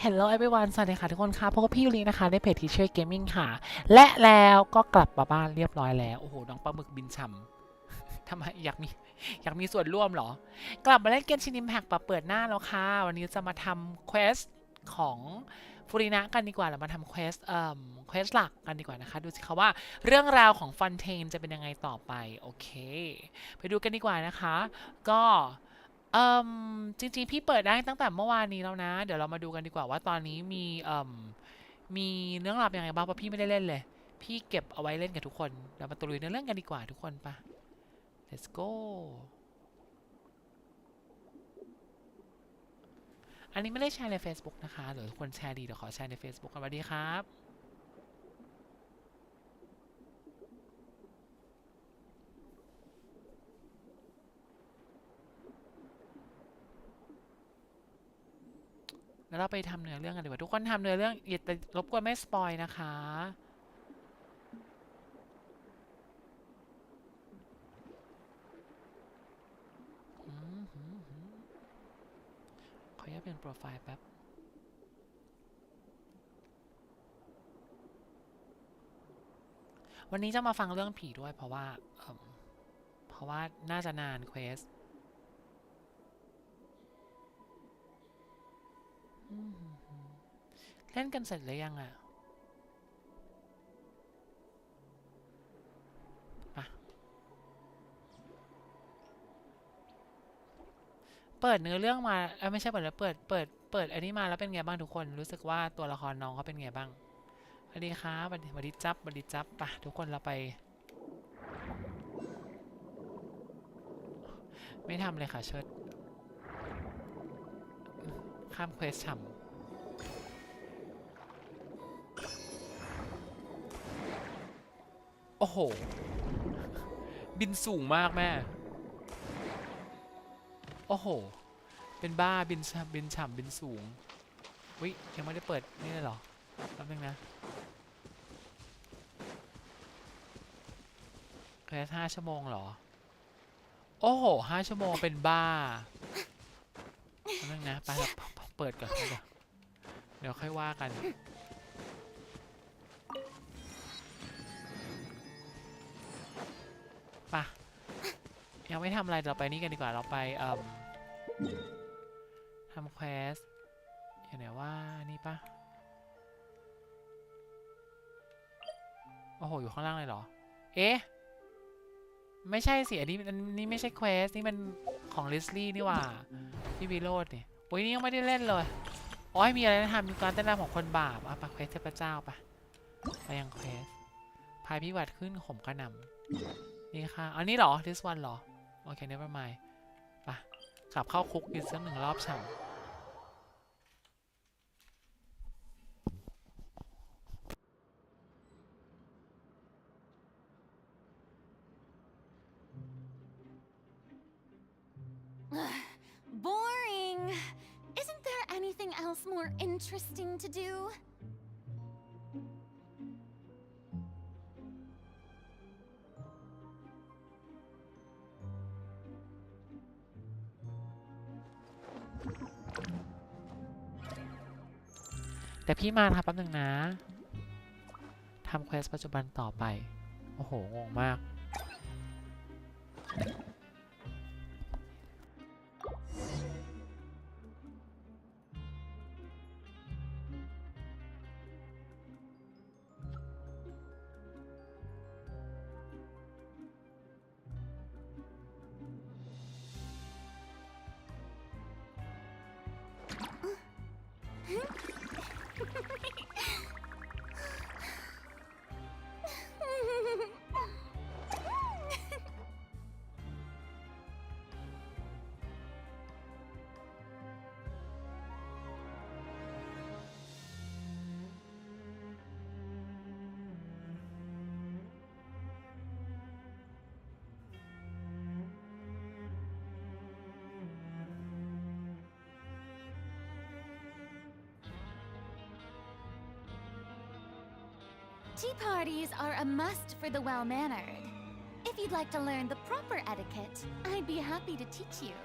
Hello everyone สวัสดีค่ะทุกคนค่ะพบกับพี่ยูรินะคะในเพจ Teacher Gaming ค่ะและแล้วก็กลับมาบ้านเรียบร้อยแล้วโอ้โหน้องปลาหมึกบินฉ่ำทำไมอยากมีส่วนร่วมเหรอกลับมาเล่นเกมชินิมแพกปรับเปิดหน้าแล้วค่ะวันนี้จะมาทำเควสของฟูรินะกันดีกว่าเรามาทำเควสหลักกันดีกว่านะคะดูสิคะว่าเรื่องราวของฟันเทนจะเป็นยังไงต่อไปโอเคไปดูกันดีกว่านะคะก็จริงๆพี่เปิดได้ตั้งแต่เมื่อวานนี้แล้วนะเดี๋ยวเรามาดูกันดีกว่าว่าตอนนี้มีเรื่องราวยังไงบ้างเพราะพี่ไม่ได้เล่นเลยพี่เก็บเอาไว้เล่นกับทุกคนเรามาตะลุยในเรื่องกันดีกว่าทุกคนปะ let's go อันนี้ไม่ได้แชร์ใน Facebook นะคะเดี๋ยวทุกคนแชร์ดีเดี๋ยวขอแชร์ใน Facebook กันสวัสดีครับแล้วเราไปทำเนื้อเรื่องกันดีกว่าทุกคนทำเนื้อเรื่องอย่ารบกวนไม่สปอยนะคะขออนุญาตเปลี่ยนโปรไฟล์แป๊บวันนี้จะมาฟังเรื่องผีด้วยเพราะว่าน่าจะนานเควสเล่นกันเสร็จหรือยังอ่ะมาเปิดเนื้อเรื่องมาไม่ใช่เปิดแล้วเปิดอันนี้มาแล้วเป็นไงบ้างทุกคนรู้สึกว่าตัวละครน้องเขาเป็นไงบ้างสวัสดีครับสวัสดีจับสวัสดีจับปะทุกคนเราไปไม่ทำเลยค่ะเชิดข้ามเควสฉ่ำโอ้โหบินสูงมากแม่โอ้โหเป็นบ้าบินฉ่ำบินสูงวิยังไม่ได้เปิดนี่เลยเหรอแป๊บนึงนะแค่5 ชั่วโมงเหรอโอ้โห5 ชั่วโมงเป็นบ้าแป๊บนึงนะไปเราเปิดก่อนเดี๋ยวค่อยว่ากันปะยังไม่ทำอะไรเราไปนี่กันดีกว่าเราไปทำเควสอย่างไหนว่านี่ปะโอ้โหอยู่ข้างล่างเลยเหรอเอ๊ะไม่ใช่สิอันนี้ไม่ใช่เควสนี่มันของลิสลี่นี่ว่าพี่วิโรจน์นี่โอ้ยนี่ยังไม่ได้เล่นเลยอ๋อมีอะไรนะทำมีการเต้นรำของคนบาปอ่ะปะเควสเทพเจ้าปะไปยังเควสพายพิวัตรขึ้นข่มกระหน่ำนี่ค่ะอันนี้เหรอ this one เหรอโอเค never mind ปะกลับเข้าคุกอีกสัก1 รอบฉ่ำBoring. Isn't there anything else more interesting to do? แต่พี่มาทำแป๊บนึงนะทำเควสปัจจุบันต่อไปโอ้โหงงมากTea parties are a must for the well-mannered. If you'd like to learn the proper etiquette, I'd be happy to teach you.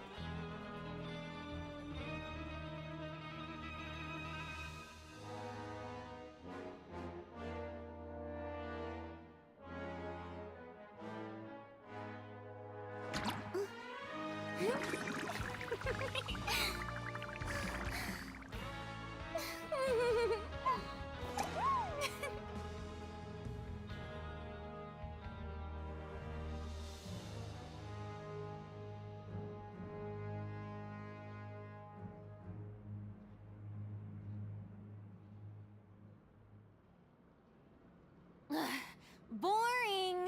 Boring.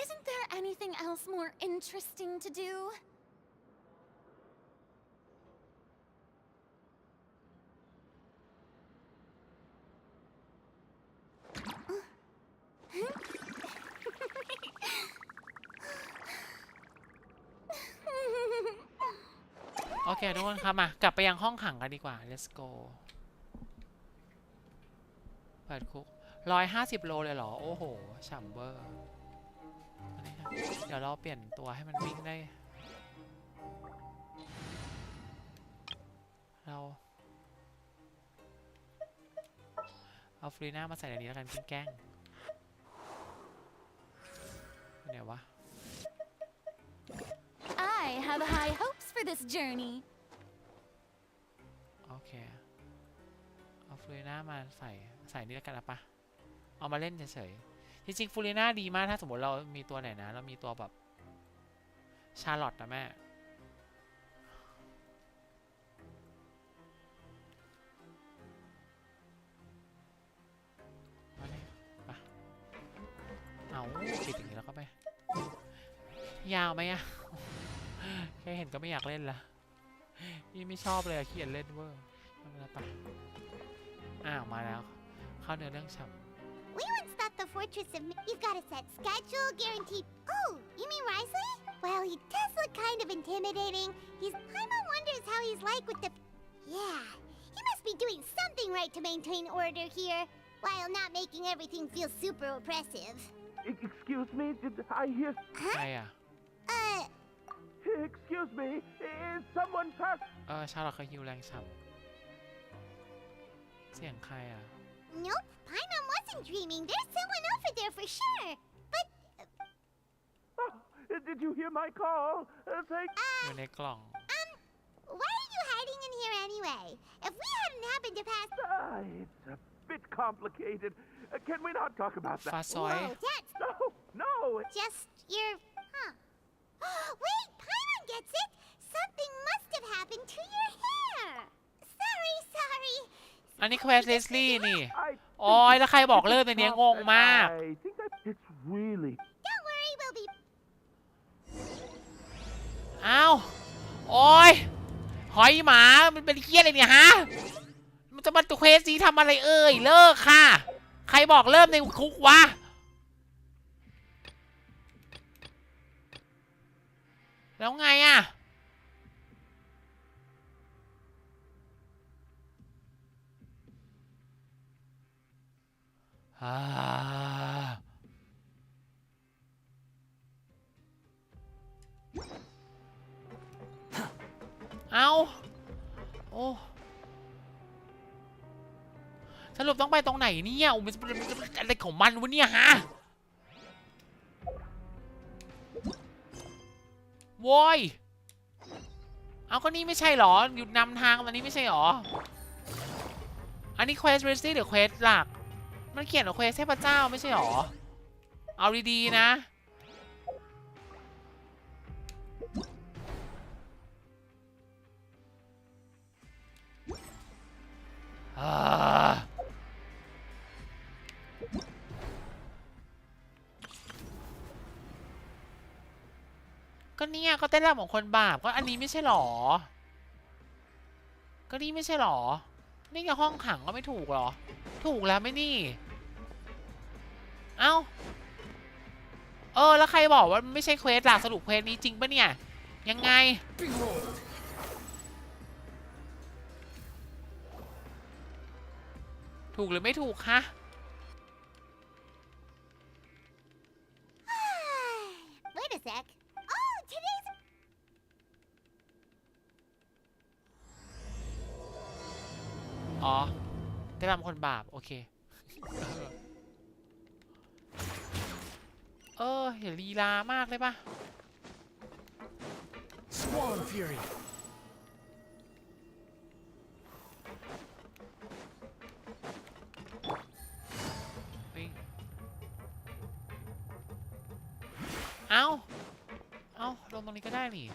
Isn't there anything else more interesting to do? โอเคทุกคนครับมากลับไปยังห้องขังกันดีกว่า let's go เปิดคุก150 โลเลยเหรอโอ้โหฉ่ำเบอร์เดี๋ยวเราเปลี่ยนตัวให้มันวิ่งได้เราเอาฟรีน่ามาใส่ในนี้แล้วกันแกล้งเดี๋ยววะ I have high hopes for this journey. โอเคเอาฟรีน่ามาใส่นี่แล้วกันนะปะเอามาเล่นเฉยๆจริงๆฟรีน่าดีมากถ้าสมมติเรามีตัวไหนนะเรามีตัวแบบชาร์ลอตนะแม่มาเลยปะเอาปิดอย่างนี้แล้วก็ไปยาวไหมอะแค่เห็นก็ไม่อยากเล่นละนี่ไม่ชอบเลยขี้เกียจเล่นเวอร์ไม่เป็นไรปะอ้าวมาแล้วเข้าเนื้อเรื่องฉ่ำ We once thought the fortress of... You've got a set schedule, guaranteed... Oh, you mean Risley? Well, he does look kind of intimidating. Paimon wonders how he's like with the... Yeah, he must be doing something right to maintain order here, while not making everything feel super oppressive. Excuse me, did I hear... ใครอ่ะ Excuse me, is someone pass... ชาร์ลอตเคยฮิวแรงฉ่ำเสียงใครอ่ะ Nope, Paimon wasn't dreaming. There's someone over there for sure. But... Oh, did you hear my call? Thank... อยู่ในกล่อง Why are you hiding in here anyway? If we hadn't happened to pass... It's a bit complicated. Can we not talk about ฟ้า that? ซอย Whoa, that's No! just your... Huh. Wait, Paimon gets it! Something must have happened to your hair! Sorry. อันนี้เควสเลสลี่นี่ I... โอ้ยแล้วใครบอกเลิกในนี้งงมาก I think that it's really... Don't worry, we'll be... อ้าวโอ้ยหอยหมามันเป็นเคี้ยอะไรเนี่ยฮะมันจะมาตัวเควสนี้ทำอะไรเอ่ยเลิกค่ะใครบอกเริ่มในคุกวะแล้วไงอะเอาโอ้สรุปต้องไปตรงไหนเนี่ยมันอะไรของมันวะเนี่ยฮะโว้ยเอาก็นี่ไม่ใช่หรอหยุดนำทางตอนนี้ไม่ใช่หรออันนี้เควสเรสซี่หรือเควสหลักมันเขียนว่าเควสเทพเจ้าไม่ใช่หรอเอาดีๆนะก็เนี่ยก็เต้นรำของคนบาปก็อันนี้ไม่ใช่หรอก็นี่ไม่ใช่หรอนี่ไงห้องขังก็ไม่ถูกหรอถูกแล้วไม่นี่เอ้าแล้วใครบอกว่าไม่ใช่เควสหลักสรุปเควสนี้จริงปะเนี่ยยังไงถูกหรือไม่ถูกคะ Wait a sec. Oh, today's... อ๋อได้ทำคนบาปโอเคอย่าลีลามากเลยปะ Swan Fury. เอ้าลงตรงนี้ก็ได้นี่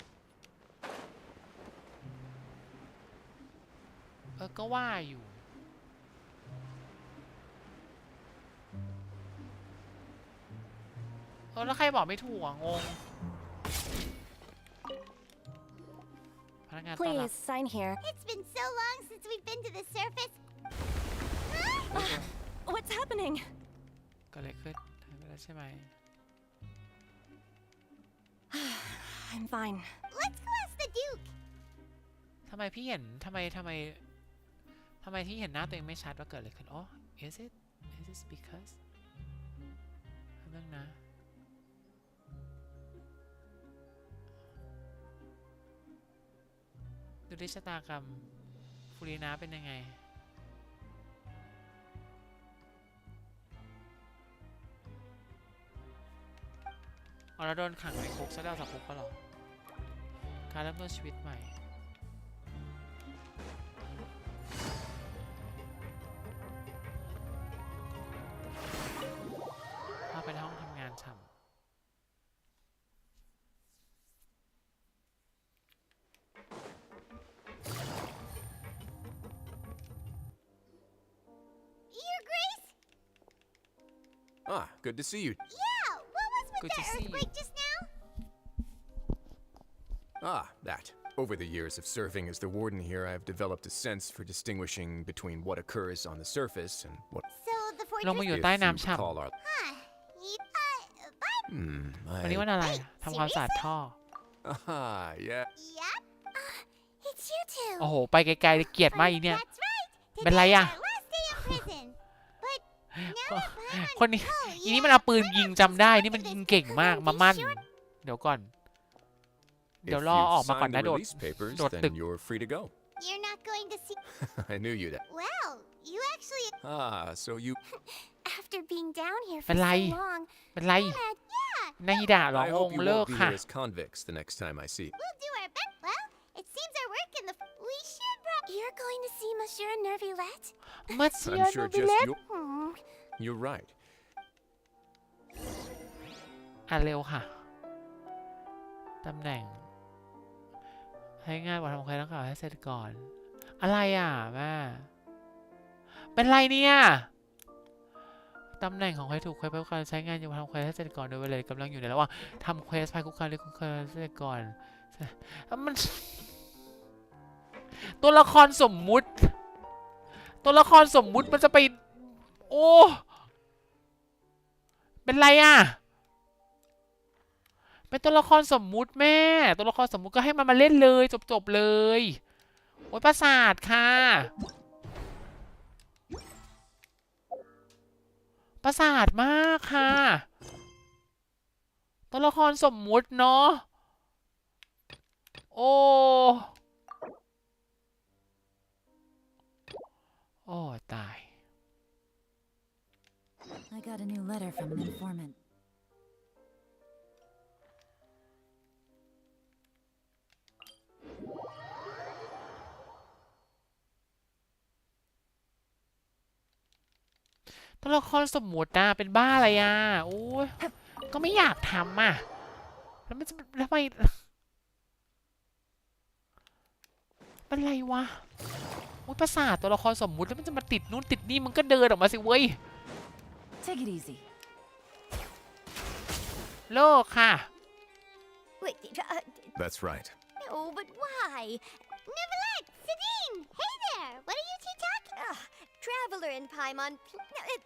ก็ว่าอยู่แล้วใครบอกไม่ถูกอ่ะงงพนักงานต้อนรับ Please sign here. It's been so long since we've been to the surface. What's happening? ก็เลยขึ้นทำไปแล้วใช่ไหม I'm fine. Let's go ask the Duke. ทำไมพี่เห็นทำไมที่เห็นหน้าตัวเองไม่ชัดว่าเกิดอะไรขึ้นอ๋อ is it because เรื่องนะดูดิชะตากรรมฟูรีนาเป็นยังไงเราโดนขังในคุกซะแล้วสักคุกก็หรอการเริ่มต้นชีวิตใหม่พาไปห้องทำงานฉ่ำYour Grace? Ah, good to see you. Yeah, what was with Good the to see you. earthquake just now? Ah, that. Over the years of serving as the warden here, I have developed a sense for distinguishing between what occurs on the surface and what, So the ลงมา fortress. อยู่ if ใต้น้ำ you ฉ่ำ recall our. Huh. Bye. วันนี้วันอะไรทำความสะอาดท่อ Ah, yeah. Yep. It's you two. โอ้โห ไปไกลๆเกลียดมากอีเนี่ย That's right. เป็นไร Today's อะ our last day in prison. But now I plan on. คนนี้ Oh, อีนี่ yeah. มันเอาปืนยิงจำได้ นี่มัน After ยิง this, เก่งมาก be มามั่น sure เดี๋ยวก่อน เดี๋ยว If รอ you've ออกมาก่อน signed นะ the โดด release papers, โดดตึก then you're free to go. You're not going to see. I knew you'd. Well, you actually. Ah, so you. After being down here เป็น for ไร so long, เป็นไร yeah, นาฮิดะเหรอ I ง hope ง you เลิก won't be ค่ะ here as convicts the next time I see. we'll do our best. Well, it seems our work in the. We should. You're going to see Monsieur Nervillette? เมื่อเชีย I'm ร์ sure ดูบิ just เล็ต you're right. เร็วค่ะ ตำแหน่ง ให้ง่ายกว่าทำใครต้องการให้เสร็จก่อน อะไรแม่ เป็นไรเนี่ย ตำแหน่งของใครถูกเควสไปคุกคามใช้งานอยู่ทำเควสให้เสร็จก่อนโดยเวลากำลังอยู่ในระหว่างทำเควสไปคุกคามหรือคุกคามเสร็จก่อนมันตัวละครสมมุติมันจะไปโอ้เป็นไรเป็นตัวละครสมมุติแม่ตัวละครสมมุติก็ให้มันมาเล่นเลยจบเลยโอ้ยประสาทค่ะประสาทมากค่ะตัวละครสมมุติเนาะโอ้ตาย I got a new letter from an informant. ตัวละครสมมุติเป็นบ้าอะไรโอ้ยก็ไม่อยากทำแล้วมันจะทำไมเป็นไรวะโอ้ยประสาทตัวละครสมมุติแล้วมันจะมาติดนู่นติดนี่มันก็เดินออกมาสิเว้ย Take it easy. โลกค่ะ Wait, That's right. no, but why? Neverland, Sadine, hey there. What are you two talking? Traveler in Paimon.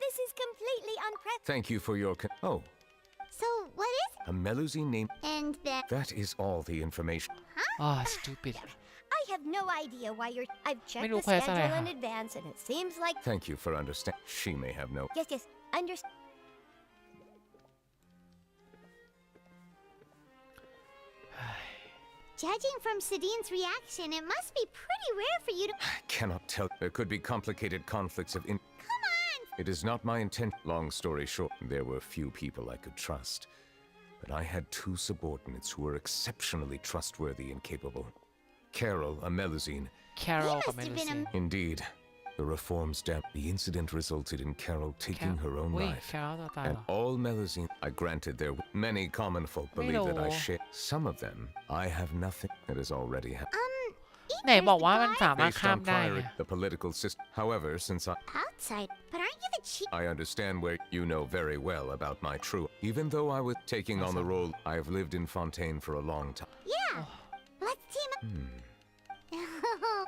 This is completely unprecedented. Thank you for your. Oh, So what is? a Melusine name. And then That is all the information. stupid I have no idea why you're. I've checked ไม่รู้ the เควสอะไร schedule ค่ะ in advance, and it seems like. Thank you for understanding. She may have no. Yes, understand. Judging from Sadine's reaction, it must be pretty rare for you to. I cannot tell. There could be complicated conflicts of. Come on! It is not my intent. Long story short, there were few people I could trust. But I had two subordinates who were exceptionally trustworthy and capable. Carol, a Melusine. แคโรลกับเม must have ลู been ซี a- Indeed. The reforms the incident resulted in Carol taking her own อุ้ย life. แคลตัวตายเห And รอ all Melusine I granted there many common folk believe that I share. Some of them I have nothing that is already happened. ไหนบอกว่ามันสามารถ Based ข้าม on ได้ prior ไง the political system. However, since Outside, but aren't you the chief? I understand where you know very well about my true. Even though I was taking on the role, I have lived in Fontaine for a long time. Yeah. Let's team up.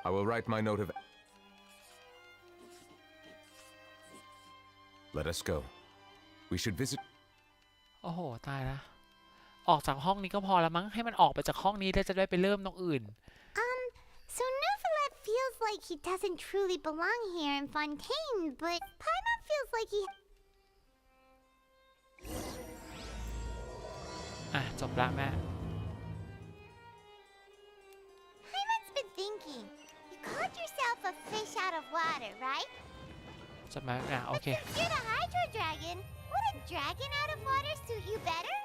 I will write my note of. Let us go. We should visit. โอ้โห ตายละออกจากห้องนี้ก็พอละมั้งให้มันออกไปจากห้องนี้แล้วจะได้ไปเริ่มตรงอื่น So Neuvillette feels like he doesn't truly belong here in Fontaine, but Paimon feels like he... อ่ะ จบละแม่ Paimon's been thinking. You called yourself a fish out of water, right? จบละอ่ะโอเค Since you're the Hydro Dragon, would a dragon out of water suit you better?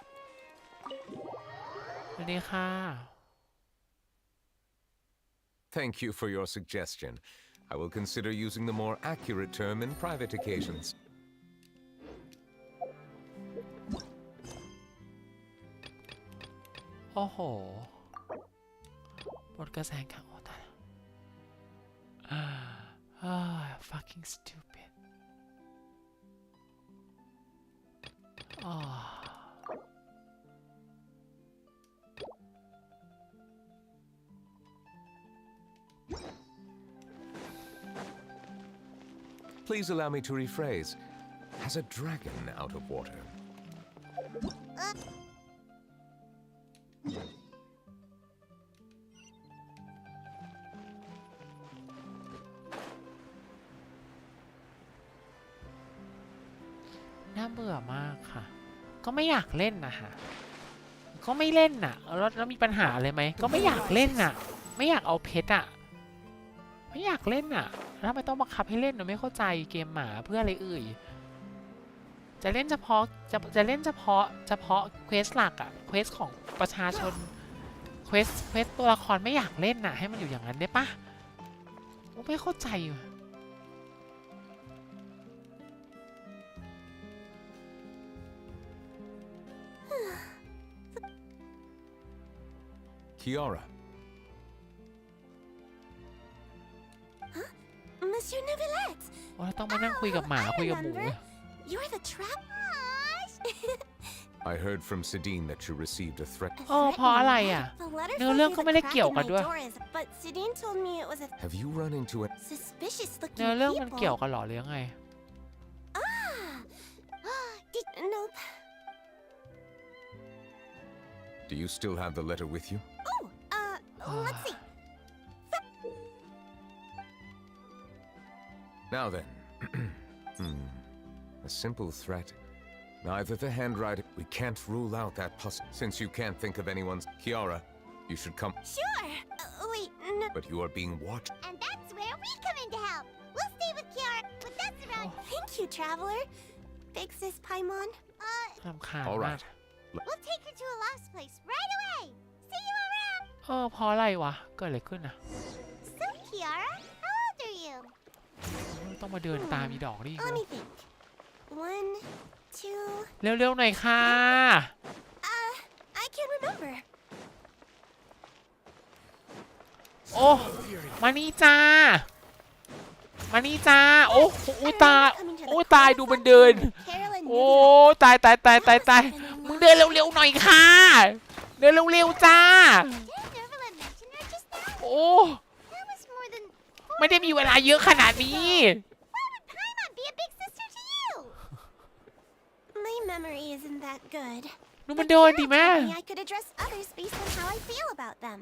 สวัสดีค่ะ Thank you for your suggestion. I will consider using the more accurate term in private occasions. โอ้โหบทกระแสข่าวโอ้ตายแล้วfucking stupid อ๋อ Please allow me to rephrase. Has a dragon out of water? Uh, น่าเบื่อมากค่ะ ก็ไม่อยากเล่นนะฮะก็ไม่เล่นน่ะแล้วมีปัญหาเลยไหมก็ไม่อยากเล่นน่ะไม่อยากเอาเพชรอ่ะไม่อยากเล่นน่ะแล้วทำไมต้องบังคับให้เล่นหนูไม่เข้าใจเกมหมาเพื่ออะไรเอ่ยจะเล่นเฉพาะจะเล่นเฉพาะเควสหลักอ่ะเควสของประชาชนเควสตัวละครไม่อยากเล่นน่ะให้มันอยู่อย่างนั้นได้ปะไม่เข้าใจ Kiara. Monsieur Neuvillette! ว่าต้องมานั่งคุยกับหมาคุยกับหมู You're the trap. I heard from Sidine that you received a threat. โอ้เพราะอะไรอ่ะ The letter เนื้อ says เรื่อง there's ก็ a ไม่ได้ crack เกี่ยว in กัน my ด้วย doors, but Sidine told me it was a Have you run into it? suspicious เนื้อ looking เรื่องมัน people. เกี่ยวกันหรอหรือยังไง Nope. Do you still have the letter with you? Let's see. Now then. A simple threat. Neither the handwriting. We can't rule out that puzzle. Since you can't think of anyone's. Kiara, you should come. Sure. Wait, no. But you are being watched. and that's where we come in to help. We'll stay with Kiara with us around. Thank you, traveler. Big sis Paimon. รำคาญ All มาก right. We'll take her to a lost place right away. See you around. เพราะอะไรวะเกิดอะไรขึ้นอ่ะ So Kiara, how old are you? ต้องมาเดินตามอีดอกนี่ Let me think. 1, 2. เร็วๆหน่อยค่ะ I can't remember. โอ้มานี่จ้ามานี่จ้าโอ้ตายโอ้ตายดูมันเดิน Carol and โอ้ Neuvillette. ตายมึงเดินเร็วๆหน่อยค่ะเดินเร็วๆจ้า Did Neuvillette mention her just now? โอ้ That was more than... ไม่ได้มีเวลาเยอะขนาดนี้ Why would Paimon be a big sister to you? My memory isn't that good. ดูมันเดินดิแม่ Told me I could address others based on how I feel about them.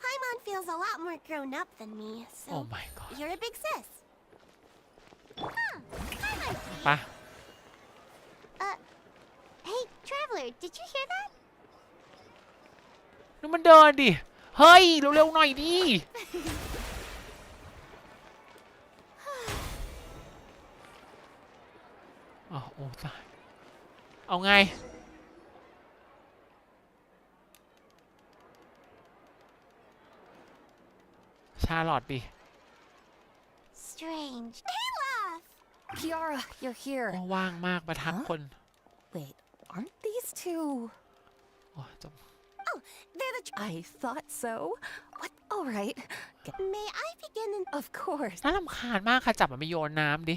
Paimon feels a lot more grown up than me, so Oh my god you're a big sis. Paimon. ไป Hey, traveler, did you hear that? ดูมันเดินดิเฮ้ยเร็วๆหน่อยดิอ๋อโอ้ตายเอาไงชาลอตดิ Strange strange. Kiara, you're here. โอ้ว่างมากมาทักคน Wait, aren't these two? โอ้จบ They're the. I thought so. What? All right. May I begin in. Of course. น่ารำคาญมากค่ะจับมันไปโยนน้ำดิ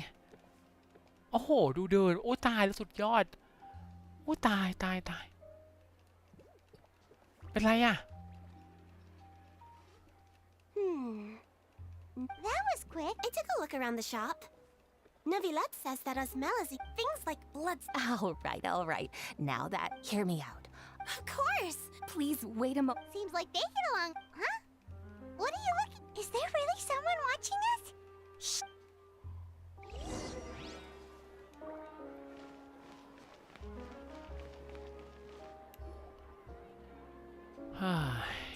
โอ้โห ดูเดิน โอ้ตายแล้วสุดยอด โอ้ตาย เป็นไรอ่ะ That was quick. I took a look around the shop. Navilet says that Osmela's things like bloods. All right. Now that, hear me out. Of course. Please wait a moment. Seems like they get along. Huh? What are you looking? Is there really someone watching us? Shh.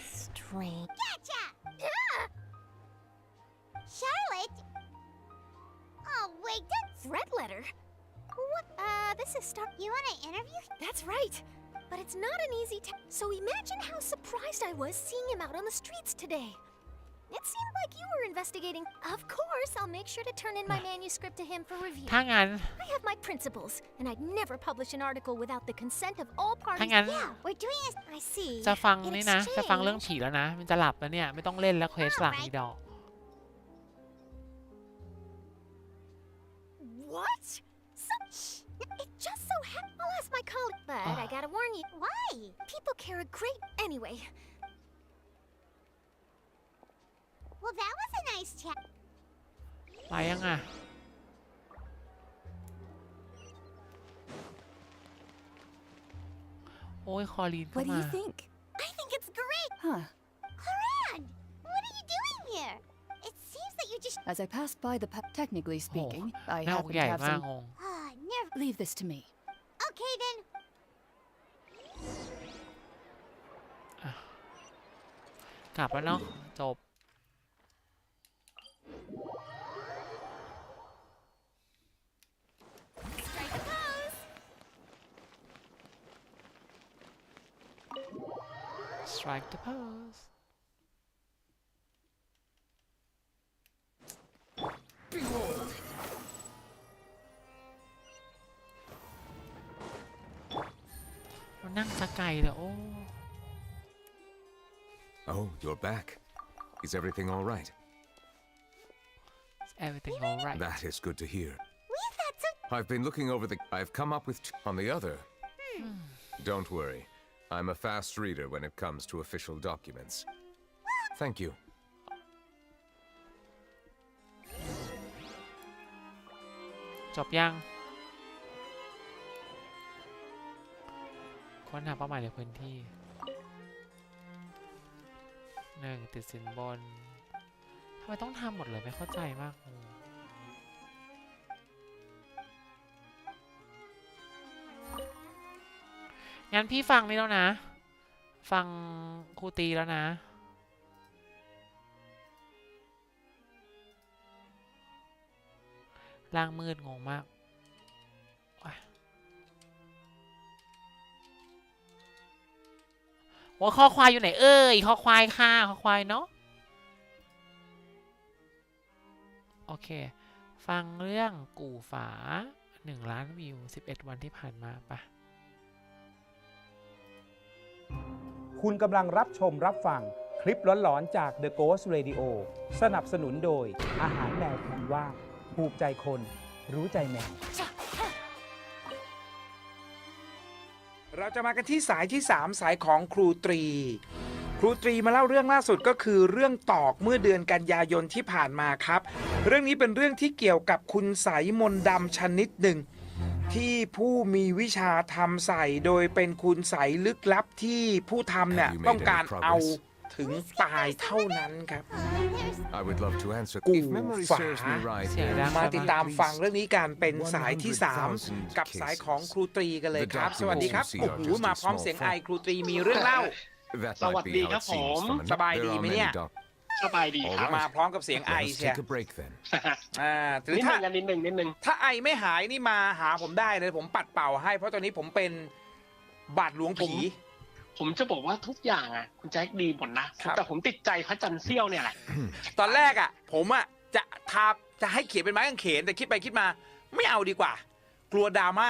Strange. Gotcha! Charlotte? Oh, wait, that's... Red letter? What? This is stuff. You want to interview? That's right. But it's not an easy so imagine how surprised I was seeing him out on the streets today. It seemed like you were investigating. Of course, I'll make sure to turn in my manuscript to him for review. ถ้างั้น I have my principles, and I'd never publish an article without the consent of all ถ้า parties. งั้น Yeah, we're doing this. I see. จะฟัง In นี่นะ จะฟังเรื่อง exchange- ผีแล้วนะ มันจะหลับแล้วเนี่ย ไม่ต้องเล่นแล้วเควสหลังอีดอก What? It just so happened. I'll ask my colleague, but I gotta warn you. Why? People care a great. Anyway, Well, that was a nice chat. ไปยังอ่ะ โอ้ย คอลีนเข้า What do มา you think? I think it's great. Huh. Coran, what are you doing here? It seems that you just... As I passed by the technically speaking, I หน้าอก happen ให to ญ่ have มาก some. งง never... Leave this to me. Okay, then. กลับแล้วเนาะ จบ Strike a pose. strike the pose Behold. เรานั่งสกายเลยโอ้ Oh, you're back. Is everything all right? everything alright That is good to hear. We've had some... I've been looking over the. I've come up with. On the other. Don't worry. I'm a fast reader when it comes to official documents. Thank you. จบยัง ค้นหาเป้าหมายในพื้นที่ 1. ติดสินบนทำไมต้องทำหมดเลยไม่เข้าใจมากงั้นพี่ฟังนี่แล้วนะ ฟังครูตีแล้วนะ ล่างมืดงงมากว่าข้อควายอยู่ไหนเอ้ยข้อควายค่ะข้อควายเนาะโอเคฟังเรื่องกู่ฝา1 ล้านวิว11 วันที่ผ่านมาปะ คุณกำลังรับชมรับฟังคลิปหลอนๆจาก The Ghost Radio สนับสนุนโดยอาหารแมวคุณว่าภูมิใจคนรู้ใจแมว เราจะมากันที่สายที่ 3 สายของครูตรี ครูตรีมาเล่าเรื่องล่าสุดก็คือเรื่องตอกเมื่อเดือนกันยายนที่ผ่านมาครับ เรื่องนี้เป็นเรื่องที่เกี่ยวกับคุณไสยมนต์ดำชนิดหนึ่ง ที่ผู้มีวิชาทำใส่โดยเป็นคุณไสยลึกลับที่ผู้ทำเนี่ยต้องการเอาถึงตายเท่านั้นครับ I would love to answer. กู่ If memory ฝา serves me right, มาติดตามฟังเรื่องนี้กันเป็นสายที่ 3 กับสายของครูตรีกันเลยครับ สวัสดีครับโอ้โหมาพร้อมเสียงไอครูตรีมีเรื่องเล่า that สวัส might ดี be ครั how บ it seems ผม from an- สบาย There ดี are ไหม many เนี่ย doc- สบายดีครับ มาพร้อมกับเสียงไอ Let us เชีย take a break then. หรือ นิด ถ้า นึงนิดนึง ถ้าไอไม่หายนี่มาหาผมได้เลยผมปัดเป่าให้เพราะตอนนี้ผมเป็นบาทหลวงผี ผมจะบอกว่าทุกอย่างอ่ะคุณแจ็คดีหมดนะ ครับ แต่ผมติดใจพระจันทร์เสี้ยวเนี่ยแหละ ตอนแรกอ่ะผมอ่ะจะทา จะให้เขียนเป็นไม้กางเขนแต่คิดไปคิดมาไม่เอาดีกว่า กลัวดราม่า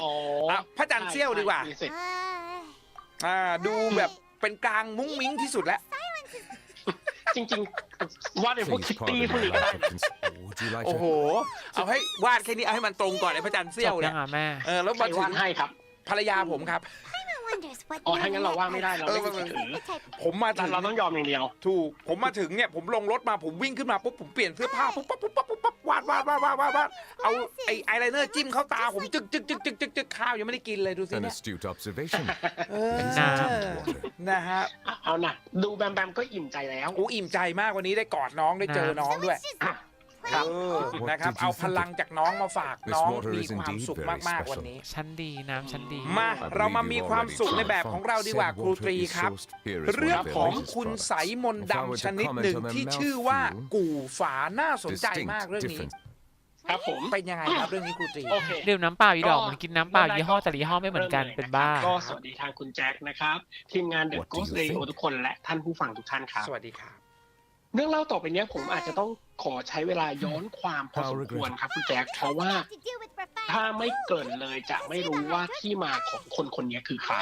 อ๋อ พระจันทร์เสี้ยวดีกว่า มีสิทธิ์ ดูแบบเป็นกลางมุ้งมิ้งที่สุดแล้ว จริงๆว่าในพวก Please คิตตี้ pardon พวก my นี้ก็ได้ lack of Would you like โอ้ to? โห เอาให้วาดแค่นี้เอาให้มันตรงก่อนไอ้พระจันทร์ จ เสี้ยว บยั เนี่ ง ย อ่ะแม่ แล้ว ใคร มาถึ วาง ดให้ครับ ภรรยาผมครับ Wonders what อ๋อถ้างั้นเราว่างไม่ได้เราไม่มีสิทธิ์ถือ ผมมาถึง เราต้องยอมอย่างเดียว ถูกผมมาถึงเนี่ยผมลงรถมาผมวิ่งขึ้นมาปุ๊บผมเปลี่ยนเสื้อผ้าปุ๊บปั๊บปุ๊บปั๊บปุ๊บปั๊บวาดเอาไอ้ไอไลเนอร์จิ้มเข้าตาผมจึกข้าวยังไม่ได้กินเลยดูสิ An เนี่ย astute observation. น้ นะฮะ เอานะดูแบมแบมก็อิ่มใจแล้ว โอ้อิ่มใจมากวันนี้ได้กอดน้องได้เจอน้องด้วย ครับ นะครับ What did you เอาพ think ลัง of จากน้องมาฝาก This น้อง water มี is ความ indeed สุข very มากๆ special วันนี้ ชั้นดีน้ำชั้นดี มา I เรามา believe มี you ความ already สุขในแบบ told ของเราดีกว่า Said ครู water ตรี is ครับ sourced here is เรื่อง one of their ของ latest คุณใส products. มนต์ If I were ดำ to ชนิดหนึ่ง comment on the ที่ชื่อว่า mouthfeel, กู่ฝาน่าสนใจ distinct มากเรื่องนี้ difference. ครับผม เป็นยังไงครับเรื่องนี้ครูตรี โอเค ดื่มน้ำเปล่าอีดอก ก็ มันกินน้ำเปล่ายี่ห้อแต่ละยี่ห้อไม่เหมือนกันเป็นบ้า ก็สวัสดีทางคุณแจ็คนะครับ ทีมงานเดอะ What โก do ส you เรดิโอ think? ทุกคนและท่านผู้ฟังทุกท่านครับ สวัสดีครับ เรื่องเล่าต่อไปเนี้ยผมอาจจะต้องขอใช้เวลาย้อนความพอสมควรครับคุณแจ็คเพราะว่าถ้าไม่เกรินเลยจะไม่รู้ว่าที่มาของคนคนนี้คือใคร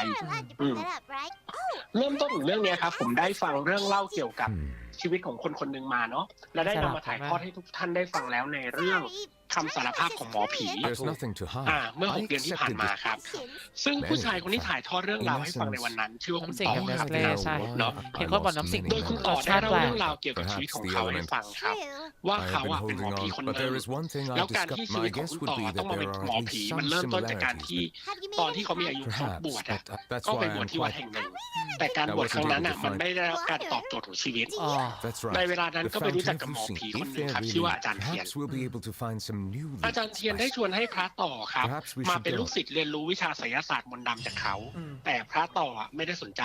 เริ่มต้นของเรื่องเนี้ยครับผมได้ฟังเรื่องเล่าเกี่ยวกับ ชีวิตของคนคนหนึ่งมาเนาะและได้นำมาถ่ายทอดให้ทุกท่านได้ฟังแล้วในเรื่องคำสารภาพของหมอผี There's nothing to hide. เมื่อ 6 เดือนที่ผ่านมาครับ ซึ่งผู้ชายคนที่ถ่ายทอดเรื่องราวให้ฟังในวันนั้น ชื่อว่าคุณ น้ำสิง ต่อ กับ ครับ เนสเล่ใช่ เนาะ เห็นคนบอกน้ำสิง โดยคุณต่อได้เล่าเรื่องราวเกี่ยวกับชีวิตของเขาให้ฟังครับ ว่า I เขา have been เป็นหมอ holding ผี on, คนห but นึ่ง there is one thing แล้ว I การที่ discovered. ชีวิ My ตของ guess คุณ would ต่อ be ต้อง that มาเป็น there หมอ are at ผี least มัน some เริ่มต้นจากการที่ similarities. ตอนที่เขามีอายุครบบวช That's ก็ไป why บวช I'm ที่วัด quite. แห่งหนึ่ง แต่การบวชครั้งนั้นมันไม่ได้รับการตอบโจทย์ของชีวิต อ๋อ That's ใน right. เวลานั้น The ก็ไปรู้จัก fountain กับหมอ of ผี Lucine. คนห If นึ่ง they're ครับ really ชื่อว่า lucky, อาจารย์เทียน perhaps we'll be able to find some new อาจารย์เทียนได้ชวนให้พระต่อครับ Perhaps we มา should เป็น go. ลูกศิษย์เรียนรู้วิชาไสยศาสตร์มนต์ดำจากเขา แต่พระต่อไม่ได้สนใจ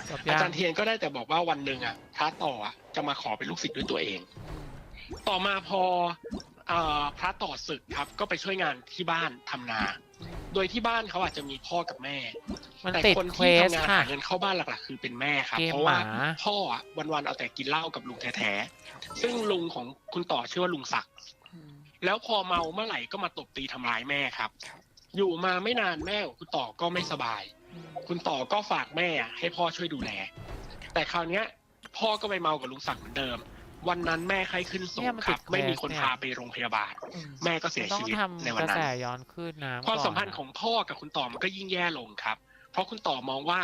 จบยัง อาจารย์เทียนก็ได้แต่บอกว่าวันหนึ่งพระต่อจะมาขอเป็นลูกศิษย์ด้วยตัวเอง ต่อมาพอพระต่อศึกครับก็ไปช่วยงานที่บ้านทำนา โดยที่บ้านเขาอาจจะมีพ่อกับแม่ มัน แต่ ติด คน เคว ที่ ส ทำงาน ค่ะ หาเงินเข้าบ้านหลักๆคือเป็นแม่ครับ เกม เพราะว่า หมา พ่อวันๆเอาแต่กินเหล้ากับลุงแท้ๆซึ่งลุงของคุณต่อชื่อว่าลุงศักดิ์แล้วพอเมาเมื่อไหร่ก็มาตบตีทำร้ายแม่ครับ อยู่มาไม่นานแม่ของคุณต่อก็ไม่สบาย คุณต่อก็ฝากแม่ให้พ่อช่วยดูแล แต่คราวเนี้ยพ่อก็ไปเมากับลุงศักดิ์เหมือนเดิม วันนั้นแม่ไข้ขึ้นสู เนี่ ง ยมัน ครับ ติด ไม่มีคน เนี่ย พาไปโรงพยาบาล แม่ก็เสีย ต้อง ชีวิต ทำ ใน ก วัน ระ นั้ แส น ย้อนขึ้นน้ำ ความสัมพัน ก่ ธ์ อ ของพ่อกับคุณต่อมันก็ยิ่งแย่ลงครับ เพราะคุณต่อมองว่า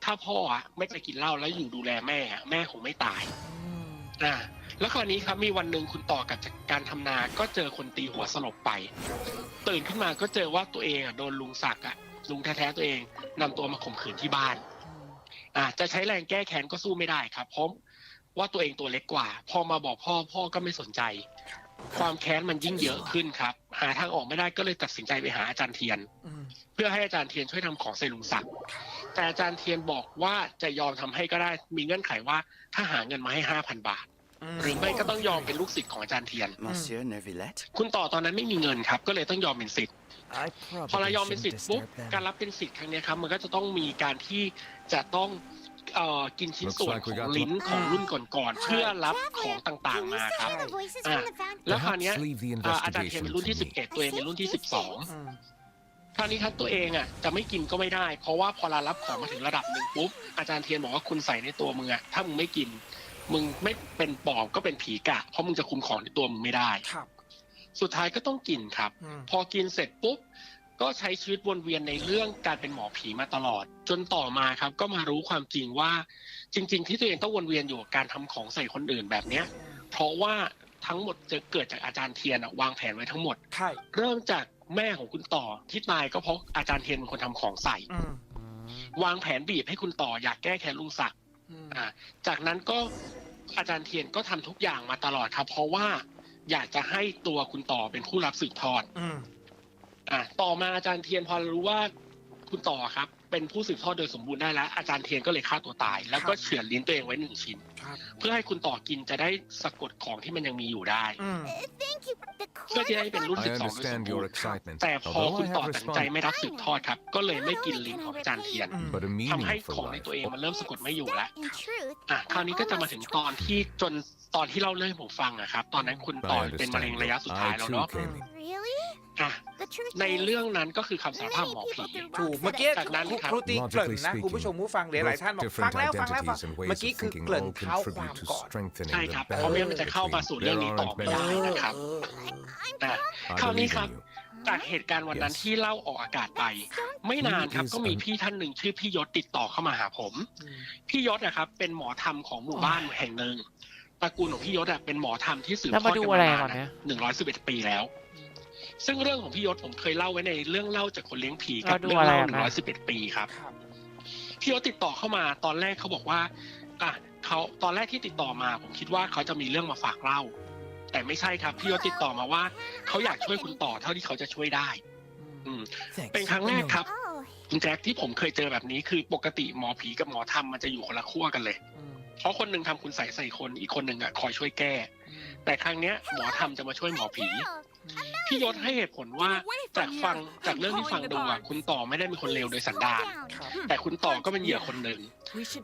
ถ้าพ่อไม่ไปกินเหล้าแล้วอยู่ดูแลแม่แม่คงไม่ตายแล้วคราวนี้ครับมีวันหนึ่งคุณต่อกับการทำนาก็เจอคนตีหัวสลบไป ตื่นขึ้นมาก็เจอว่าตัวเองโดนลุงศักดิ์ลุงแท้ๆตัวเองนำตัวมาข่มขืนที่บ้านจะใช้แรงแก้แค้นก็สู้ไม่ได้ครับเพราะว่าตัวเองตัวเล็กกว่าพอมาบอกพ่อก็ไม่สนใจ ความแค้นมันยิ่งเยอะขึ้นครับหาทางออกไม่ได้ก็เลยตัดสินใจไปหาอาจารย์เทียนเพื่อให้อาจารย์เทียนช่วยทำของใส่ลุงศักดิ์แต่อาจารย์เทียนบอกว่าจะยอมทำให้ก็ได้มีเงื่อนไขว่าถ้าหาเงินมาให้ 5,000 บาทหรือไม่ก็ต้องยอมเป็นลูกศิษย์ของอาจารย์เทียน Monsieur Neuvillette? คุณต่อตอนนั้นไม่มีเงินครับก็เลยต้องยอมเป็นศิษย์ I พอเรา probably ยอมเป็นศิษ shouldn't ย์ปุ๊บ disturb การ them. รับเป็นศิษย์ครั้งนี้ครับมันก็จะต้องมีการที่จะต้องกินชิ้นส่วนของลิ้นของรุ่นก่อนๆเพื่อรับของต่างๆมาครับ แล้วคราวเนี้ย Perhaps leave the อาจารย์เทียน investigation เป็นรุ่นที่ to me. 11ตัวเองเป็นรุ่นที่12คราวนี้ครับตัวเองจะไม่กินก็ไม่ได้ เพราะว่าพอเรารับของมาถึงระดับหนึ่งปุ๊บอาจารย์เทียนบอกว่าคุณใส่ในตัวมึงถ้ามึงไม่กินมึงไม่เป็นปอบก็เป็นผีกะเพราะมึงจะคุมของในตัวมึงไม่ได้สุดท้ายก็ต้องกินครับพอกินเสร็จปุ๊บก็ใช้ชีวิตวนเวียนในเรื่องการเป็นหมอผีมาตลอด จนต่อมาครับก็มารู้ความจริงว่าจริงๆที่ตัวเองต้องวนเวียนอยู่กับการทำของใส่คนอื่นแบบเนี้ยเพราะว่าทั้งหมดจะเกิดจากอาจารย์เทียนวางแผนไว้ทั้งหมดเริ่มจากแม่ของคุณต่อที่ตายก็เพราะอาจารย์เทียนเป็นคนทำของใส่วางแผนบีบให้คุณต่ออยากแก้แค้นลุงศักดิ์จากนั้นก็อาจารย์เทียนก็ทำทุกอย่างมาตลอดครับเพราะว่าอยากจะให้ตัวคุณต่อเป็นผู้รับสืบทอดต่อมาอาจารย์เทียนพอรู้ว่าคุณต่อครับเป็นผู้สืบทอดโดยสมบูรณ์ได้แล้วอาจารย์เทียนก็เลยฆ่าตัวตายแล้วก็เฉือนลิ้นตัวเองไว้1 ชิ้นเพื่อให้คุณต่อกินจะได้สะกดของที่มันยังมีอยู่ได้ เพื่อที่จะให้เป็นรุ่น I 12 โดยสม understand บู your รณ์ excitement, แต่พอ although คุณ I ต่อ have ตัดสินใจไม่ responded. รับสืบทอดครับ ก็เลยไม่กินลิ้นของอาจารย์เทียน But a ทำให้ meaningful ของใน life. ตัวเองมันเริ่มสะกดไม่อยู่แล้ว In truth, คราวนี้ก็จะมาถึงตอนที่เล่าเรื่องให้ผมฟังอะครับ ตอนนั้นคุณต่อ I เป็นมะเร็ง understand. ระยะสุดท้าย I แล้ว too เนาะ came in. really? อ่ะ The truth ใน is, เรื่องนั้นก็คือคำสารภาพหมอผี ถูกเมื่อกี้ จากนั้นครับ ครูตีเกริ่นนะคุณผู้ชมผู้ฟังหลายๆท่านบอกฟัง Different แล้วฟัง identities and เมื่อ ways กี้ of คือ thinking เกริ่น all เท้าความ contribute to ก่อน strengthening ใช่ครับ the เพราะไม่ barrier งั้นมันจะเข้ามาสู่เรื่อง between. นี้ There ต่อ aren't ไม่ many ได้ people. นะครับ อ่ะ I คราวนี้ believe ครับ in you. จากเหตุการณ์วันนั้น Yes. ที่เล่าออกอากาศไป ไม่นานครับ He is ก็มี an- พี่ท่านหนึ่งชื่อพี่ยศติดต่อเข้ามาหาผม พี่ยศนะครับเป็นหมอธรรมของหมู่บ้านแห่งหนึ่งตระกูลของพี่ยศเป็นหมอธรรมที่สืบ แล้ว ท มา อด ดู กัน อะไร มา ก่อน น เนี่ย 111 ปีแล้ว ซึ่งเรื่องของพี่ยศผมเคยเล่าไว้ในเรื่องเล่าจากคนเลี้ยงผีกับ เราดู เรื่อง อะไร เล่า อะนะ 111 ปีครับ พี่ยศติดต่อเข้ามาตอนแรกเขาบอกว่าเขาตอนแรกที่ติดต่อมาผมคิดว่าเขาจะมีเรื่องมาฝากเล่า แต่ไม่ใช่ครับพี่ยศติดต่อมาว่าเขาอยากช่วยคุณต่อเท่าที่เขาจะช่วยได้ เป็นครั้งแรกครับ oh, คุณแจ็คที่ผมเคยเจอแบบนี้คือปกติหมอผีกับหมอธรรมมันจะอยู่คนละขั้วกันเลย เพราะคนหนึ่งทำคุณใส่คนอีกคนหนึ่งคอยช่วยแก้ แต่ครั้งเนี้ยหมอธรรมจะมาช่วยหมอผี พี่ยศให้เหตุผลว่าจากเรื่องที่ฟังดูคุณต่อไม่ได้เป็นคนเลวโดยสันดาน down. แต่คุณต่อก็เป็นเหยื่อคนหนึ่ง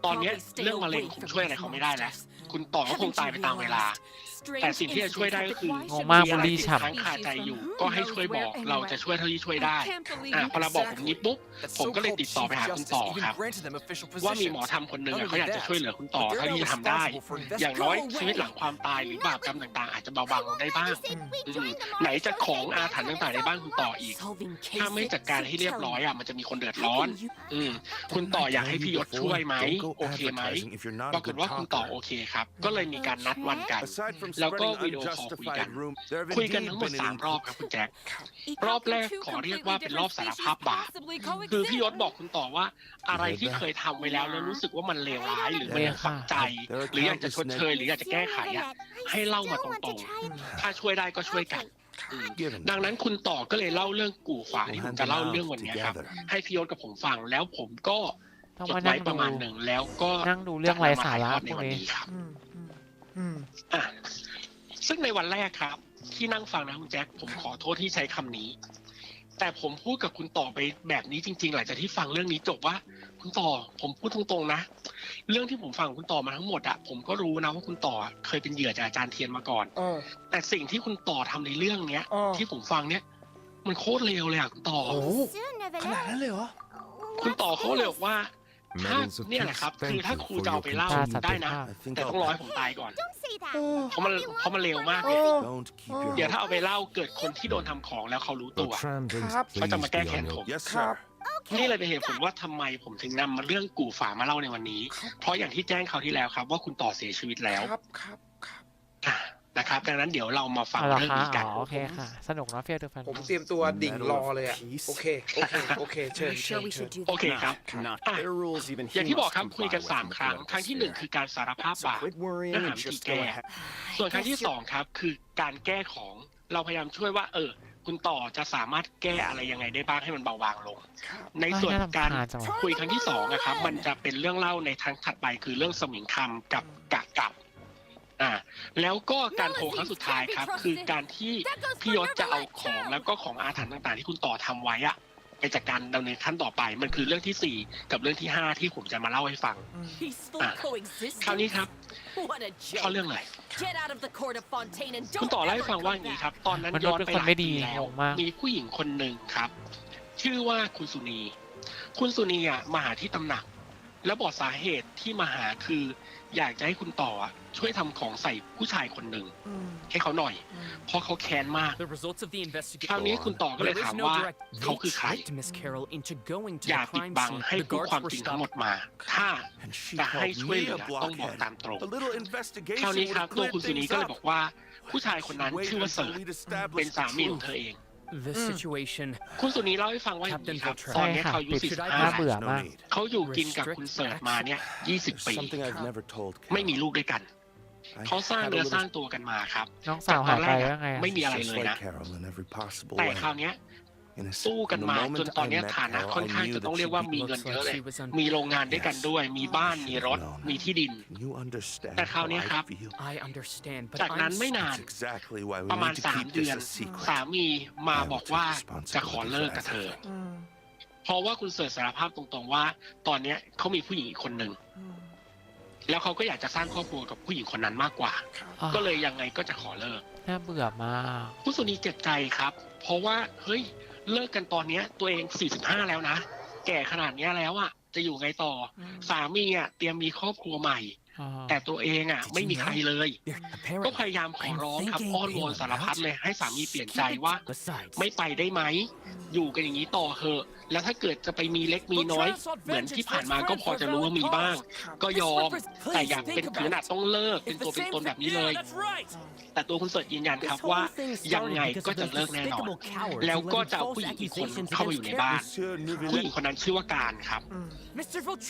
ตอนเนี้ยเรื่องมะเร็งผมช่วยอะไรเขาไม่ได้แล้ว คุณต่อก็คงตายไปตามเวลา แต่สิ่งที่จะช่วยได้ก็คือง งมาก มีอะไร บุรี ติด ฉ่ำ ค้างคาใจอยู่ ก็ให้ช่วยบอกเราจะช่วยเท่าที่ช่วยได้พอเราบอกผมนี้ปุ๊บผมก็เลยติดต่อไปหาคุณต่อครับ ว่ามีหมอทำคนหนึ่งเขาอยากจะช่วยเหลือคุณต่อเท่าที่จะทำได้ อย่างน้อยชีวิตหลังความตายหรือบาปกรรมต่างๆ อาจจะเบาบางลงได้บ้าง ไหนจะของอาถรรพ์ต่างๆในบ้านคุณต่ออีก ถ้าไม่จัดการให้เรียบร้อยมันจะมีคนเดือดร้อน คุณต่ออยากให้พี่ยศช่วยไหมโอเคไหมปรากฏว่าคุณต่อโอเคครับ ก็เลยมีการนัดวันกัน แล้วก็วิดีโอคอลคุยกันทั้งหมด3 รอบครับคุณแจ็ค รอบแรกขอเรียกว่าเป็นรอบสารภาพบาป คือพี่ยศบอกคุณต่อว่าอะไรที่เคยทำไว้แล้วแล้วรู้สึกว่ามันเลวร้ายหรือมันยังฝังใจ หรืออยากจะชดเชยหรืออยากจะแก้ไขให้เล่ามาตรงๆ ถ้าช่วยได้ก็ช่วยกัน ดังนั้นคุณต่อก็เลยเล่าเรื่องกู่ฝาที่ผมจะเล่าเรื่องวันนี้ครับ ให้พี่ยศกับผมฟังแล้วผมก็ ต้อง จด มา ไว้ นั่ง ป ดู ระมาณหนึ่งแล้วก็ นั่งดูเรื่องไร้สาระ จนำมถ่ยทอดใน พวก วัน นี้ นี้ครับอ่ะซึ่งในวันแรกครับ ที่นั่งฟังนะคุณแจ็คผมขอโทษที่ใช้คำนี้ แต่ผมพูดกับคุณต่อไปแบบนี้จริงๆหลังจากที่ฟังเรื่องนี้จบว่า คุณต่อผมพูดตรงๆนะ เรื่องที่ผมฟังคุณต่อมาทั้งหมดผมก็รู้นะว่าคุณต่อเคยเป็นเหยื่อจากอาจารย์เทียนมาก่อนแต่สิ่งที่คุณต่อทำในเรื่องเนี้ย ที่ผมฟังเนี้ยมันโคตรเลวเลยคุณต่อ Soon of ขนาดนั้นเลยเหรอ คุณต่อเขาเลยบอกว่าถ้า Medals of เนี่ยแหละ peace. ครับ คือ Thank ถ้า you ครู for จะเอา your ไปเล่า continued ได้นะ effort. แต่ต้องรอให้ผมตายก่อน Don't say that. เพราะมันเร็วมากเลย Don't keep your เดี๋ยวถ้าเอาไปเล่าเกิดคนที่โดนทำของแล้วเขารู้ตัว Bertrand,ครับ เขาจะมา please แก้ be แค้น on ผ your ม Yes, ครับ sir. นี่เลยเป็นเหตุผลว่าทำไมผมถึงนำมาเรื่องกู่ฝามาเล่าในวันนี้ เพราะอย่างที่แจ้งคราวที่แล้วครับ ว่าคุณต่อเสียชีวิตแล้ว ครับ อ่ะนะครับ ดังนั้นเดี๋ยวเรามาฟัง เอาเหรอ เรื่อง คะ นี้กัน อ๋อโอเคค่ะ สนุกเนาะเฟียร์ดูแฟน ผมเตรียมตัวดิ่งรอเลยโอเคเชิญ Sure, we should do โอ that. เคครับ Not อ่ะ their rules, even อย่าง he ที่บอก must ครับคุย comply กัน with them 3 ครั้ง according ครั้งที่ to 1 คือการสารภาพ So บาป quit worrying เพื่อหา and วิธี just แก้ go ahead. ส่วนครั้งที่2ครับคือการแก้ของเราพยายามช่วยว่าคุณต่อจะสามารถแก้อะไรยังไงได้บ้างให้มันเบาบางลง ในส่วนการคุยครั้งที่2นะครับมันจะเป็นเรื่องเล่าในทางถัดไปคือเรื่องสมิงคำกับกะกับแล้วก็การโทรครั้งสุดท้ายครับคือการที่พี่ยศจะเอาของแล้วก็ของอาถรรพ์ต่างๆที่คุณต่อทำไว้ไปจัดการดำเนินขั้นต่อไปมันคือเรื่องที่4กับเรื่องที่5ที่ผมจะมาเล่าให้ฟัง คราวนี้ครับเข้าเรื่องเลยคุณต่อเล่าให้ฟังว่าอย่างนี้ครับตอนนั้น มัน ย้อน เป็น ไป คน หลาย ไม่ดี ปีแล้ว งงมาก มีผู้หญิงคนหนึ่งครับ ชื่อว่าคุณสุนีมาหาที่ตำหนัก แล้วบอกสาเหตุที่มาหาคืออยากจะให้คุณต่อช่วยทำของใส่ผู้ชายคนหนึ่งให้เขาหน่อย เพราะเขาแค้นมาก คราวนี้คุณต่อก็เลยถามว่าเขาคือใครอย่าปิดบังให้พูดความจริงทั้งหมดมา ถ้า And she จะให้ called ช่วย me เหลื a อต้องบอก blockhead. ตามตรง A little คราว investigation นี้ would ครับ have ตัว cleared คุณสุนี things ก็เลย up. บอกว่าผู้ชายคนนั้น Wait ชื่อว่าเสิร์ until ช we'd established เป็น the สามีของ truth. เธอเอง This situation คุณสุนีเล่าให้ฟังว่าอย่างนี้ครับตอนนี้เขาอายุ น่าเบื่อ No มาก need. เขาอยู่กินกับคุณเสิร์ชมาเนี่ย20 ปี Something I've never told ไม่ Carol. มีลูกด้วยกัน I เขาสร้าง had a เนื้อ little สร้างตัวกันมาครับ น้องสาวหายไปแล้วไง ไม่มีอะไร just เลย like นะ Carol in every possible แต่ way. คราวเนี้ย สู้กันมาจนตอนนี้ฐานะค่อนข้างจะต้องเรียกว่ามีเงินเยอะเลยมีโรงงานด้วยกันด้วยมีบ้านมีรถมีที่ดินแต่คราวนี้ครับจากนั้นไม่นานประมาณ3 เดือนสามีมาบอกว่าจะขอเลิกกับเธอเพราะว่าคุณเสิร์ชสารภาพตรงๆว่าตอนนี้เขามีผู้หญิงอีกคนหนึ่งแล้วเขาก็อยากจะสร้างครอบครัวกับผู้หญิงคนนั้นมากกว่าก็เลยยังไงก็จะขอเลิกน่าเบื่อมากผู้สุนีเจ็บใจครับเพราะว่าเฮ้ยเลิกกันตอนนี้ตัวเอง45แล้วนะแก่ขนาดนี้แล้วอ่ะจะอยู่ไงต่อสามีอ่ะเตรียมมีครอบครัวใหม่แต่ตัวเองอ่ะไม่มีใครเลยก็พยายามขอร้องครับอ้อนวอนสารพัดเลยให้สามีเปลี่ยนใจว่าไม่ไปได้ไหมอยู่กันอย่างนี้ต่อเหอะแล้วถ้าเกิดจะไปมีเล็กมีน้อยเหมือนที่ผ่านมาก็พอจะรู้ว่ามีบ้างก็ยอมแต่อยากเป็นขนาดต้องเลิกเป็นตัวเป็นตนแบบนี้เลยแต่ตัวคุณเสิร์ชยืนยันครับว่ายังไงก็จะเลิกแน่นอนแล้วก็จะเอาผู้หญิงอีกคนเข้ามาอยู่ในบ้านผู้หญิงคนนั้นชื่อว่าการครับ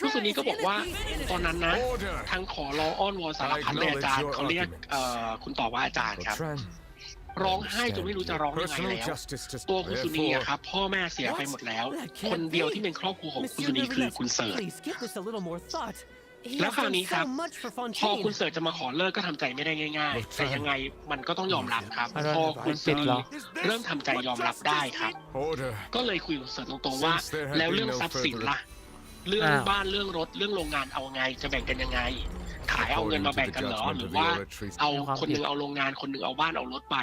ผู้สุนีก็บอกว่าตอนนั้นนะทั้งขอร้องอ้อนวอนสารพัดเลยอาจารย์เขาเรียกคุณต่อว่าอาจารย์ครับร้องไห้จนไม่รู้จะร้องยังไงแล้วตัวคุณสุนีครับพ่อแม่เสียไปหมดแล้วคนเดียวที่เป็นครอบครัวของคุณสุนีคือคุณเสิร์ชแล้วคราวนี้ครับพอคุณเสิร์ชจะมาขอเลิกก็ทำใจไม่ได้ง่ายๆแต่ยังไงมันก็ต้องยอมรับครับพอคุณสุนีเริ่มทำใจยอมรับได้ครับก็เลยคุยกับเสิร์ชตรงๆว่าแล้วเรื่องทรัพย์สินล่ะเรื่องบ้านเรื่องรถเรื่องโรงงานเอาไงจะแบ่งกันยังไงขายเอาเงินมาแบ่งกันเหรอหรือว่าเอาคนหนึ่งเอาโรงงานคนหนึ่งเอาบ้านเอารถไป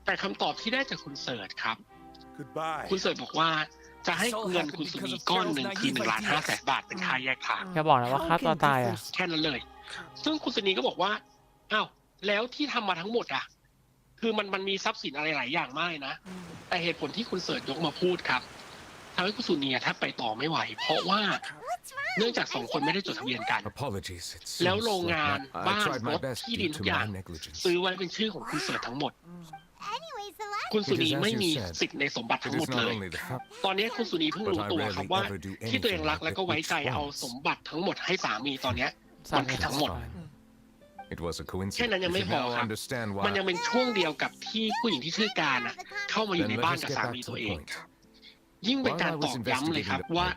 แต่คำตอบที่ได้จากคุณเสิร์ชครับคุณเสิร์ชบอกว่าจะให้เงินคุณสุนีก้อนหนึ่งคือ1,500,000 บาทเป็นค่าแยกทางอย่าบอกนะว่าค่าตัวตายอ่ะแค่นั้นเลยซึ่งคุณสุนีก็บอกว่าอ้าวแล้วที่ทำมาทั้งหมดอ่ะคือมันมีทรัพย์สินอะไรหลายอย่างมากนะแต่เหตุผลที่คุณเสิร์ชยกมาพูดครับทำให้คุณสุนีแทบไปต่อไม่ไหวเพราะว่าเนื่องจาก2 คนไม่ได้จดทะเบียนกันแล้วโรงงานบ้านรถที่ดินทุกอย่างซื้อไว้เป็นชื่อของคุณเสิร์ชทั้งหมดคุณสุนีไม่มีสิทธิ์ในสมบัติทั้งหมดเลยตอนนี้คุณสุนีเพิ่งรู้ตัวครับว่าที่ตัวเองรักและก็ไว้ใจเอาสมบัติทั้งหมดให้สามีตอนนี้มันผิดทั้งหมดแค่นั้นยังไม่พอครับมันยังเป็นช่วงเดียวกับที่ผู้หญิงที่ชื่อการเข้ามาอยู่ในบ้านกับสามีตัวเองยิ่งเป็นการตอกย้ำเลยครับว่า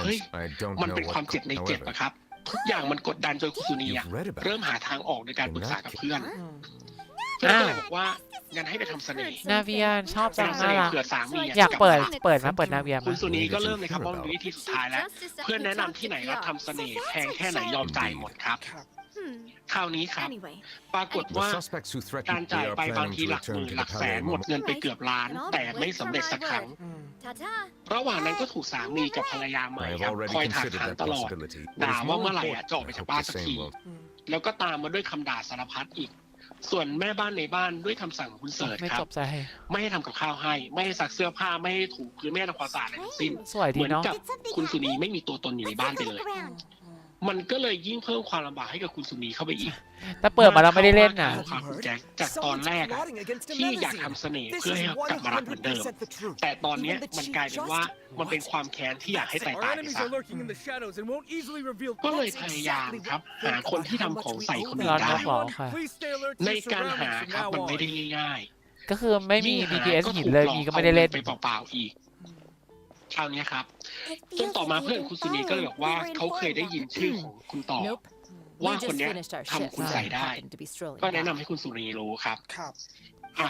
เฮ้ยมันเป็นความเจ็บในเจ็บอะครับทุกอย่างมันกดดันจนคุณสุนีเริ่มหาทางออกในการปรึกษากับเพื่อนก็เลยบอกว่างั้นให้ไปทำเสน่ห์นาเวียชอบจังน่ารักเผื่อสามีอยากเปิดนะเปิดนาเวียคุณสุนีก็เริ่มเลยครับว่ามันวิธีสุดท้ายแล้วเพื่อนแนะนำที่ไหนรับทำเสน่ห์แพงแค่ไหนยอมจ่ายหมดครับคราวนี้ครับปรากฏว่าการจ่ายไปบางทีหลักหมื่นหลักแสนหมดเงินไปเกือบล้านแต่ไม่สำเร็จสักครั้งระหว่างนั้นก็ถูกสามีกับภรรยาใหม่ครับคอยถากถางตลอดด่าว่าเมื่อไหร่จะออกไปจากบ้านสักทีแล้วก็ตามมาด้วยคำด่าสารพัดอีกส่วนแม่บ้านในบ้านด้วยคำสั่งของคุณเสิร์ชครับไม่ให้ทำกับข้าวให้ไม่ให้ซักเสื้อผ้าไม่ให้ถูพื้นไม่ให้ทำความสะอาดอะไรทั้งสิ้นเหมือนกับคุณสุนีไม่มีตัวตนอยู่ในบ้านไปเลยมันก็เลยยิ่งเพิ่มความลำบากให้กับคุณสุนีเข้าไปอีกแต่เปิดมาเราไม่ได้เล่นนะคุณแจ็คจากตอนแรกที่อยากทำเสน่ห์เพื่อให้กลับมารักเหมือนเดิมแต่ตอนนี้มันกลายเป็นว่ามันเป็นความแค้นที่อยากให้ตายไปซะก็เลยพยายามครับหาคนที่ทำของใส่คนอื่นได้ในการหาครับมันไม่ได้ง่ายๆก็คือไม่มี BTS หินเลยมีก็ไม่ได้เล่นไปเปล่าๆอีกคราวนี้ครับจนต่อมาเพื่อนคุณสุนีก็เลยบอกว่าเขาเคยได้ยินชื่อของคุณต่อว่าคนนี้ทำคุณใส่ได้ก็แนะนำให้คุณสุนีรู้ครับ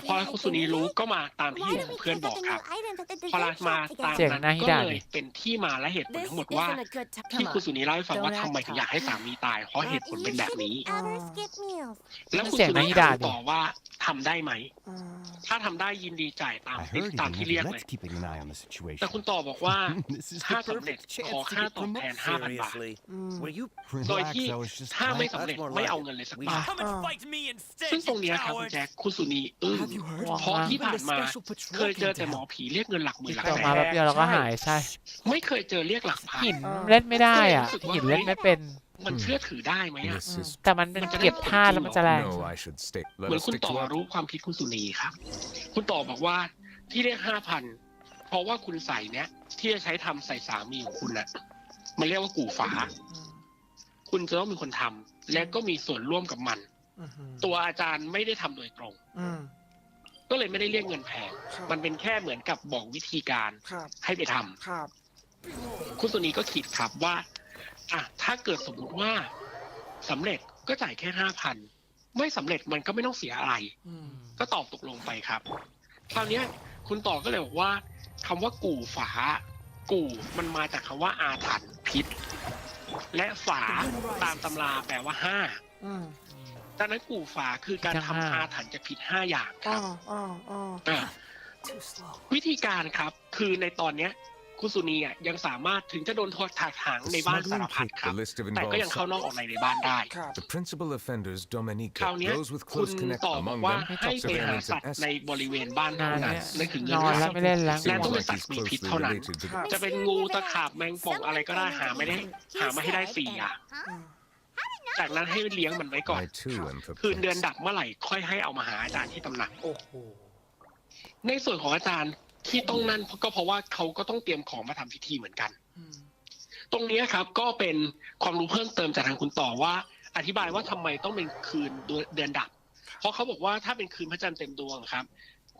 พอคุณสุนีรู้ก็มาตามที่เพื่อนบอกครับพอมาตามนั้นก็เลยเป็นที่มาและเหตุผลทั้งหมดว่าที่คุณสุนีเล่าให้ฟังว่าทำไมถึงอยากให้สามีตายเพราะเหตุผลเป็นแบบนี้แล้วคุณสุนีต่อว่าทำได้ไหมถ้าทำได้ยินดีจ่ายตามที่เรียกเลยแต่คุณต่อบอกว่าถ้าสำเร็จขอค่าตอบแทน 5,000 บาทโดยที่ถ้าไม่สำเร็จไม่เอาเงินเลยสักบาทซึ่งตรงนี้ครับคุณแจ็คคุณสุนีเพราะที่ผ่านมาเคยเจอแต่หมอผีเรียกเงินหลักหมื่นหลักแสนมาแบบเดียวเราก็หายใช่ไม่เคยเจอเรียกหลักพันหินเล่นไม่ได้อ่ะหินเล่นไม่เป็นมันเชื่อถือได้ไหมอ่ะแต่มันเก็บท่าแล้วมันจะแรงเหมือนคุณต่อรู้ความคิดคุณสุนีครับคุณต่อบอกว่าที่เรียก 5,000 เพราะว่าคุณใส่เนี้ยที่จะใช้ทำใส่สามีของคุณน่ะมันเรียกว่ากู่ฝาคุณจะต้องมีคนทำและก็มีส่วนร่วมกับมันตัวอาจารย์ไม่ได้ทำโดยตรง ก็เลยไม่ได้เรียกเงินแพง ครับ มันเป็นแค่เหมือนกับบอกวิธีการ ครับ ให้ไปทำ ครับ คุณสุนีก็คิดครับว่าถ้าเกิดสมมุติว่าสำเร็จก็จ่ายแค่5,000ไม่สำเร็จมันก็ไม่ต้องเสียอะไร อืม ก็ตอบตกลงไปครับ คราวเนี้ยคุณต่อก็เลยบอกว่าคำว่ากู่ฝา กู่มันมาจากคำว่าอาถรรพ์พิษ และฝาตามตำราแปลว่าห้า อืม ดังนั้นกู่ฝาคือการทำอาถรรพ์จากพิษ5 อย่างค อ๋อ รับ อ๋ออ๋อ อ่ะวิธีการครับคือในตอนเนี้ยคุณสุนียังสามารถถึงจะโดนโทษถากถาง The ในบ้านสาร smuggling พัด kicked ครั the บ list of แต่ก็ involved ยังเข้านอกออกในบ้านได้ ครับ The principal offenders, คราว Dominica, เนี้ย those with คุณ close connect ต่อบอก among ว่า them, ให้ไปหา surveillance สัต and ว์ในบริเวณบ้านเท่านั้นนั่นคือเงื่ น อน อน ไข แล้วไม่เล่นแล้ว และต้องเป็น seems สัต like ว์ he's มีพิษ closely เท่านั้น related to the จะเป็นงูตะขาบแมงป่องอะไรก็ได้หามาให้ได้4 อย่าง อืม จากนั้นให้เลี้ยงมันไว้ก่อน I too am คืนเดือน perplexed. ดับเมื่อไหร่ค่อยให้เอามาหาอาจารย์ที่ตำหนัก โอ้โห ในส่วนของอาจารย์ที่ต้องนั่นก็เพราะว่าเขาก็ต้องเตรียมของมาทำพิธีเหมือนกัน อืม ตรงนี้ครับก็เป็นความรู้เพิ่มเติมจากทางคุณต่อว่า อธิบายว่าทำไมต้องเป็นคืนเดือนดับ เพราะเขาบอกว่าถ้าเป็นคืนพระจันทร์เต็มดวงครับ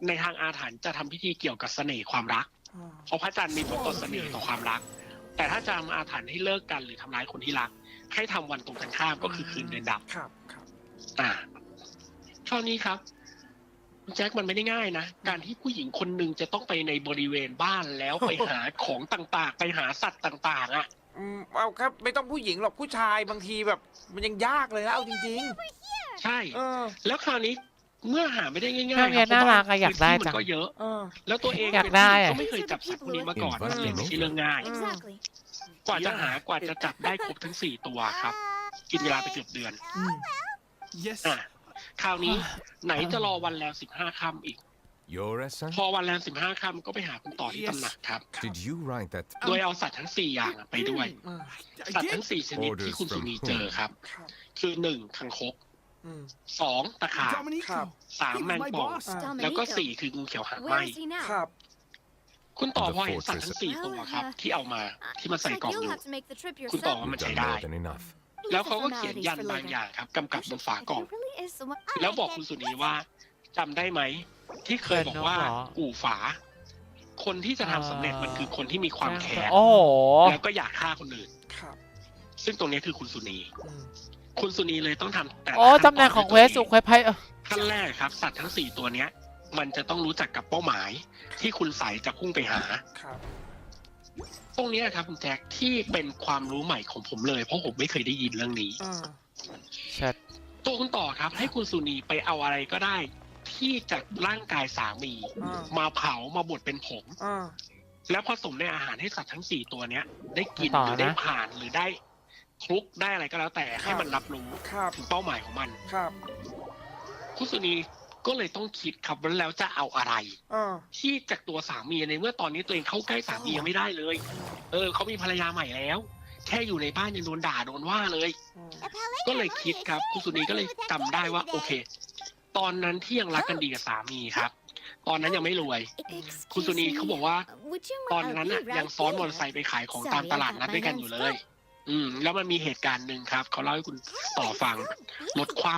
ในทางอาถรรพ์จะทำพิธีเกี่ยวกับเสน่ห์ความรัก อ๋อ เพราะพระจันทร์มีผลต่อเสน่ห์ต่อความรัก แต่ถ้าจะอาถรรพ์ให้เลิกกันหรือทำร้ายคนที่รัก ให้ทำวันตรงกันข้ามก็คือคืนเดือนดับ ครับครับ คราวนี้ครับคุณแจ็คมันไม่ได้ง่ายนะ การที่ผู้หญิงคนหนึ่งจะต้องไปในบริเวณบ้านแล้วไปหาของต่างๆ ไปหาสัตว์ต่างๆ เอาครับไม่ต้องผู้หญิงหรอกผู้ชายบางทีแบบ มันยังยากเลยนะเอาจริง ใช่ ๆ เออ แล้วคราวนี้เมื่อหาไม่ได้ง่ายๆ น่าเรียน เพราะ น่ารักอะ บ้ อยากได้ พื้นที่ จั มั ง นก็เยอะ เออ แล้วตัวเอง อยาก เป็น ได้ ผู้หญิง อะ ก็ไม่เคยจับสัตว์พวกนี้มาก่อนมันเลยไม่ใช่เรื่องง่าย Exactly. กว่าจะหากว่าจะจับได้ครบทั้ง4 ตัวครับ กินเวลาไปเกือบเดือน อืม Yes. คราวนี้ไหนจะรอวันแรม15 ค่ำอีก Your essay? พอวันแรม15 ค่ำก็ไปหาคุณต่อที่ตำหนักครับ Did you write that? โดยเอาสัตว์ทั้ง4 อย่างไปด้วย อืม สัตว์ทั้ง4 ชนิดที่คุณสุนีเจอครับ ครับ คือ1 คังคก อืม 2 ตะขาบ Dominico. 3 แมงป่อง แล้วก็ Dominico. 4 คืองูเขียวหางไหม Where is he now? ครับ คุณต่อพอเห็นสัตว์ทั้ง 4 ตัวครับ ที่เอามาที่มาใส่ Looks กล่อง like ดู you'll have to make the trip คุณต่อ yourself. ว่ามัน Done ใช้ได้ more than enough. แล้วเขาก็เขียนยันบางอย่างครับกำกับ I บน should- ฝากล่อง There really is someone. แล้วบอกคุณสุนีว่าจำได้ไหม ที่เคยบอกว่า เป็นนกเหรอ กู่ฝา คนที่จะทำสำเร็จมันคือคนที่มีความแค้น โอ้โห แล้วก็อยากฆ่าคนอื่น ครับ ซึ่งตรงนี้คือคุณสุนี อืม คุณสุนีเลยต้องทำแต่ละ โอ้ ขั้นตอน ตำแหน่งของเควสสุ ด้วย เควสไพ่ ขั้นแรกครับ สัตว์ทั้ง 4 ตัวเนี้ย มันจะต้องรู้จักกับเป้าหมาย ที่คุณใส่จะพุ่งไปหา ครับ ตรงเนี้ยครับคุณแจ็คที่เป็นความรู้ใหม่ของผมเลย เพราะผมไม่เคยได้ยินเรื่องนี้ อ่า เช็ด ตัวคุณต่อครับ ให้คุณสุนีไปเอาอะไรก็ได้ ที่จากร่างกายสามี อ่า มาเผามาบดเป็นผง อ่า แล้วผสมในอาหารให้สัตว์ทั้ง 4 ตัวเนี้ย ได้กิน ต่อ หรือได้ นะ ผ่านหรือได้คลุกได้อะไรก็แล้วแต่ ครับ ให้มันรับรู้ ครับ ถึงเป้าหมายของมัน ครับ คุณสุนีก็เลยต้องคิดครับว่าแล้วจะเอาอะไร อ่า ที่จากตัวสามีในเมื่อตอนนี้ตัวเองเข้าใกล้สามียังไม่ได้เลย เขามีภรรยาใหม่แล้ว แค่อยู่ในบ้านยังโดนด่าโดนว่าเลย อืม ก็เลยคิดครับคุณสุนีก็เลยจำได้ว่าโอเค ตอนนั้นที่ยังรักกันดีกับสามีครับ ตอนนั้นยังไม่รวย คุณสุนีเขาบอกว่า Would you ตอนนั้นน่ะยังซ้อนมอเตอร์ไซค์ไปขายของตามตลาดนัดด้วยกันอยู่เลย แล้วมันมีเหตุการณ์หนึ่งครับเขาเล่าให้คุณต่อฟังรถคว่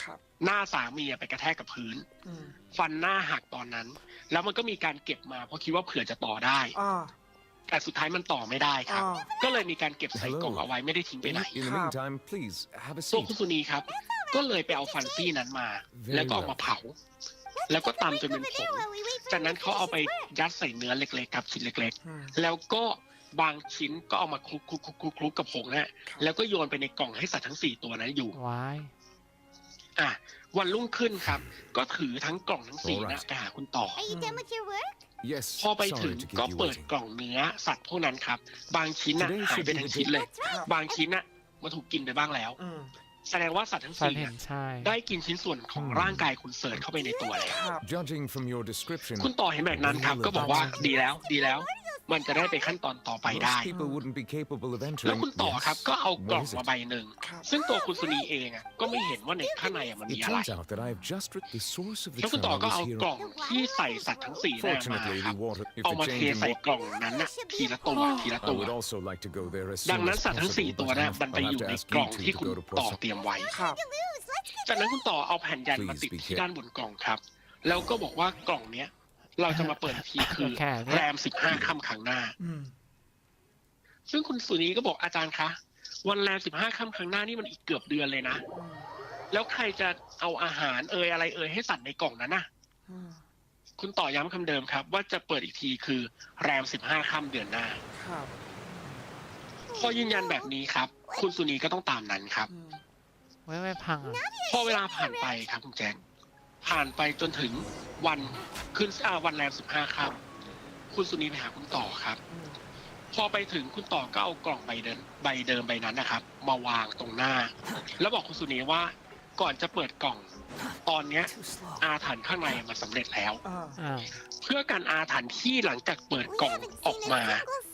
ครับ ำหน้าสามีไปกระแทกกับพื้น อืม ฟันหน้าหักตอนนั้น แล้วมันก็มีการเก็บมาเพราะคิดว่าเผื่อจะต่อได้ อ่า แต่สุดท้ายมันต่อไม่ได้ครับ อ่า ก็เลยมีการเก็บใส่กล่องเอาไว้ไม่ได้ทิ้งไป In, ไหน in the Crap. meantime, please have a ตัวคุ seat. ณสุนีครับ ก็เลยไปเอาฟันซี่นั้นมา แล้วก็เอามาเผา แล้วก็ตำจนเป็นผง จากนั้นเขาเอาไปยัดใส่เนื้อเล็กๆครับชิ้นเล็ก อืม ๆ แล้วก็บางชิ้นก็เอามาคลุกกับผงนะแล้วก็โยนไปในกล่องให้สัตว์ทั้ง 4 ตัวนั้นอยู่ ว้าย อ่ะวันรุ่งขึ้นครับ ก็ถือทั้งกล่องทั้ง 4 นะ Alright. ไปหาคุณต่อ Are you done with your work? Yes, พอไปถึง sorry to ก็ keep you เปิด waiting. กล่องเนื้อสัตว์พวกนั้นครับ บางชิ้นน่ะ Today หาย should ไป be ทั้ง the ชิ้น day. เลย ครับ บางชิ้นน่ะมาถูกกินไปบ้างแล้ว อืม แสดงว่าสัตว์ทั้ง ฟัน 4 เห็ อ่ะ นใช่ ได้กินชิ้นส่วนของร่างกายคุณเสิร์ชเข้าไปในตัวแล้ว ครับ Judging from your description, คุณต่อเห็นแบบนั้นครับ ก็บอกว่าดีแล้วดีแล้ว มันจะได้ไปขั้นตอนต่อไปได้ most people wouldn't be capable of แล้ว entering. คุณต่อครับ Yes. ก็เอากล่อง What is มา it? ใบหนึ่ง ครับ ซึ่งตัวคุณสุนีเองอ่ะก็ไม่เห็นว่าในข้างในอ่ะมัน It มีอะไร turns out that I have just read the source of the แล้วคุณต่อ trouble ก็ is เอา here. กล่องที่ใส่สัตว์ทั้ง 4 นั่นมา Fortunately, ครั the บ water. If เอา the มาเท change in ใส่ water, กล่องนั้นน่ะทีละตัวทีละ I ตัว would also like to go there as ดัง soon นั้น as สัตว์ทั้ง possible, 4 ตัว but น่ะ I'll มันไปอยู่ have to ใน ask กล่อง you ที่ two คุณ to go to ต่อ pour some. เตรียมไว้ ครับ จากนั้นคุณต่อเอาแผ่นยันมาติดที่ด้านบนกล่องครับ แล้วก็บอกว่ากล่องเนี้ย เราจะมาเปิดอีกทีคือ แค่เนี้ย แรม15 ค่ำครั้งหน้า ซึ่งคุณสุนีก็บอกอาจารย์คะ วันแรม15 ค่ำครั้งหน้านี่มันอีกเกือบเดือนเลยนะ แล้วใครจะเอาอาหารอะไรให้สัตว์ในกล่องนั้นน่ะ คุณต่อย้ำคำเดิมครับ ว่าจะเปิดอีกทีคือแรม15 ค่ำเดือนหน้า พอยืนยันแบบนี้ครับ คุณสุนีก็ต้องตามนั้นครับ ไม่พังอ่ะ พอเวลาผ่านไปครับคุณแจ็คผ่านไปจนถึงวันวันแรม15 ค่ำคุณสุนีไปหาคุณต่อครับ พอไปถึงคุณต่อก็เอากล่องใบเดิมใบนั้นนะครับ มาวางตรงหน้า แล้วบอกคุณสุนีว่าก่อนจะเปิดกล่อง ตอนเนี้ยอาถรรพ์ข้างในมันสำเร็จแล้ว เพื่อการอาถรรพ์ที่หลังจากเปิดกล่องออกมา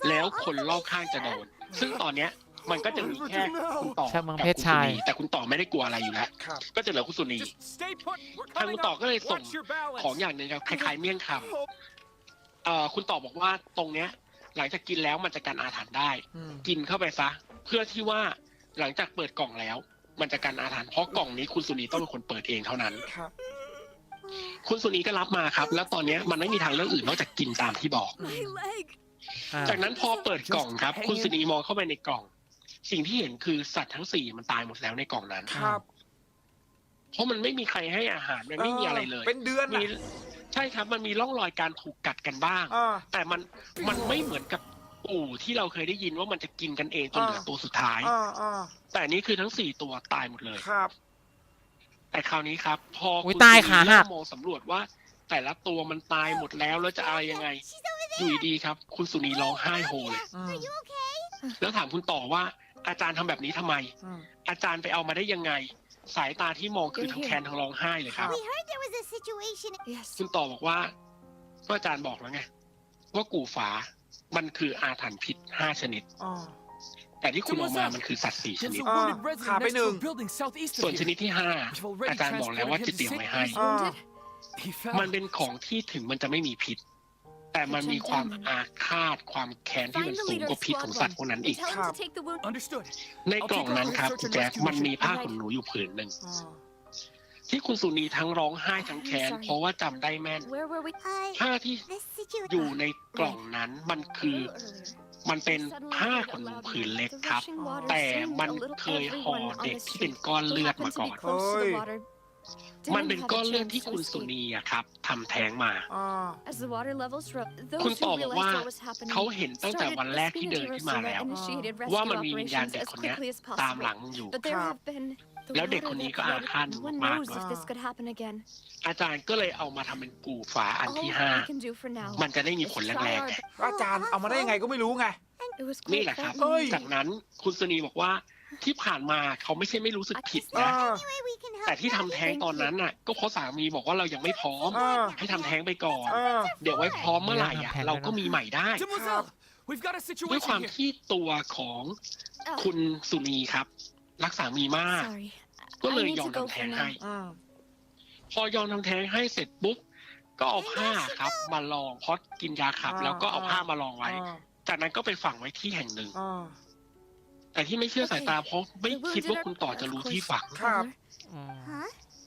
แล้วคนรอบข้างจะโดน ซึ่งตอนเนี้ยมันก็จะมีแค่คุณต่อกับคุณสุนีแต่คุณต่อไม่ได้กลัวอะไรอยู่แล้วก็จะเหลือคุณสุนีทางคุณต่อก็เลยส่งของอย่างหนึ่งครับคล้ายๆเมี่ยงคำคุณต่อบอกว่าตรงเนี้ยหลังจากกินแล้วมันจะกันอาถรรพ์ได้ กินเข้าไปซะเพื่อที่ว่าหลังจากเปิดกล่องแล้ว มันจะกันอาถรรพ์เพราะกล่องนี้คุณสุนีต้องเป็นคนเปิดเองเท่านั้นคุณสุนีก็รับมาครับ แล้วตอนนี้มันไม่มีทางเลือกอื่นนอกจากกินตามที่บอก จากนั้นพอเปิดกล่องครับ คุณสุนีมองเข้าไปในกล่อง สิ่งที่เห็นคือสัตว์ทั้ง4มันตายหมดแล้วในกล่องนั้นเพราะมันไม่มีใครให้อาหารมันไม่มีอะไรเลยเป็นเดือนใช่ครับมันมีร่องรอยการถูกกัดกันบ้างแต่มันไม่เหมือนกับปู่ที่เราเคยได้ยินว่ามันจะกินกันเองจนเหลือตัวสุดท้ายแต่นี่คือทั้ง4ตัวตายหมดเลยครับแต่คราวนี้ครับพอคุณ ตายขาหัก มองสำรวจว่า แต่ละตัวมันตายหมดแล้วจะอะไรยังไงอยู่ดีครับ คุณสุนีร้องไห้โฮเลยแล้วถามคุณต่อว่าอาจารย์ทำแบบนี้ทำไมอาจารย์ไปเอามาได้ยังไงสายตาที่มองคือทั้งแค้นทั้งร้องไห้เลยครับคุณต่อบอกว่าก็อาจารย์บอกแล้วไงว่ากู่ฝามันคืออาถรรพ์พิษ5 ชนิดแต่ที่คุณเอามามันคือสัตว์4 ชนิดขาไป1ส่วนชนิดที่5อาจารย์บอกแล้วว่าจะเตรียมไว้ให้มันเป็นของที่ถึงมันจะไม่มีพิษแต่มันมีความอาฆาตความแค้นที่มันสูงกว่าพิษของสัตว์พวกนั้นอีกในกล่องนั้นครับคุณแจ๊คมันมีผ้าขนหนูอยู่ผืนหนึ่งที่คุณสุนีทั้งร้องไห้ทั้งแค้นเพราะว่าจำได้แม่นผ้าที่อยู่ในกล่องนั้นมันเป็นผ้าขนหนูผืนเล็กครับแต่มันเคยห่อเด็กที่เป็นก้อนเลือดมาก่อนมันเป็นก้อนเลือดที่คุณสุนีอะครับทำแท้งมาคุณต่อบอกว่าเขาเห็นตั้งแต่วันแรกที่เดินขึ้นมาแล้วว่ามันมีวิญญาณเด็กคนนี้ตามหลังอยู่แล้วเด็กคนนี้ก็อาฆาตมากด้วยอาจารย์ก็เลยเอามาทำเป็นกู่ฝาอันที่5มันจะได้มีผลแรงๆอาจารย์เอามาได้ยังไงก็ไม่รู้ไงนี่แหละครับจากนั้นคุณสุนีบอกว่าที่ผ่านมาเขาไม่ใช่ไม่รู้สึกผิดนะแต่ที่ทำแท้งตอนนั้นน่ะก็เพราะสามีบอกว่าเรายังไม่พร้อมให้ทำแท้งไปก่อนเดี๋ยวไว้พร้อมเมื่อไหร่อ่ะเราก็มีใหม่ได้ด้วยความที่ตัวของคุณสุนีครับรักสามีมากก็เลยยอมทำแท้งให้พอยอมทำแท้งให้เสร็จปุ๊บก็เอาผ้าครับมาลองเพราะกินยาขับแล้วก็เอาผ้ามาลองไว้จากนั้นก็ไปฝังไว้ที่แห่งหนึ่งแต่ที่ไม่เชื่อสายตาเพราะไม่คิดว่าคุณต่อจะรู้ที่ฝัง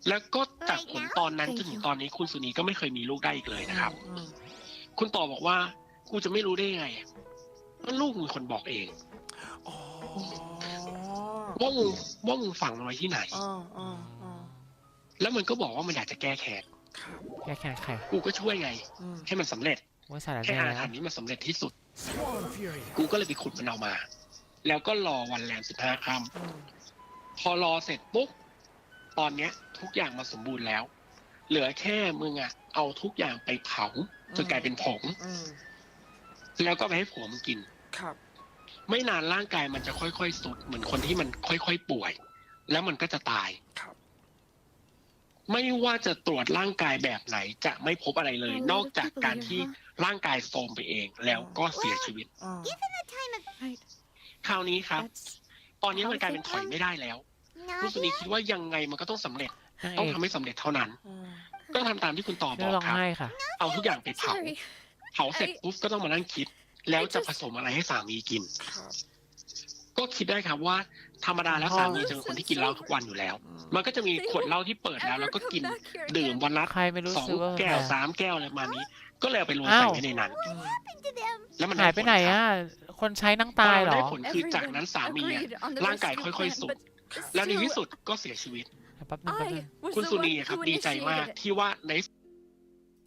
แล้วก็จากผลตอนนั้นจนถึงตอนนี้คุณสุนีก็ไม่เคยมีลูกได้อีกเลยนะครับคุณต่อบอกว่ากูจะไม่รู้ได้ไงว่าลูกมึงคนบอกเองว่ามึงฝังมันไว้ที่ไหนแล้วมันก็บอกว่ามันอยากจะแก้แค้นใครกูก็ช่วยไงให้มันสำเร็จให้อาถรรพ์นี้มันสำเร็จที่สุดกูก็เลยไปขุดมันเอามาแล้วก็รอวันแรม15 ค่ำพอรอเสร็จปุ๊บตอนเนี้ยทุกอย่างมาสมบูรณ์แล้วเหลือแค่มึงอะเอาทุกอย่างไปเผาจนกลายเป็นผงแล้วก็ไปให้ผัวมึงกินไม่นานร่างกายมันจะค่อยๆสุดเหมือนคนที่มันค่อยๆป่วยแล้วมันก็จะตายไม่ว่าจะตรวจร่างกายแบบไหนจะไม่พบอะไรเลยนอกจากการที่ร่างกายโทรมไปเองแล้วก็เสียชีวิตคราวนี้ครับตอนนี้มันกลายเป็นถอยไม่ได้แล้วคุณสุนีคิดว่ายังไงมันก็ต้องสำเร็จต้องทำให้สำเร็จเท่านั้นก็ทำตามที่คุณต่อบอกครับเอาทุกอย่างไปเผาเสร็จปุ๊บก็ต้องมานั่งคิดแล้วจะผสมอะไรให้สามีกิน ก็คิดได้ครับว่าธรรมดาแล้วสามีจะเป็นคนที่กินเหล้าทุกวันอยู่แล้ว มันก็จะมีขวดเหล้าที่เปิดแล้วก็กินดื่มวันละ ใครไม่รู้ 2 ซื้อว่า แก้ว แฟร์ 3 แก้วอะไรประมาณนี้ ก็เลยเอาไปรวม อ้าว ใส่ไว้ในนั้น happened to them? แล้วมัน หายไปไหนอ่ะ คนใช้นั่งตายเหรอ ได้ผลคือจากนั้นสามีอะร่างกายค่อยๆสุด แล้วในที่สุดก็เสียชีวิต แป๊บนึงแป๊บนึง คุณสุนีครับดีใจมากที่ว่าใน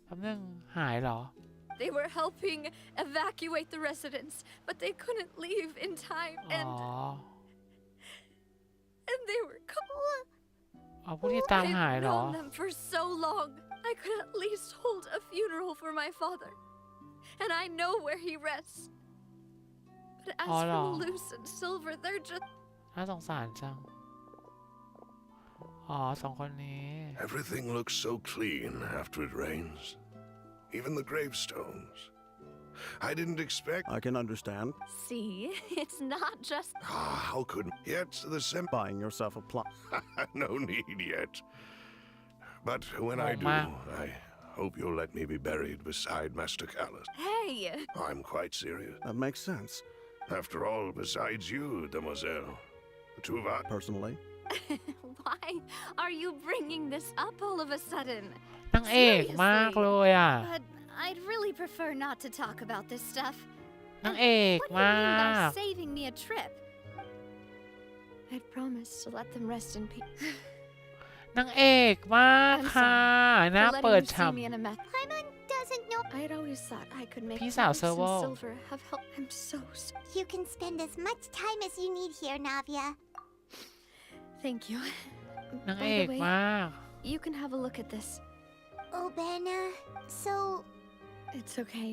แป๊บนึงหายเหรอ They were helping evacuate the residents, but they couldn't leave in time, อ๋อ and they were caught. เอาผู้ที่ตามหาย I've เหรอ known them for so long. I could at least hold a funeral for my father, and I know where he rests. But as Oh, for no. Luce and Silver, they're just น่าสงสารจัง อ๋อสองคนนี้ Everything looks so clean after it rains. Even the gravestones. I didn't expect. I can understand. see. It's not just How could. Yet the Buying yourself a plot. No need yet. But when I do, I hope you'll let me be buried beside Master Callus. hey. I'm quite serious. That makes sense. After all, besides you, demoiselle, the two of us. Personally, Why are you bringing this up all of a sudden? นางเอกมากเลยอ่ะ But I'd really prefer not to talk about this stuff. นางเอก What do you ม mean าก by saving me a trip? I'd promised to let them rest in peace. นางเอกมากค่ะ หน้า For letting เปิด you see ฉ่ me in a mess. Paimon doesn't know. I'd always thought I could make พี่สาว Luce เซอร์ and โว Silver have helped. I'm so sorry. You can spend as much time as you need here, Navia. Thank you. นาง By เอก the way, มาก you can have a look at this. Oh, Benna. So, It's okay.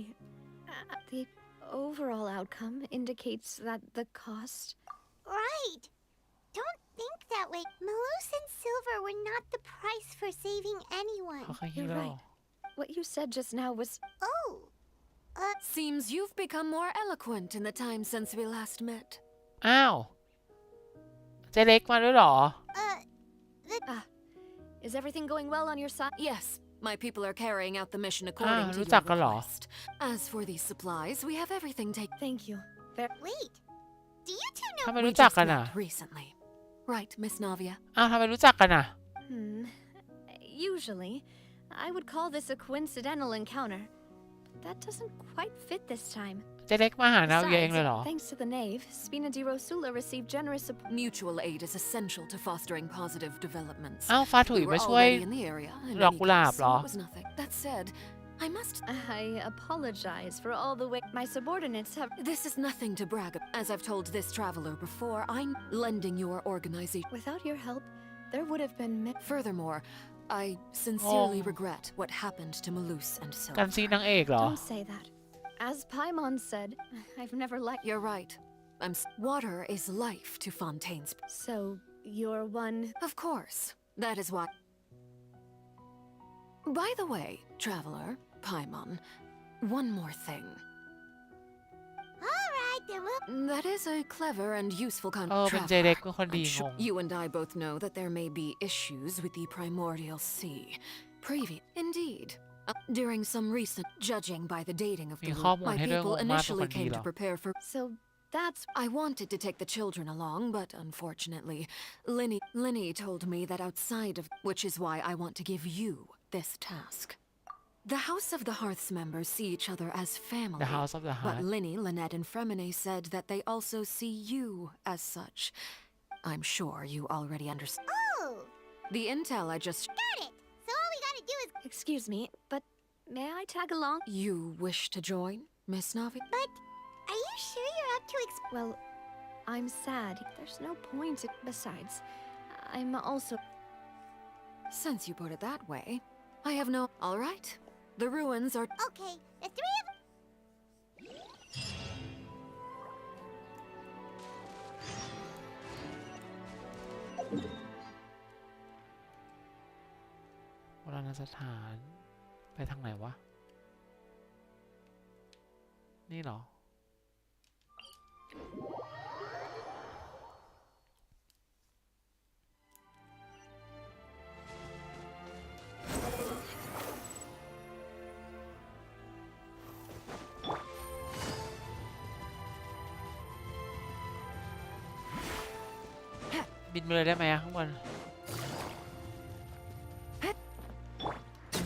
The overall outcome indicates that the cost. right. Don't think that way. Malus and Silver were not the price for saving anyone. เขาคือฮี You're โร่ right. What you said just now was. Oh. Seems you've become more eloquent in the time since we last met. อ้าว เจเล็กมาด้วยเหรอ Is everything going well on your side? Yes, my people are carrying out the mission according to รู้ your จักกันเหรอ request. As for these supplies, we have everything taken. Thank you. Wait. Do you two know ทำไม We รู้จัก just กันอ่ะ met recently. Right, Miss Navia? อ้าวทำไมรู้จักกันอ่ะ Usually, I would call this a coincidental encounter. That doesn't quite fit this time. เจเล็กมาหานาเวียเองเลยเหรอ thanks to the knave, Spina di Rosula received generous support. Mutual aid is essential to fostering positive developments. อ้าวฟ้าถุย We were มาช่วย already in the area. In ดอก any กุหลาบ case, เหรอ it was nothing. That said, I must. I apologize for all the way my subordinates have. This is nothing to brag about. As I've told this traveler before, I'm lending your organization. Without your help, there would have been. Furthermore, I sincerely Oh. regret what happened to Malus and กัน Silver. ซีนางเอกเหรอ Don't say that. As Paimon said, I've never liked. You're right. Water is life to Fontaine's. So you're one. Of course. That is why. By the way, traveler, Paimon, one more thing. All right, then we'll. That is a clever and useful เออเป็นเจ traveler. เล็กเป็นคนดี I'm ง sure ง you and I both know that there may be issues with the primordial sea. Indeed. During some recent judging by the dating of มี the ข้อมูล my ให้ด้วย people งงมากเป็นค initially นดี came เหร to อ prepare for. So that's. I wanted to take the children along, but unfortunately, Linny told me that outside of, which is why I want to give you this task. The House of the Hearth's members see each other as family. The House of the But Hearth Linny, Lynette, and Fremine said that they also see you as such. I'm sure you already understand. Oh, The intel I just. got it. So all we gotta do is. Excuse me, but may I tag along? You wish to join, Miss Navi? But are you sure you're up to Well, I'm sad. There's no point. Besides, I'm also. Since you put it that way, I have no. All right. The ruins are. Okay, the three of. โบราณสถาน ไปทางไหนวะ นี่เหรอ บินไปเลยได้ไหมข้างบน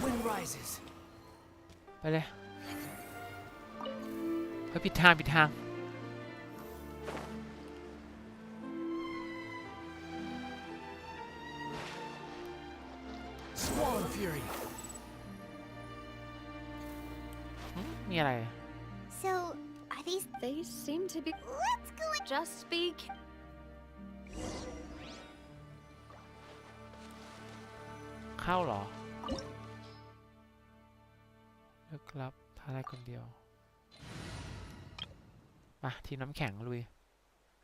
Wind rises. ไปเลยเฮ้ยผิดทางผิดทาง Swan fury. มีอะไร So, are these... They seem to be. Let's go and... Just speak. เข้าเหรอเลิกรับทาได้คนเดียวมาทีมน้ำแข็งลุย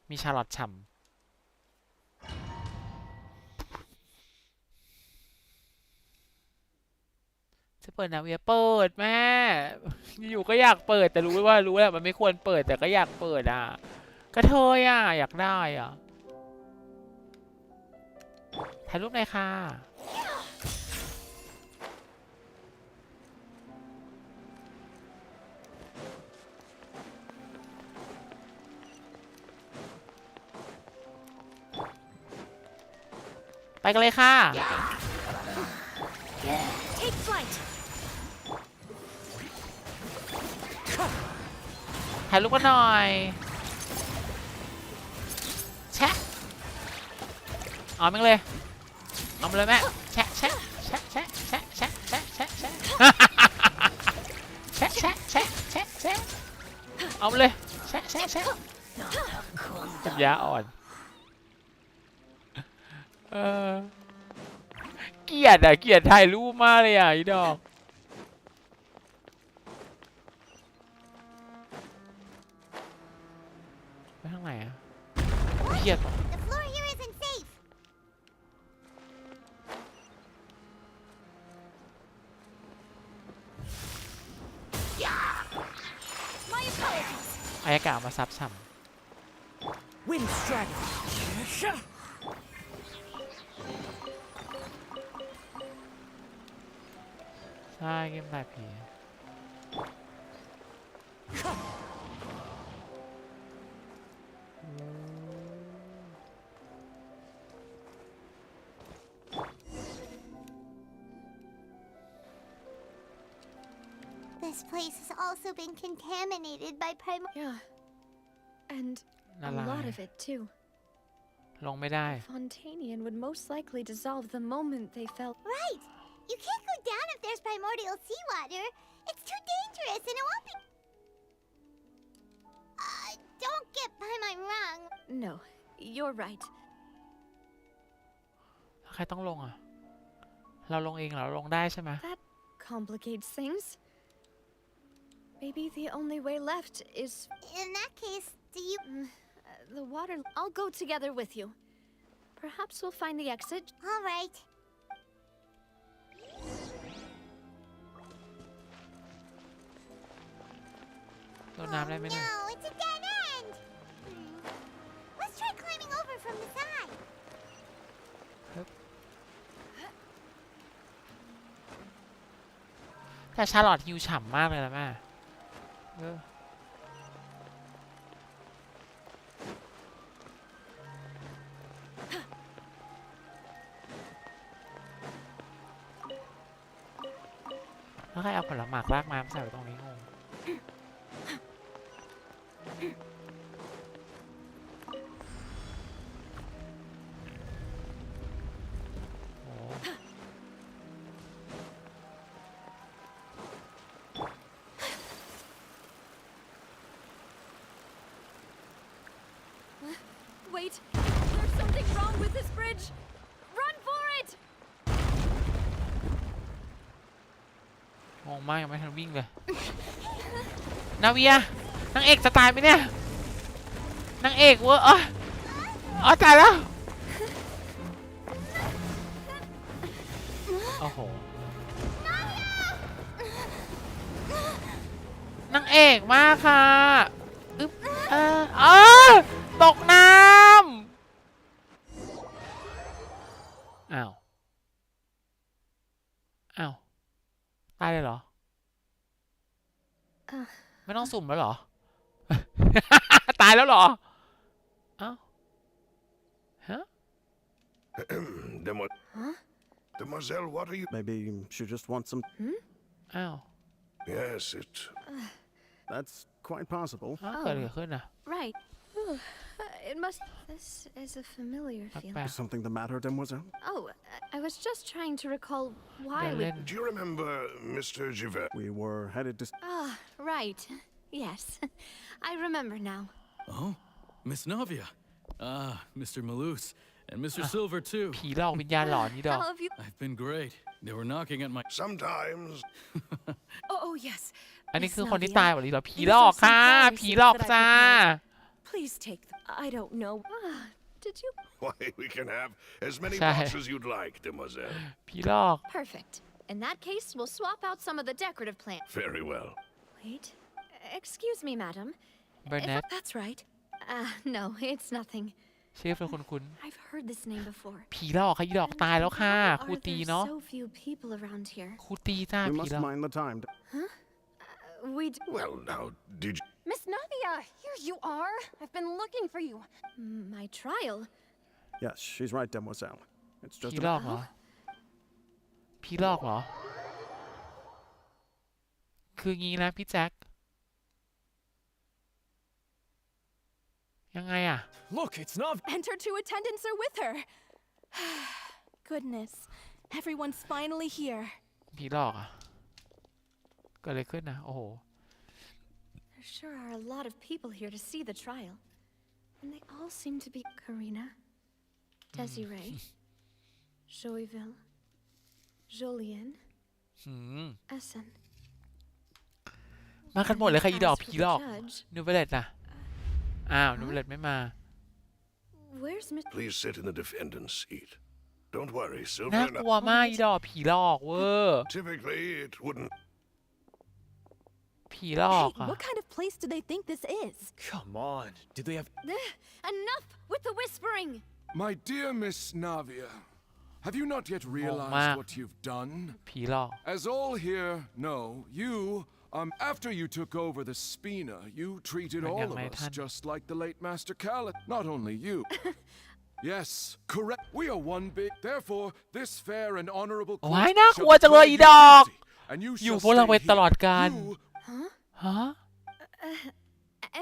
มีชาลอตฉ่ำจะเปิดนะเวียเปิดแม่อยู่ก็อยากเปิดแต่รู้ว่ารู้แหละมันไม่ควรเปิดแต่ก็อยากเปิดอ่ะก็เธออ่ะอยากได้อ่ะถ่ายรูปเลยค่ะไปกันเลยค่ะ Take flight. ถ่ายรูปกันหน่อย แชะเอาแม่งเลย เอามาเลยแม่ แชะแชะแชะแชะแชะแชะแชะแชะแชะแชะแชะแชะแชะแชะเอามาเลย แชะแชะแชะปัญญาอ่อนเกลียดอ่ะเกลียดถ่ายรูปมากเลยอ่ะอีดอกไปทางไหนอ่ะเกลียด The floor here isn't safe. My apologies. อายากาศมาซับซ้ Wind dragon. ำใช่เกมถ่ายผี This place has also been contaminated by Yeah. And ละ a ลาย lot of it, too. ลงไม่ได้ Fontanian would most likely dissolve the moment they felt. Right! You can't go down if there's primordial seawater. It's too dangerous and it won't be... don't get by my wrong. No, you're right. ใครต้องลงอ่ะ เราลงเองเหรอ ลงได้ใช่ไหม That complicates things. Maybe the only way left is In that case, do you... the water. I'll go together with you. Perhaps we'll find the exit. All right. โดนน้ำได้ไหมเนี่ย No, it's a dead end. Let's try climbing over from the side. แต่ชาลอตฮิวฉ่ำมากเลยนะแม่แล้วใครเอาผลหมากรากไม้มาใส่ไว้ตรงนี้งงโอ้ Wait, there's something wrong with this bridge. Run for it! งงมากยังไม่ทันวิ่งเลย นาเวียนางเอกจะตายไหมเนี่ยนางเอกเวอร์อ๋อตายแล้วโอ้โหนางเอกมากค่ะอึ๊บตกน้ำอ้าวตายเลยเหรอไม่ต้องสุ่มแล้วเหรอ ตายแล้วเหรอ เอ้าฮะ Huh? Demoiselle, what are you? Maybe she just wants some. อ้าว Yes, it. That's quite possible. อ้าวเกิดอะไรขึ้นอ่ะ Right. It must. This is a familiar feeling. Is something the matter, Demoiselle? Oh, I was just trying to recall why we. Do you remember Mr. Javert? We were headed to. Ah, right. Yes, I remember now. Oh, Miss Navia. Mr. Malouse. And Mr. Silver, too. ผีหลอกวิญญาณหลอนนี่ดอก How have you? I've been great. They were knocking at my. Sometimes. Oh, yes. อันนี้ Miss คือคนที่ Navia, ตายหมดเลยเหรอผี these หลอก are ค่ะ some ผี fairy หลอก seeds that I จ้า prepared. Please take them. I don't know. Did you? Why, we can have as many Sorry. boxes you'd like, Demoiselle. ผีหลอก Perfect. In that case, we'll swap out some of the decorative plants. Very well. Wait. Excuse me, madam. Burnett That's right. No, it's nothing. ชื่อเป็นคุณ I've heard this name before. ผีหลอกค่ะอีดอกตายแล้วค่ะ Why ครู are ตี there เนาะ so few people around here? ครูตีจ้า We ผี must หลอก mind the time. We. Well, now, did you? Miss Navia, here you are. I've been looking for you. My trial. Yes, she's right, Demoiselle. It's ผี just. หลอกเหรอผีหลอกเหรอ คืองี้นะพี่แจ็คยังไงอะ Look, it's Nav. And her two attendants are with her. Goodness. Everyone's finally here. ผีหลอกอะเกิดอะไรขึ้นนะโอ้โห There sure are a lot of people here to see the trial. And they all seem to be Karina, Desiree, Joyville, Jolien, หืม Essen. มากันหมดเลยค่ะอีดอก As for ผี the หลอก judge, นูเวเลตนะอ้าวนูเวเลตไม่มา where's Miss? Please sit in the defendant's seat. Don't worry, น่า Silver. กลัวมากอีดอกผีหลอกเวอร์ Typically, it wouldn't. ผีหลอก Hey, อะ what kind of place do they think this is? Come on. Did they have. Enough with the whispering! My dear Miss Navia, have you not yet ma. realized what you've done? ผีหลอก As all here know, you, after you took over the Spina, you treated Man all yang of mai us than. just like the late Master Khaled. Not only you. Yes, correct. We are one big. Therefore, this fair and honorable โอ้ย court น่า shall กลัวจังเลย declare อี you ดอก guilty, and you อยู่ shall พวกเราไป stay ตลอด here. กาล You ฮะ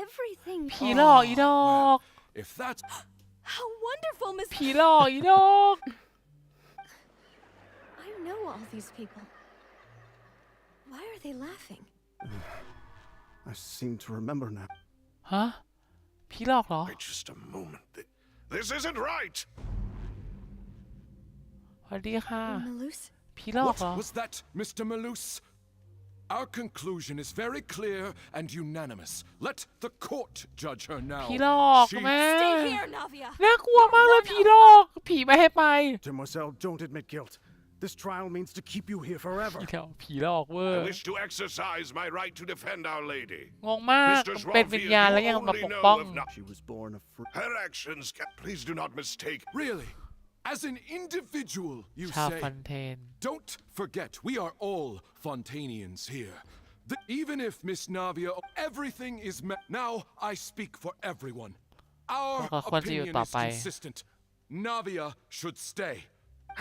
Everything. ผีหลอกอีดอก If that's How wonderful, Miss. ผีหลอกอีดอก I know all these people. Why are they laughing? I seem to remember now. ฮะผีหลอกเหรอ Wait just a moment. This isn't right. สวัสดีค่ะ Malouse? ผีหลอกเหรอ What was that, Mr. Malouse? Our conclusion is very clear and unanimous. Let the court judge her now. ผีหลอก She- แม่ Stay here, Navia. น่ากลัวมากเลยผีหลอก ผีไม่ให้ไป Demoiselle, don't admit guilt. This trial means to keep you here forever. ผีหลอกผีหลอกเวอ I ร์ wish to exercise my right to defend Our Lady. งงมาก Mr. เป็นวิญญาณแล้วยังมา Schwabfield, ป you ก only ป้อง know of not. She was born a free. Her actions, please do not mistake. Really? As an individual, you ชาว say? ฟอนเทน Don't forget, we are all Fontanians here. Even if Miss Navia, everything is met. Now I speak for everyone. Our ก็ควรจะอยู่ opinion ต่อ is ไป consistent. Navia should stay.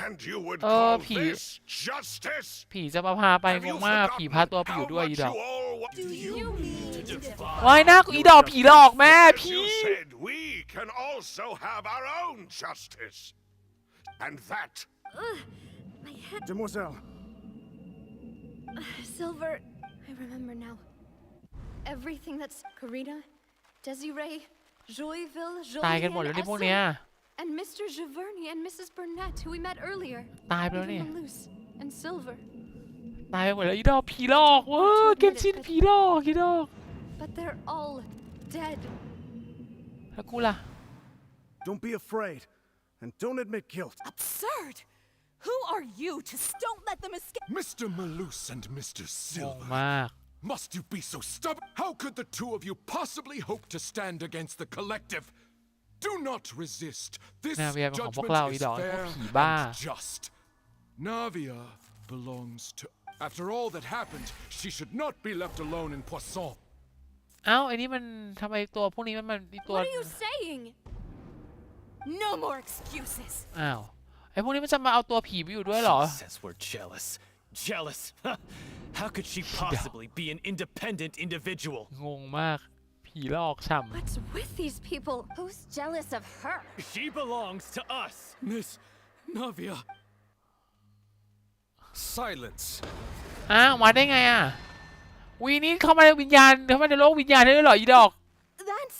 And you would เออ call ผี this justice? ผีจะมาพาไป Have ง you งมาก ผี forgotten พาตัวไปอยู่ how ด้วย much อีดอก you all wa- Do you mean to defy? ว้ายน่ากลัวอีดอกผีหลอกแม่ As ผี you said, we can also have our own justice. And that My head. Demoiselle, Silver. I remember now. Everything that's Karina, Desiree, Joyville, ตายกันหมด Jolien, แล้วนี่พวกเนี้ย Essen, and Mr. Giverny and Mrs. Burnett, who we met earlier. ตายไปแล้ว Even นี่ Malouse and Silver. ตายไปหมดแล้วอีดอกผีหลอกเวอร์เกนชินผีหลอกอีดอก But they're all dead. แล้วกูล่ะ don't be afraid. And don't admit guilt. Absurd. Who are you to don't let them escape? Mr. Malouse and Mr. งง Silver. มาก Must you be so stubborn? How could the two of you possibly hope to stand against the collective? Do not resist. This นาเวียเป็นของพวก judgment เรา is อีดอกพวก fair ผีบ้า and just. Navia belongs to. After all that happened, she should not be left alone in Poisson. เอ้าไอ้นี่มันทำไมตัวพวกนี้มันอีตัว What are you saying? No more excuses. อ้าว ไอ้พวกนี้มันจะมาเอาตัวผีไปอยู่ด้วยเหรอ She says we're jealous. Jealous? How could she possibly be an independent individual? งงมากผีหลอกฉ่ำ What's with these people? Who's jealous of her? She belongs to us. Miss Navia. Silence. อ้าวมาได้ไงอ่ะวีนี้เข้ามาในวิญญาณเข้ามาในโลกวิญญาณได้ด้วยเหรออีดอก That's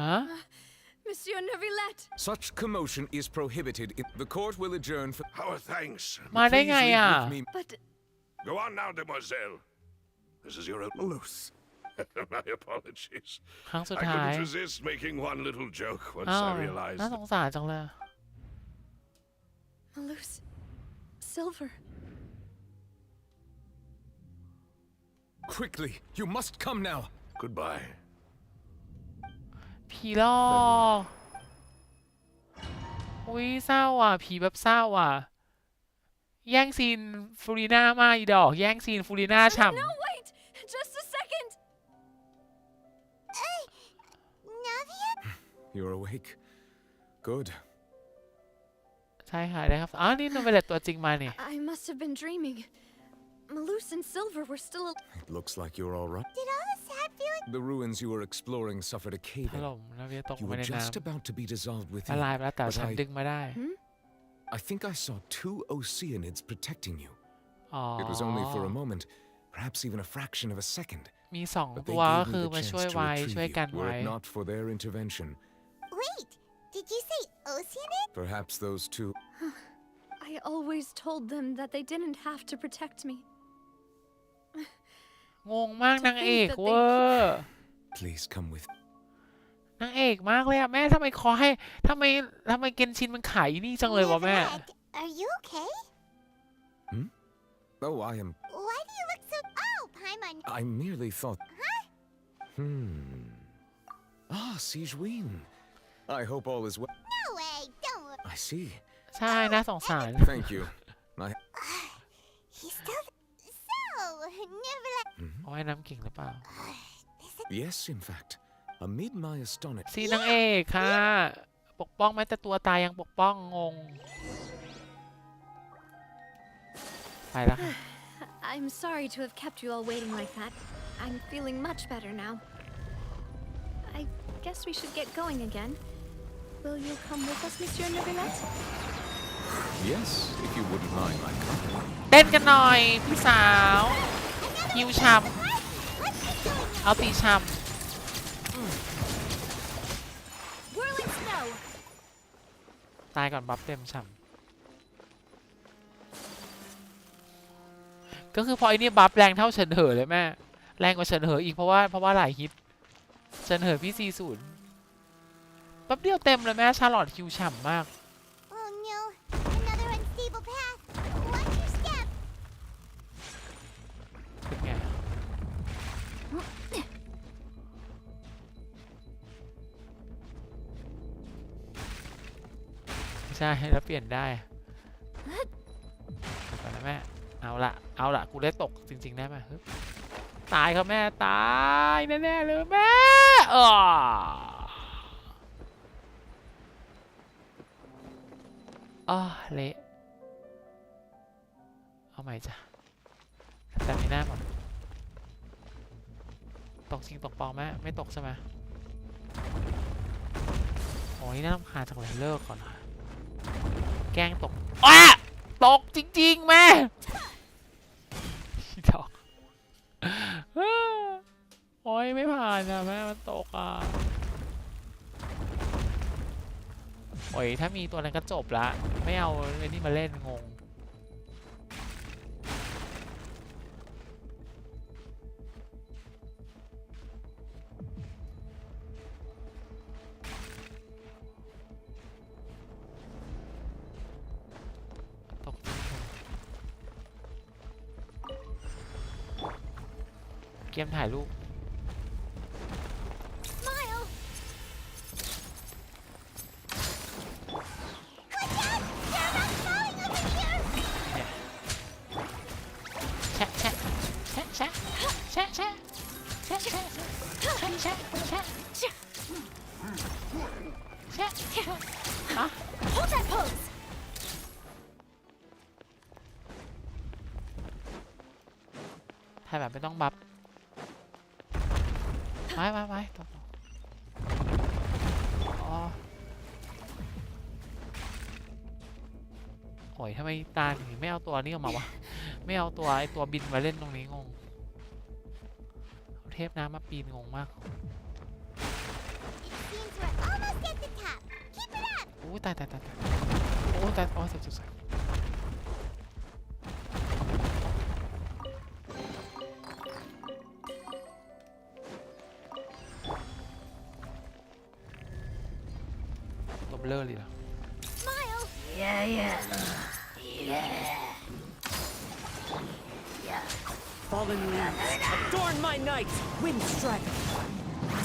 ฮะ Monsieur Neuvillette. Such commotion is prohibited. The court will adjourn for. Our thanks. มาได้ไงอ่ะ Please leave with me. But Go on now, demoiselle. This is your own loose. My apologies. ครั้งสุด I ท้าย couldn't resist making one little joke once อ้าว I realized น่าสงสารจังเลย Malus, Silver. Quickly, you must come now. Goodbye. ผีหลอกอุ้ยเศร้าอ่ะผีแบบเศร้าอ่ะแย่งซีนฟูริน่ามาอีดอกแย่งซีนฟูริน่าฉ่ No, wait! Just a second! Hey, Navia? You're awake. Good. ำใช่ค่ะได้ครับอ้าวนี่โนเวลเลตตัวจริงมาเนี่ย I must have been dreaming. Malus and Silver were still. It looks like you're all right. Did all the sad feelings? The ruins you were exploring suffered a ถ cave-in. ล่มนาเวียตก You ไป were ในน้ just about to be dissolved ำ within. ละลายไปแล้วแต่ but ฉันดึงมาได้ I think I saw 2 Oceanids protecting you. อ๋อ It was only for a moment, perhaps even a fraction of a second. มีสอง But ตั they วก็ gave คือ me the มา chance ช่วย to ไว้ retrieve ช่วย you, กัน were ไว้ it not for their intervention. Wait, did you say Oceanid? Perhaps those two. I always told them that they didn't have to protect me. งงมากนางเอกเวอร์ Please come with. นางเอกมากเลยอะแม่ทำไมขอให้ทำไมเกนชินมันขายนี่จังเลยวะแม่ Neverland, are you okay? Oh, I am. Why do you look so... Oh, Paimon. I merely thought. Huh? Ah, Sijuin. I hope all is well. No way, don't worry. I see. ใช่น่าสงสาร Thank you. I. He's still... So, Neverland... ว่ายน้ำเก่งหรือเปล่า Yes, in fact. Amid my astonishment. ซีนางเอกค่ะ ปกป้องแม้แต่ตัวตายยังปกป้องงง ไปแล้วค่ะ I'm sorry to have kept you all waiting like that. I'm feeling much better now. I guess we should get going again. Will you come with us, Monsieur Neuvillette? Yes, if you wouldn't mind my company. เต้นกันหน่อยพี่สาวฮิวช้ำเอาตีช้ำ Whirling snow. ตายก่อนบัฟเต็มช้ำก็คือพอไอ้นี่บัฟแรงเท่าเฉินเหอเลยแม่แรงกว่าเฉินเหออีกเพราะว่าหลายฮิตเฉินเหอพี่40แป๊บเดียวเต็มเลยแม่ชาร์ลอตฮิวฉ่ำมาก Oh no, another unstable path. Watch your step. เป็นไงไม่ใช่แล้วเปลี่ยนได้ไปนะแม่เอาละกูได้ตกจริงๆได้ไหมฮึบตายครับแม่ตายแน่ๆเลยแม่เละเอาใหม่จ้ะแต่ไม่น่าก่อนตกจริงตกปลอมแม่ไม่ตกใช่ไหมโอ้ยน่ารำคาญจังเลยเลิกก่อนค่ะแกล้งตกตกจริงๆแม่ดอกโอ้ยไม่ผ่านนะแม่มันตกโอ้ยถ้ามีตัวนั้นก็จบละไม่เอาไอ้นี่มาเล่นงงตกเกมถ่ายรูป Smile. ถ่ายแบบไม่ต้องบัฟไปต่ออ๋อโอ้ยทำไมตาถึงไม่เอาตัวนี้ออกมาวะไม่เอาตัวไอตัวบินมาเล่นตรงนี้งงเอาเทพน้ำมาปีนงงมาก โอ้ยตายโอ้ยตายโอ้ยสุดตัวเบลอเลยเหรอ Fallen leaves, adorn my night! Wind strike!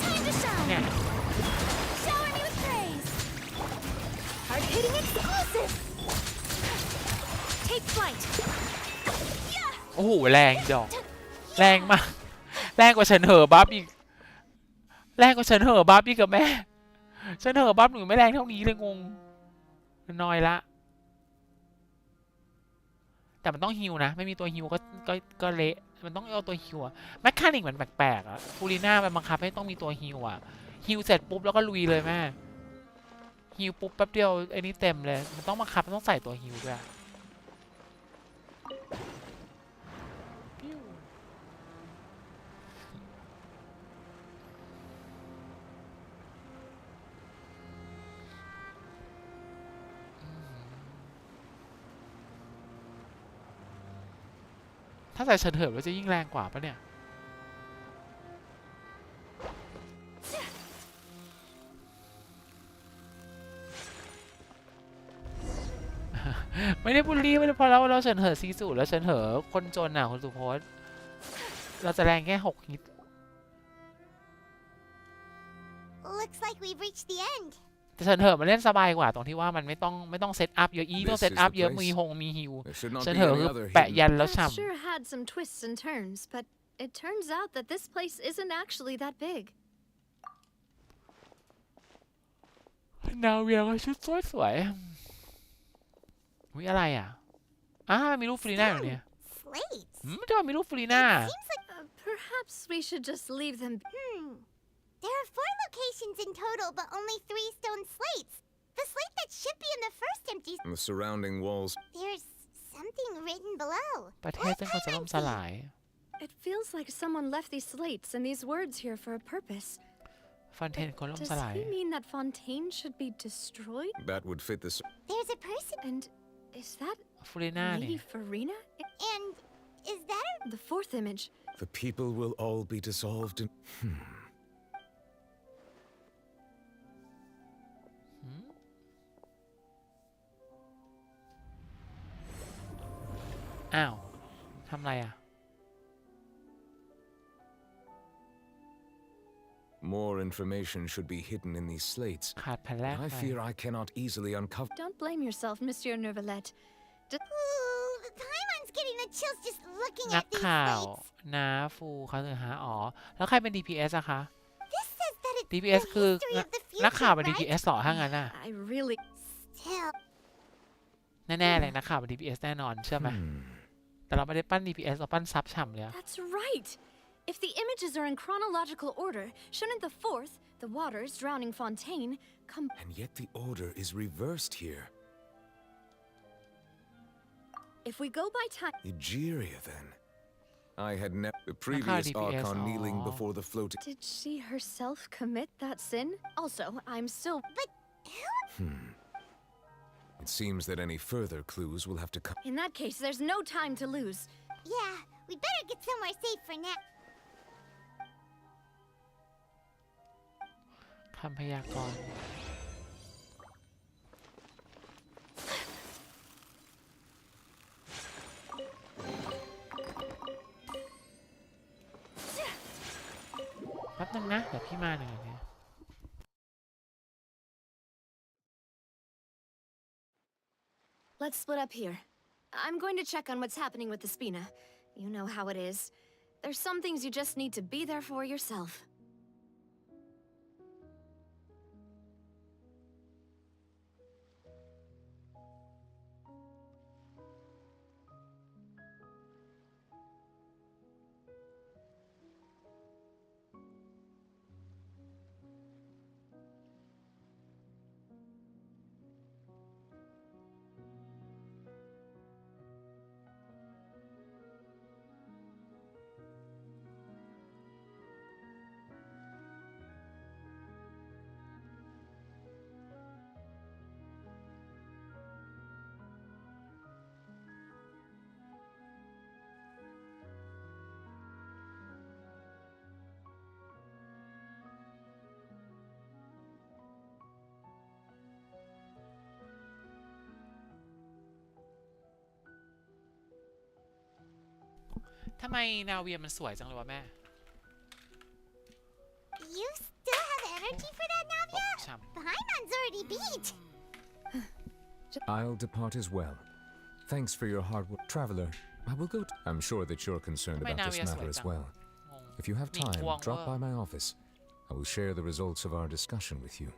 Time to shine! เนี่ย Shower me with praise! Hard-hitting explosive! Take flight! โอ้โหแรงดอกแรงมากแรงกว่าฉันเหอะบัฟอีกแรงกว่าฉันเหอะบัฟอีกกับแม่ฉันเหอะบัฟหนูไม่แรงเท่านี้เลยงงน้อยละแต่มันต้องฮิวนะไม่มีตัวฮิวก็เละมันต้องเอาตัวฮิวอะแมคคานิกมันแปลกๆอะฟูริน่ามันบังคับให้ต้องมีตัวฮิวอะฮิวเสร็จปุ๊บแล้วก็ลุยเลยแม่ฮิวปุ๊บแป๊บเดียวไอ้นี่เต็มเลยมันต้องบังคับมันต้องใส่ตัวฮิวด้วยถ้าใส่เฉินเถิบแล้วจะยิ่งแรงกว่าปะเนี่ยไม่ได้บูลลี่ไม่ได้พอเราเฉินเถิบซีสูแล้วเฉินเถิบคนจนอ่ะคุณสุพจน์เราจะแรงแค่6 ฮิต Looks like we've reached the end. แต่เฉินเถิบมันเล่นสบายกว่าตรงที่ว่ามันไม่ต้องเซตอัพเยอะต้องเซตอัพเยอะมีฮิวเฉินเถิบคือแปะยันแล้ว That ฉ่ำ sure had some twists and turns, but it turns out that this place isn't actually that big. นาเวียก็ชุดสวยวิอะไรอ่ะมันมีรูปฟรีน่าอยู่เนี่ย Slates. จะมีรูปฟรีน่า Perhaps we should just leave them. There are 4 locations in total, but only 3 stone slates. The slate that should be in the first empty. The surrounding walls. There's something written below. ประเทศซึ่งเขาจะล่มสลาย It feels like someone left these slates and these words here for a purpose. ฟอนเทนเขาล่ม Does สลาย he mean that Fontaine should be destroyed? That would fit this. There's a person. And is that ฟูริน่าเนี่ Lady ย Farina? And is that The fourth image. The people will all be dissolved in. อ้าวทำไรอ่ะ More information should be hidden in these slates. ขาดแผ่นแรก I ไป fear I cannot easily uncover. Don't blame yourself, Monsieur Neuvillette. Paimon's getting the chills just looking นัก at these ข่าว slates. นาฟูเขาถึงหาอ๋อแล้วใครเป็น DPS อะคะ This says that it's DPS the คือ history of the นักข่าว future, เป็น right? DPS หรอถ้างั้นน่ะ I really. Still. แน่ๆเลยนักข่าวเป็น DPS แน่นอนเชื่อไหมแต่เราไม่ได้ปั้น DPS เราปั้นซับฉ่ำเลย That's right. If the images are in chronological order, shouldn't the fourth, the waters drowning Fontaine, come? And yet the order is reversed here. If we go by time. Egeria, then. I had never. The previous DPS, Archon kneeling before the floating. Did she herself commit that sin? Also, I'm still. But who? It seems that any further clues will have to come. In that case, there's no time to lose. Yeah, we better get somewhere safe for now. คำพยากรณ์แป๊บนึงนะเดี๋ยวพี่มาหนึ่งนาที Let's split up here. I'm going to check on what's happening with the Spina. You know how it is. There's some things you just need to be there for yourself. ทำไมนาเวียมันสวยจังเลยวะแม่ You still have energy for that, ต Navia? บช้ำ Paimon's already beat. I'll depart as well. Thanks for your hard work. Traveler, I will go. I'm sure that you're concerned Why about now this we are matter as sweating? well. If you have time, drop by my office. I will share the results of our discussion with you.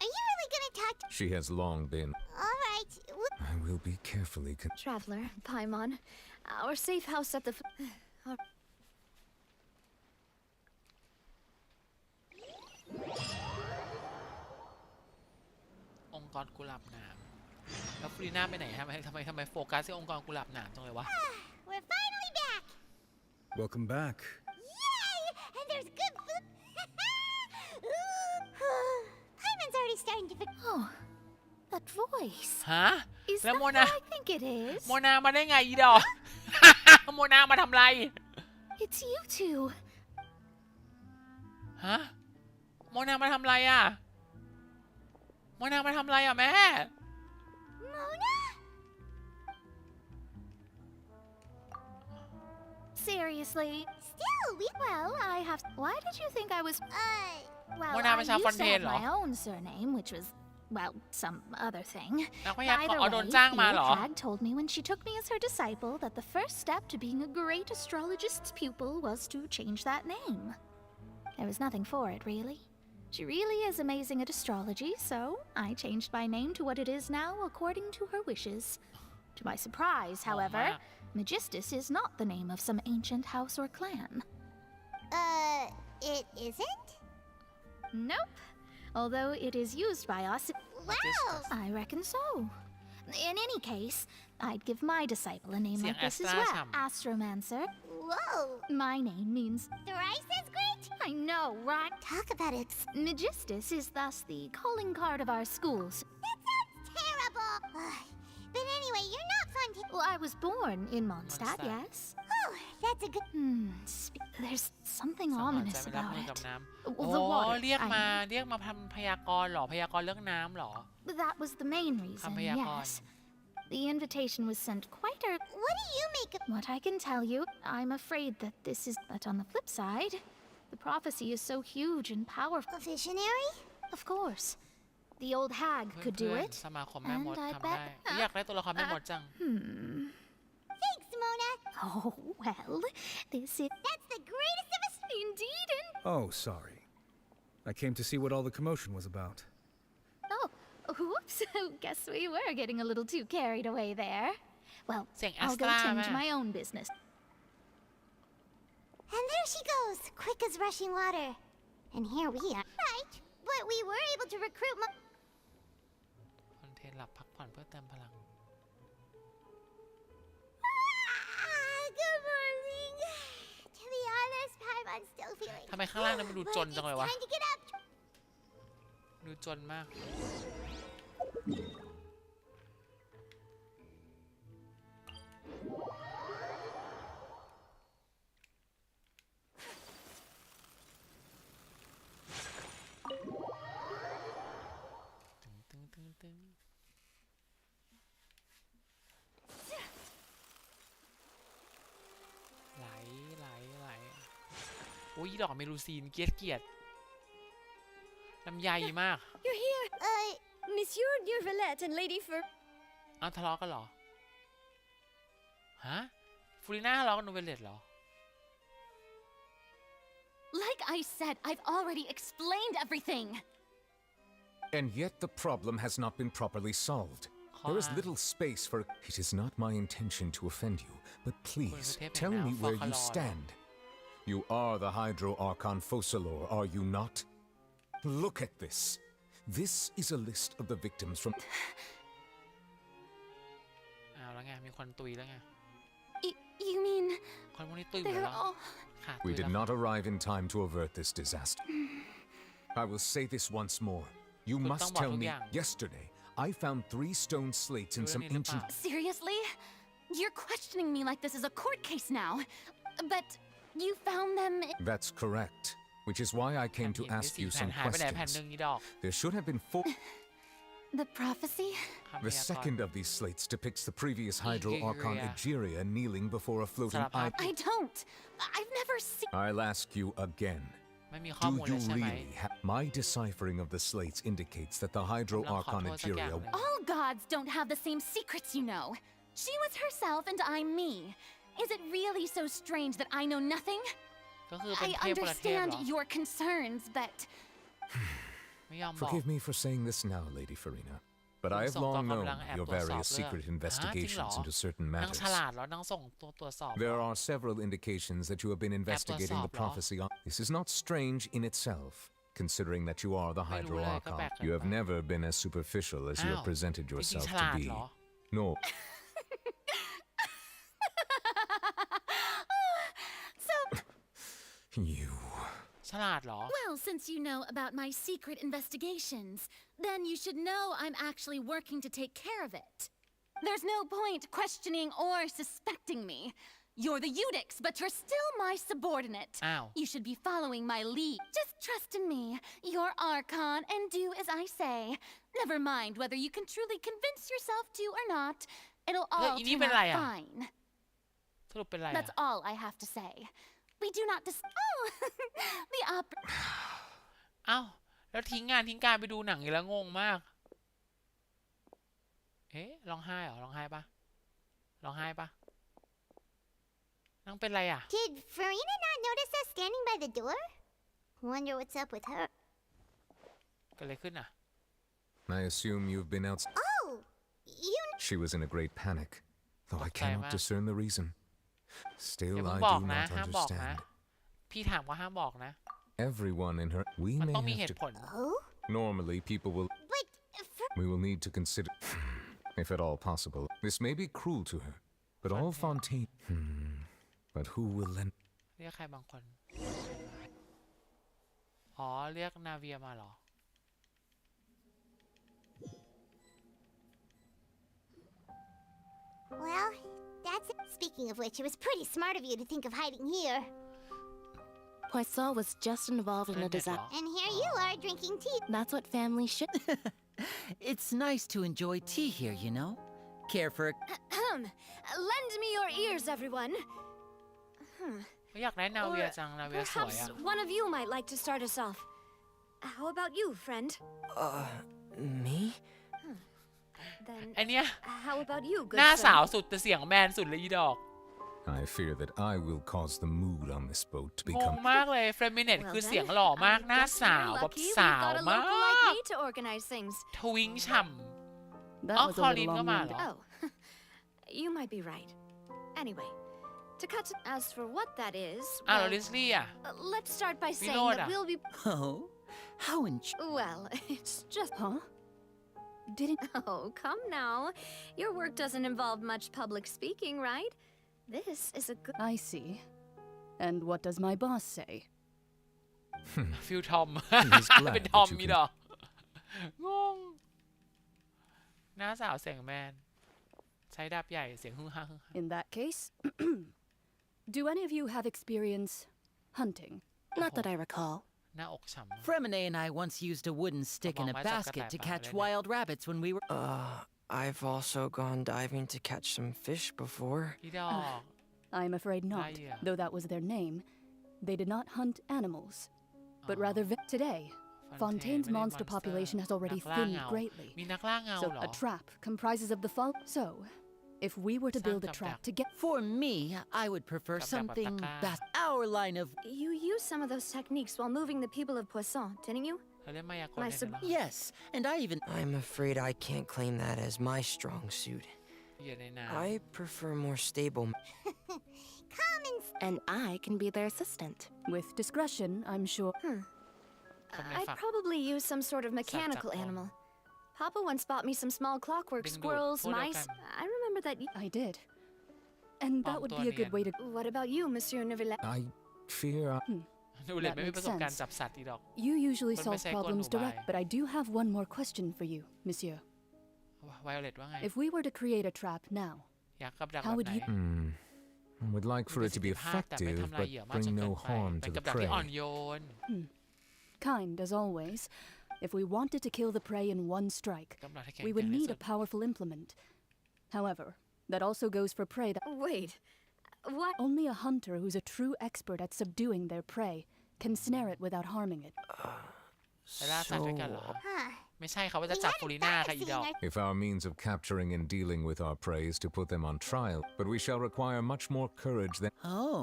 Are you really gonna talk to... She has long been. All right. I will be carefully. Traveler, Paimon, our safe house at the. Our องค์กรกุหลาบหนามแล้วฟรีน่าไปไหนฮะทำไมโฟกัสที่องค์กรกุหลาบหนามจังเลยวะ We're finally back. Welcome back. Yay! And there's good food. Paimon's already starting to... Oh, that voice. ฮะ Is แล้ว that โม who นา I think it is? โมนามาได้ไงอีดอก โมนามาทำไร It's you two. ฮะโมนามาทำไรอ่ะโมนามาทำไรอ่ะแม่ Mona? Seriously? Still, Well, I have. Why did you think I was? Well, Mona I was half used to have unpaid, my own surname, which was, well, some other thing. นักพยากรณ์ Either เอา way, โดน the จ้างมา old เหรอ hag told me when she took me as her disciple that the first step to being a great astrologist's pupil was to change that name. There was nothing for it, really. She really is amazing at astrology, so I changed my name to what it is now according to her wishes. To my surprise, however, Magistus is not the name of some ancient house or clan. It isn't? Nope. Although it is used by us. Wow! I reckon so. In any case, I'd give my disciple a name like this as Astra well. Sham. Astromancer. Whoa! My name means. Thrice as great? I know, right? Talk about it. Magistus is thus the calling card of our schools. That sounds terrible. But anyway, you're not fun to... Well, I was born in Mondstadt, Mondstadt. yes. Oh, that's a good... There's something สมองใจ ominous ไม่รับ about มือกับ it. น้ำ Well, โอ้ the water. เรียก I มา mean. เรียกมาทำพยากรณ์เหรอพยากรณ์เรื่องน้ำเหรอ That was the main reason, คำพยากรณ์ yes. The invitation was sent quite early. What do you make of... What I can tell you, I'm afraid that this is. But on the flip side, the prophecy is so huge and powerful. A visionary? Of course. The old hag could do เพื่อน it. ๆสมาคมแม่มด And I ทำได้ bet- อยากได้ตัวละครแม่มดจัง Thanks, Mona. Oh, well, this is. That's the greatest of us... Indeed, and. Oh, sorry. I came to see what all the commotion was about. Oh, whoops. Guess we were getting a little too carried away there. Well, เสียง I'll go Astra tend แม่ to my own business. And there she goes, quick as rushing water. And here we are. Right, but we were able to recruit... คอนเทนต์หลับพักผ่อนเพื่อเติมพลัง Good morning. To be honest, Paimon's still feeling... ทำไมข้างล่างนั้นมันดูจน But จังเลยวะ it's time to get up. ดูจนมาก ตึงไหลอุ้ยดอกเมลูซีนเกลียดลำไยมาก You're here. Monsieur Durvalette and Lady Fer. อ้าวทะเลาะกันเหรอ ฮะฟูริน่าทะเลาะกับนูเวลเลตเหรอ Like I said, I've already explained everything. And yet the problem has not been properly solved. There is little space for. It is not my intention to offend you, but please tell me where you stand. You are the Hydro Archon Focalor, are you not? Look at this. This is a list of the victims from. อ้าวแล้วไง มีคนตุยแล้วไง You mean คนพวกนี้ตุยหมด they're แล้ว all... ค่ะตุ We ย did แล้ว not arrive in time to avert this disaster. I will say this once more. Youคุณ must ต้องบอก tell ทุก me. อย่าง Yesterday, I found 3 stone slates in some เรื่องนี้หรือเปล่า ancient. Seriously? You're questioning me like this is a court case now. But you found them... That's correct. Which is why I came to แผ่น ask ที่ you 4 แผ่น some หายไปไหนแผ่นหนึ่ง questions. อีดอก There should have been 4. The prophecy? The second of these slates depicts the previous Hydro Archon Egeria kneeling before a floating eye. I don't. I've never seen. I'll ask you again. ไม่มีข้อ Do มูลเล you ยใช่ไหม really have... My deciphering of the slates indicates that the Hydro Archon Egeria... All gods don't have the same secrets, you know. She was herself and I'm me. Is it really so strange that I know nothing? ก็คือเป็น I เทพประเทศเหร understand อ your concerns, but ไม่ยอมบอก Forgive me for saying this now, Lady Farina, but I have long known your various secret investigations into certain นาง matters. ฉลาดแล้วนางส่งตัวตรวจสอบ There are several indications that you have been investigating the prophecy on... This is not strange in itself, considering that you are the Hydro Archon. You have never been as superficial as you have presented yourself to be. No. so You... ฉลาดเหรอ well, since you know about my secret investigations, then you should know I'm actually working to take care of it. There's no point questioning or suspecting me. You're the Eudix, but you're still my subordinate. You should be following my lead. Just trust in me, your Archon, and do as I say. Never mind whether you can truly convince yourself to or not. It'll all turn out fine. สรุปเป็นไร That's all I have to say. We do not Oh, the opera. อ้าวแล้วทิ้งงานทิ้งการไปดูหนังอีกแล้วงงมากเอ๊ะร้องไห้เหรอร้องไห้ปะร้องไห้ปะนางเป็นไรอ่ะ Did Farina not notice us standing by the door? Wonder what's up with her. เกิดอะไรขึ้นอ่ะ I assume you've been out... Oh, you... She was in a great panic, though I cannot discern the reason. Still, I บอก do นะ not ห้ามบอกนะ understand. พี่ถามว่าห้ามบอกนะ Everyone in her... We มัน may ต้องมี have เห to... ตุผล Normally, people will... We will need to consider... If at all possible. This may be cruel to her, but all Fontaine... But who will then... เรียกใครบางคน อ๋อ เรียกนาเวียมาเหรอ Well, that's it. Speaking of which, it was pretty smart of you to think of hiding here. Poisson was just involved in a disaster. And here you are drinking tea. That's what family should... It's nice to enjoy tea here, you know? Care for... Lend me your ears, everyone. อยากได้นาเวียจังนาเวียสวย Perhaps อ่ะ one of you might like to start us off. How about you, friend? Me? Then ไอเนี้ย how about you, good หน้า sir? สาวสุดแต่เสียงแมนสุดเลยอีดอก I fear that I will cause the mood on this boat to งง become... มากเลยเฟรมิเนตคือเสียงหล่อมากหน้าสาวแบบ Lucky สาว we've got a มา local like ก me to organize things. ทวิงฉ่ำ That อ๋อ was ค a อ little ลินก็มาเหรอ Oh, you might be right. Anyway, to cut to... As for what that is... อ้าวแล้ว well, ลิสลี่อ่ะ let's start by saying Vinod that ah. we'll be... Oh? How Well, it's just... Huh? Didn't... Oh, come now. Your work doesn't involve much public speaking, right? This is a good... I see. And what does my boss say? ฟิลทอม He is glad เป็น that ทอม you มี can- ดอกงงหน้าสาวเสียงแมน ใช้ดาบใหญ่เสียงฮึ่งฮ่าฮึ่งฮ่า In that case, do any of you have experience hunting? Not that I recall. หน้าอกฉ่ำ Fremine and I once used a wooden stick in a basket to catch wild rabbits when we were... I've also gone diving to catch some fish before. อีดอก I'm afraid not, Naya. though that was their name. They did not hunt animals, but rather today, Fontaine's monster population has already นักล่า thinned เงา greatly. มีนักล่าเงา So เหรอ a trap comprises of the fall. So, if we were to build a trap to get... For me, I would prefer something that's our line of... You used some of those techniques while moving the people of Poisson, didn't you? เขาเล่นมายากล My เนี่ยเหรอ Yes, and I even... I'm afraid I can't claim that as my strong suit. อยู่ในน้ I prefer more stable. And I can be their assistant. With discretion, I'm sure... ำคำใน I'd ฝัก probably use some sort of mechanical animal. Papa once bought me some small clockwork Ding-dong, squirrels, hold up, mice. I'm- I remember that. I did. And that would be a good way to... What about you, Monsieur Neuville? I fear... ดูเลย That ไม่มี makes ประสบการณ์ sense. จับสัตว์อีดอก You usually But solve Miss Echo problems Dubai. direct, but I do have one more question for you, Monsieur. ไวโอเลตว่าไง If we were to create a trap now, อยากกับดักแบ how บ would ไหน you... I would like for it to be แต่ไม่ effective, ทำลาย but เหยื่อมากจน bring เกิ no นไป harm เป็ to น the กับดักที่อ่อน prey. โยน Kind as always. If we wanted to kill the prey in one strike, we would need a powerful implement. However, that also goes for prey that— Wait, what? Only a hunter who's a true expert at subduing their prey can snare it without harming it. ไปล่าสัตว์ด้วยกันเหรอ ไม่ใช่เขาว่าจะจับฟูริน่าค่ะอีดอก If our means of capturing and dealing with our prey is to put them on trial, but we shall require much more courage than— Oh,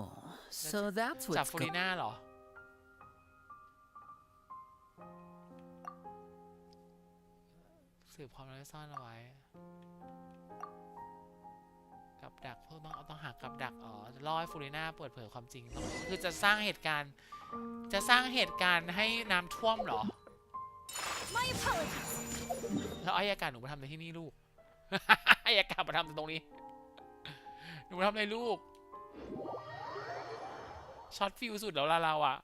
so that's จับ what's ฟูริน่าเหรอ สืบความลับซ่อนเอาไว้ กับดักเพิ่มต้องหากับดักจะล่อให้ฟูริน่าเปิดเผยความจริงคือจะสร้างเหตุการณ์ให้น้ำท่วมเหรอ แล้วอายการหนูมาทำในที่นี่ลูก อายการมาทำตรงนี้ หนูมาทำอะไรลูก ช็อตฟิวสุดแล้วเราอะ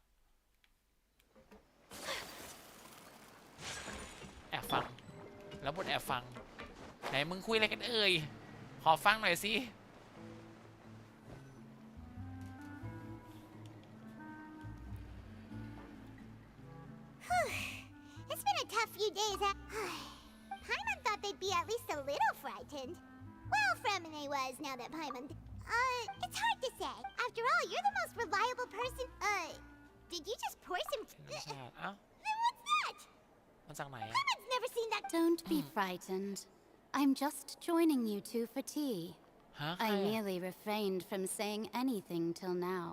แอบฟัง แล้วบทแอบฟัง ไหนมึงคุยอะไรกันเอ่ย ขอฟังหน่อยสิ It's been a tough few days. Paimon thought they'd be at least a little frightened. Well, Fremine was, now that Paimon... it's hard to say. After all, you're the most reliable person. Did you just pour some... Then what's that? มาจากไหนอะ Paimon's never seen that... Don't be frightened. I'm just joining you two for tea. I merely refrained from saying anything till now.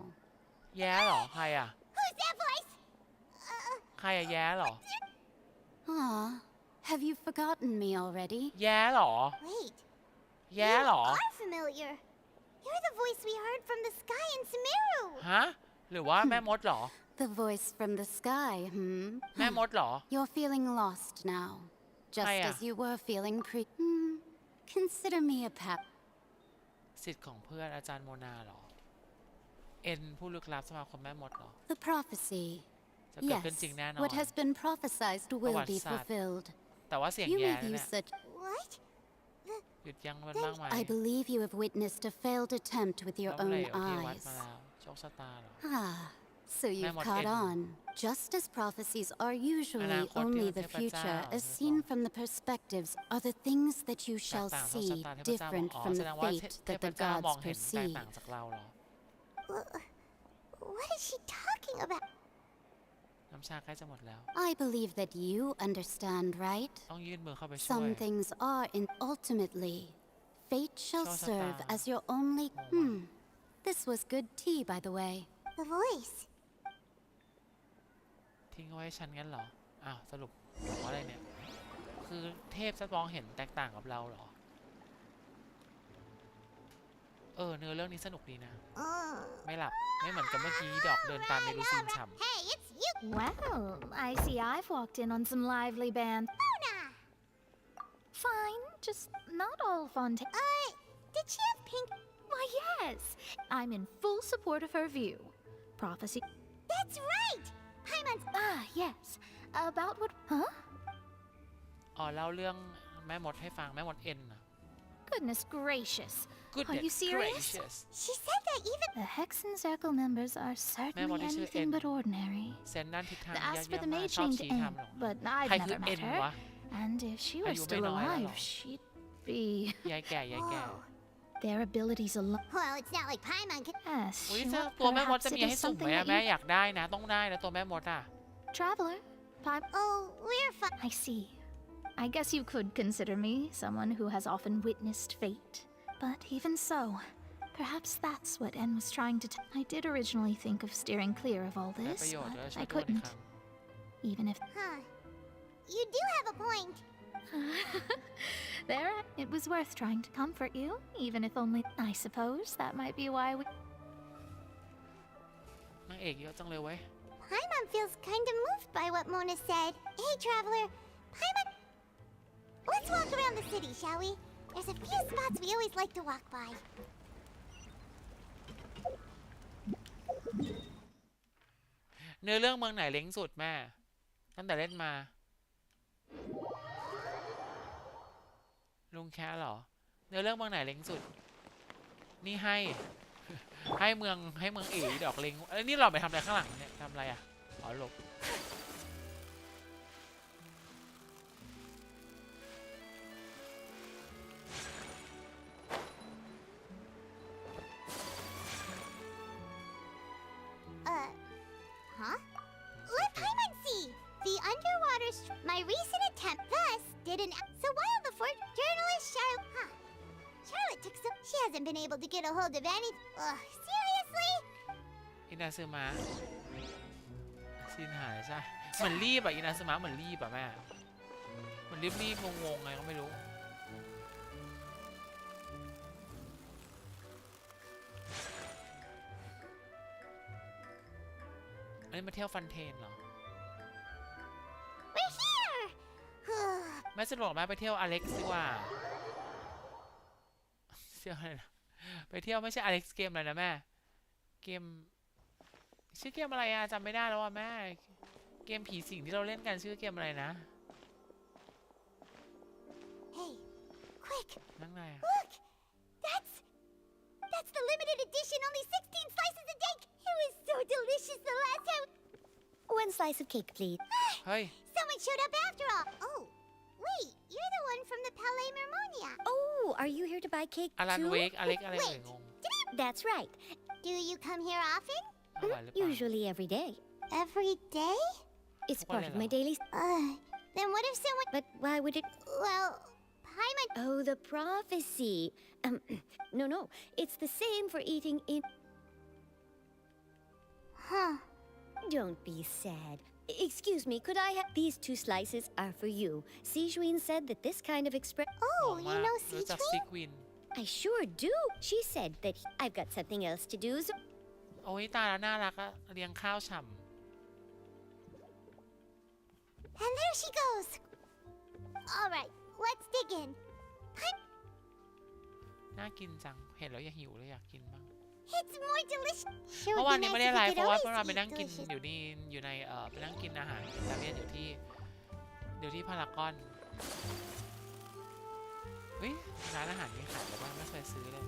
แย่เหรอ ใครอะ Who's that voice? ใครอะแย่เหรอ Aw, have you forgotten me already? แย่เหรอ Wait. แย่เหรอ You are familiar. You're the voice we heard from the sky in Sumeru. ฮะ หรือว่าแม่มดเหรอ The voice from the sky, แม่มดเหรอ You're feeling lost now. Just as you were feeling Consider me a pep. สิทธิ์ของเพื่อนอาจารย์โมนาเหรอ เอ็นผู้ลึกลับสมาคมแม่มดเหรอ The prophecy. จะเกิดขึ้นจริงแน่นอน What has been prophesied will be fulfilled. แต่ว่าเสียง You แย่ may เนี่ย use such. What? หยุดยั้งมันบ้างไหม I believe you have witnessed a failed attempt with your ล้มเหล own วที่วัด eyes. มาแล้วโชคชะตาเหรอ So you've caught on. Just as prophecies are usually only the future, as seen from the perspectives, are the things that you shall see different from the fate that the gods perceive. What is she talking about? น้ำชาใกล้จะหมดแล้ว I believe that you understand, right? ต้องยื่นมือเข้าไปช่วย Some things are ultimately. Fate shall serve as your only. This was good tea, by the way. The voice. ทิ้งไว้ฉันงั้นเหรอ อ้าวสรุปว่าอะไรเนี่ย คือเทพจะมองเห็นแตกต่างกับเราเหรอ เนื้อเรื่องนี้สนุกดีนะ ไม่หลับ ไม่เหมือนกับเมื่อกี้ดอกเดินตามเมลูซินฉ่ำ Hey, it's you. Well, I see I've walked in on some lively band. Mona! Fine, just not all fontaine. Did she have pink? Why, yes. I'm in full support of her view. Prophecy. That's right! Paimon's... yes. About what... Huh? เล่าเรื่องแม่มดให้ฟังแม่มดเอ็นนะ Goodness gracious. Goodness Are you serious? gracious. She said that even... The Hexen Circle members are certainly anything but ordinary. เซนนั่นทิศทาง As for ยาก the ๆมาก mage ชอบ named ชี้ N, ทำหรอ but I've ใครคือ never เอ็ met น her. วะ And if she อา were ยุไม่ still น้อยแล้วหร alive, อ she'd be... ยายแก่ Their abilities alone... Well, it's not like Paimon could... Yes, อุ้ย sure, ตัวแม่มด perhaps จะ it มีให้ is สุ่มไหม something อะ that แม่ you... อยากได้นะต้องได้นะตัวแม่มดอะ Traveler? Oh, we're fine. I see. I guess you could consider me someone who has often witnessed fate. But even so, perhaps that's what N was trying to I did originally think of steering clear of all ได้ this, ประโยชน์ but ด้วยช่ว I ยตัวใน couldn't. ครั้ง Even if... Huh. You do have a point. There, it was worth trying to comfort you, even if only... I suppose that might be why we... นางเอกเยอะจังเลยเว้ย Paimon feels kind of moved by what Mona said. Hey, Traveler. Paimon... Let's walk around the city, shall we? There's a few spots we always like to walk by. เนื้อเรื่องเมืองไหนเล้งสุดแม่ตั้งแต่เล่นมาลุงแค่เหรอเนื้อเรื่องเมืองไหนเล้งสุดนี่ให้เมืองเอ๋ดอกเล้งนี่เราไปทำอะไรข้างหลังเนี่ยทำอะไรอ่ะอ๋อหลบ hasn't been able to get a hold of any. Seriously? อินาซึมะซีนหายใช่เหมือนรีบอะอินาซึมะเหมือนรีบอะแม่เหมือนรีบงงๆไงก็ไม่รู้อันนี้มาเที่ยวฟันเทนเหรอ We're here. ไม่สะดวกแม่ไปเที่ยวอเล็กซ์ดีกว่าเที่ยวอะไรนะไปเที่ยวไม่ใช่อเล็กซ์เกมอะไรนะแม่เกมชื่อเกมอะไรอะจำไม่ได้แล้วอะแม่เกมผีสิงที่เราเล่นกันชื่อเกมอะไรนะ Hey, quick! นั่งไง Look, that's the limited edition. Only 16 slices a day. It was so delicious the last time. One slice of cake, please. เฮ้ย Someone showed up after all. Oh, wait, you're the one from the Palais Mermonia. Oh, are you here to buy cake อลัน too? เวกอเล็กอะไรเอ่ยงง That's right. Do you come here often? อร่อยหรือเปล่า Usually every day. Every day? It's part of my daily. Then what if someone? But why would it? Well, Paimon. Oh, the prophecy. No. It's the same for eating in. Huh. Don't be sad. Excuse me, could I have these 2 slices are for you. Sijuin said that this kind of express. Oh, you know รู้จัก Sijuin? ซิกวิน I sure do. She said that I've got something else to do. So โอ้ยตายแล้วน่ารักอะเลี้ยงข้าวฉ่ And there she goes. All right, let's dig in. ำน่ากินจังเห็นแล้วอย่าหิวเลยอยากกินบ้าง It's more delicious. เมื่อวานนี้ไม่ได้ไลฟ์ Sure เพ would ราะ be ว่า nice เรา if ไป you นั่ง could กิน eat delicious. อยู่ในไปนั่งกินอาหารอิตาเลียนอยู่ที่พารากอนวิร้านอาหารมีขายหรือว่าไม่เคยซื้อเลย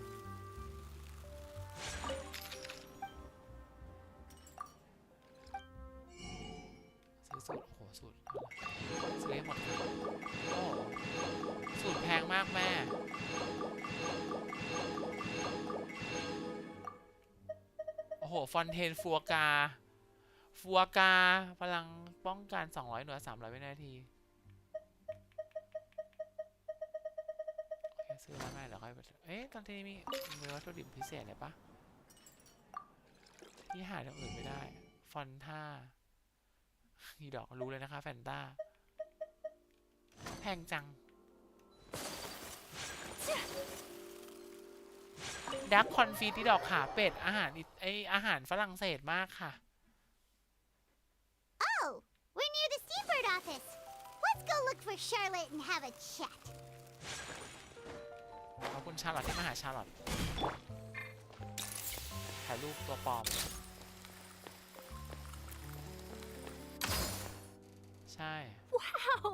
ซื้อสูตรโอ้โหสูตรซื้อให้หมดเลยโอ้สูตรแพงมากแม่โอ้โหฟอนเทนฟัวกาพลังป้องกัน200 หน่วย 300 วินาทีโอเคซื้อแล้วแม่เดี๋ยวค่อยไปเอ๊ะตอนที่นี้มีวัตถุดิบพิเศษอะไรปะที่หาอย่างอื่นไม่ได้ฟอนท่าอีดอกรู้เลยนะคะแฟนต้าแพงจังดักคอนฟีที่ดอกขาเป็ดอาหารฝรั่งเศสมากค่ะ Oh, we're near the Seabird office. Let's go look for Charlotte and have a chat. ขอบคุณชาร์ลอตที่มาหาชาร์ลอตถ่ายรูปตัวปลอมใช่ Wow!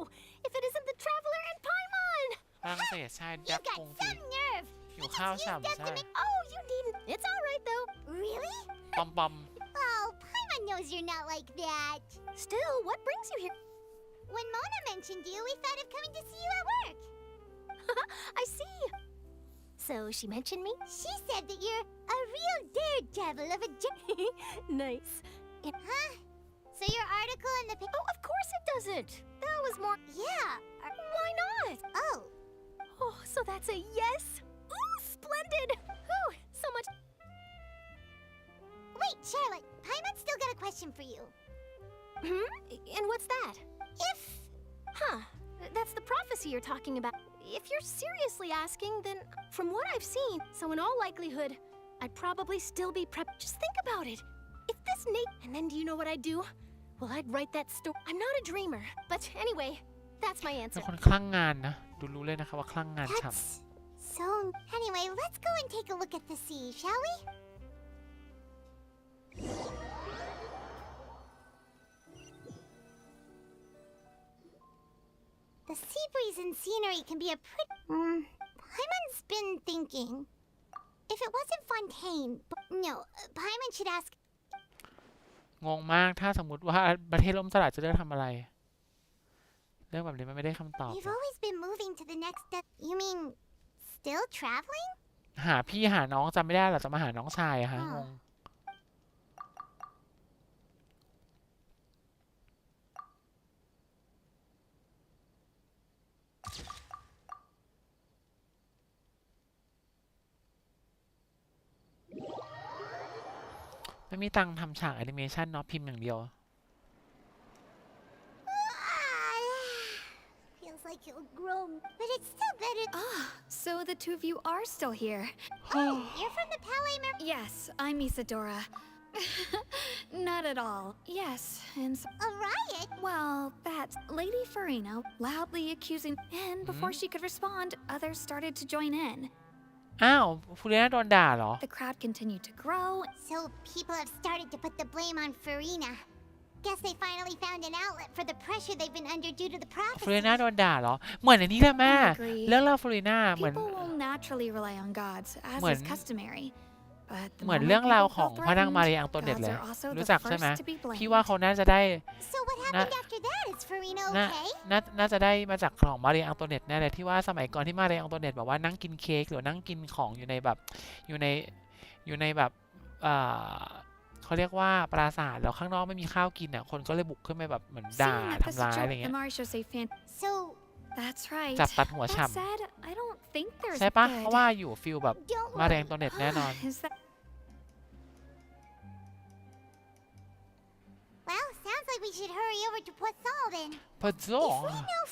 If it isn't the traveler and Paimon! ฝรั่งเศสใช่ดักคงฟี Nerve. หิวข้าวฉ่ำใช่ Oh, you needn't. It's all right though. Really? ปอม Oh, Paimon knows you're not like that. Still, what brings you here? When Mona mentioned you, we thought of coming to see you at work. I see. So she mentioned me? She said that you're a real daredevil of a Nice. Huh? So your article in the paper? Oh, of course it doesn't. That was more. Yeah. Why not? Oh. Oh, so that's a yes? Ooh, splendid. Ooh, so much. Wait, Charlotte. Paimon's still got a question for you. And what's that? If... Huh. That's the prophecy you're talking about. If you're seriously asking, then from what I've seen, so in all likelihood, I'd probably still be prepped. Just think about it. If this Nate... And then do you know what I'd do? Well, I'd write that story. I'm not a dreamer. But anyway, that's my ๆ answer. เป็นคนคลั่งงานนะดูรู้เลยนะคะว่าคลั่งงานฉ่ So, anyway, let's go and take a look at the sea, shall we? The sea breeze and scenery can be a pretty... Paimon's been thinking. If it wasn't Fontaine... No, Paimon should ask... ำงงมากถ้าสมมติว่าประเทศล่มสลายจะเลือกทำอะไรเรื่องแบบนี้มันไม่ได้คำตอบ You've always been moving to the next step. You mean still traveling? หาพี่หาน้องจำไม่ได้หรอจะมาหาน้องชายอะฮะงง ไม่มีตังค์ทำฉากแอนิเมชันเนาะพิมพ์อย่างเดียว Feels like you'll grow, but it's still better. Ah, so the two of you are still here. Oh, you're from the Palais Yes, I'm Isadora. Not at all. Yes, and a riot? Well, that's Lady Farina loudly accusing, and before she could respond, others started to join in. อ้าวฟูเรียนาโดนด่าเหรอ The crowd continued to grow. So people have started to put the blame on Farina. Guess they finally found an outlet for the pressure they've been under due to the ฟูเรีย prophecy. นาโดนด่าเหรอเหมือนในนี้แหละแม่ I agree. เรื่องเล่าฟูเรียนาเหมือน People will naturally rely on gods, asเหมือน is customary. But the เหมือน moment เรื่องราว people ของ feel พระนางมารี threatened, อังโตเนต gods เลย are also รู้ the จักใช่ไหม first to be พี่ blamed. ว่าเขาน่าจะได้ So what น่า happened after that? Is Farina น่า okay? น่าจะได้มาจากของมารีอังโตเนตแน่เลยที่ว่าสมัยก่อนที่มารีอังโตเนตแบบว่านั่งกินเค้กหรือนั่งกินของอยู่ในแบบอยู่ในแบบเขาเรียกว่าปราสาทแล้วข้างนอกไม่มีข้าวกินอ่ะคนก็เลยบุกขึ้นไปแบบเหมือนด่า Seeing that this ทำร้าย joke อะไรเงี้ the ย Marisha say fan. So That's right. จับตัดหัว That ฉ่ said, I don't think ำ there's ใช่ปะ good. เพราะว่าอยู่ฟิลแบบ don't มาแร worry. งตัวเน็ตแน่นอน Is that Well, sounds like we should hurry over to Poisson then. พอจง If we know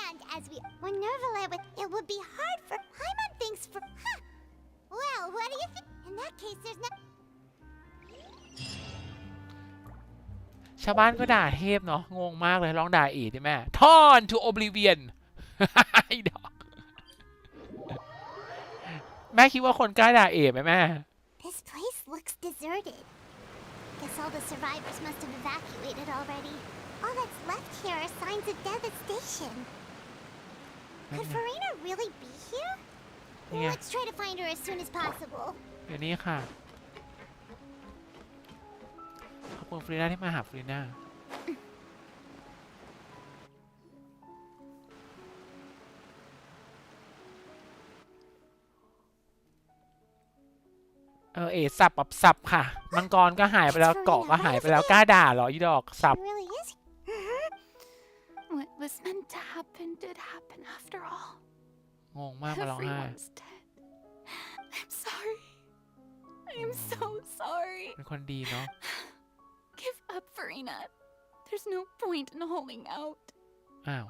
and as we Minerva with it would be hard for Paimon thinks for huh. Well, what do you think? In that case, there's no ชาวบ้านก็ด่าเทพเนาะงงมากเลยลองด่าอีกได้ไหม Turn to Oblivion ไอ้ดอกแม่คิดว่าคนกล้าด่าเอ๋ไหมแม่ This place looks deserted. Guess all the survivors must have evacuated already. All that's left here are signs of devastation. Could Farina really be here? Yeah. Let's try to find her as soon as possible. เดี๋ยวนี้ค่ะขอบคุณฟรีน่าที่มาหาฟรีน่าเอ๋สับแบบสับค่ะมังกรก็หายไปแล้วเกาะก็หายไปแล้วกล้าด่าเหรออีดอกสับ It really is. What was meant to happen did happen after all. งงมากมาร้องไห้ Everyone's dead. I'm sorry. I'm so sorry. เป็นคนดีเนาะ Give up, Farina. There's no point in holding out. อ้าว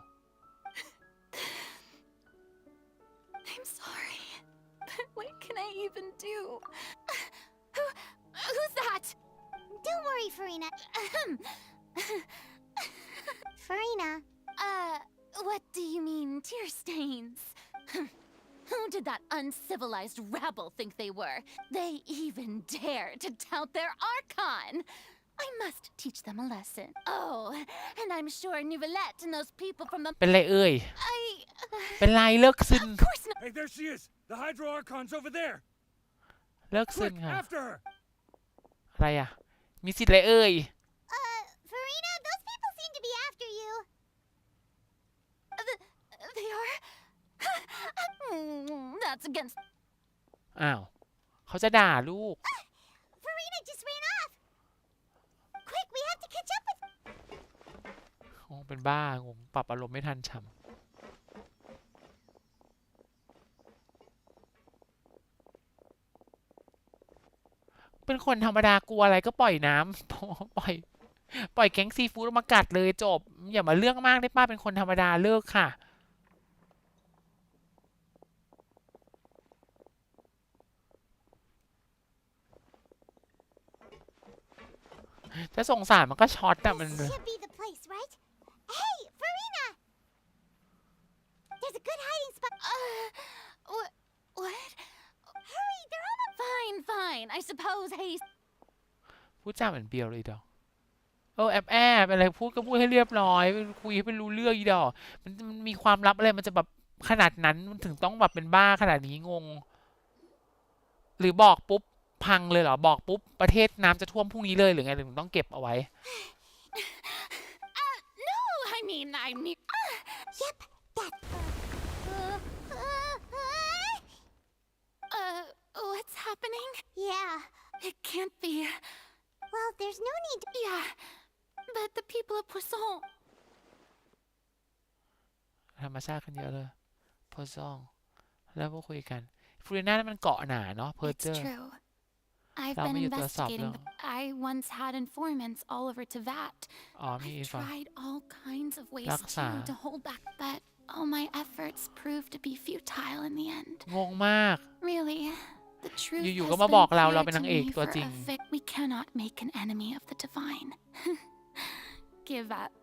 I'm sorry. But what can I even do? Who's that? Don't worry, Farina. Farina. What do you mean, tear stains? Who did that uncivilized rabble think they were? They even dare to tout their Archon! I must teach them a lesson. Oh, and I'm sure Nouvellette and those people from the... เป็นไรเอ่ย I... เป็นไรเลิกซึน Of course not. Hey, there she is! The Hydro Archon's over there! เลิกซึน Quick, ค่ะ after her! อะไรอ่ะมีสิทธิ์อะไรเอ่ย Farina, those people seem to be after you. They are... That's against... อ้าวเขาจะด่าลูก Farina just ran off. Quick, we have to catch up with... งงเป็นบ้างงปรับอารมณ์ไม่ทันฉ่ำเป็นคนธรรมดากลัวอะไรก็ปล่อยน้ำ ปล่อยแก๊งซีฟู้ดมากัดเลยจบ อย่ามาเรื่องมากได้ป้าเป็นคนธรรมดาเลิกค่ะ ถ้าสงสารมันก็ช็อตอะมัน This should be the place, right? Hey, Farina! There's a good hiding spot. What? Hurry, they're almost... Fine. I suppose haste... พูดจาเหมือนเบียวเลยดอกแอบอะไรพูดก็พูดให้เรียบร้อยคุยให้เป็นรู้เรื่องอีดอกมันมีความลับอะไรมันจะแบบขนาดนั้นมันถึงต้องแบบเป็นบ้าขนาดนี้งง หรือบอกปุ๊บพังเลยเหรอบอกปุ๊บประเทศน้ำจะท่วมพรุ่งนี้เลยหรือไงหรือต้องเก็บเอาไว้ No, I mean... Yep, that... What's happening? Yeah. It can't be... Well, there's no need to... Yeah, but the people of Poisson... ธรรมชาติกันเยอะเลยเพอร์ซองแล้วพวกคุยกันฟรีน่ามันเกาะหนาเนาะเพอร์เจอ It's ร์ true. I've เรา been ไม่อยู่ตรวจสอบเรื่ investigating. อง I once had informants all over Teyvat. อ๋อมี I อีกฝั่ง tried all kinds of ways รักษา to hold back, but all my efforts proved to be futile in the end. งงมาก Really, the truth อยู่ has ๆก็มา been บอกเรา clear เป็น to นางเอก me ตัว for จริง a fact. We cannot make an enemy of the divine. Give up.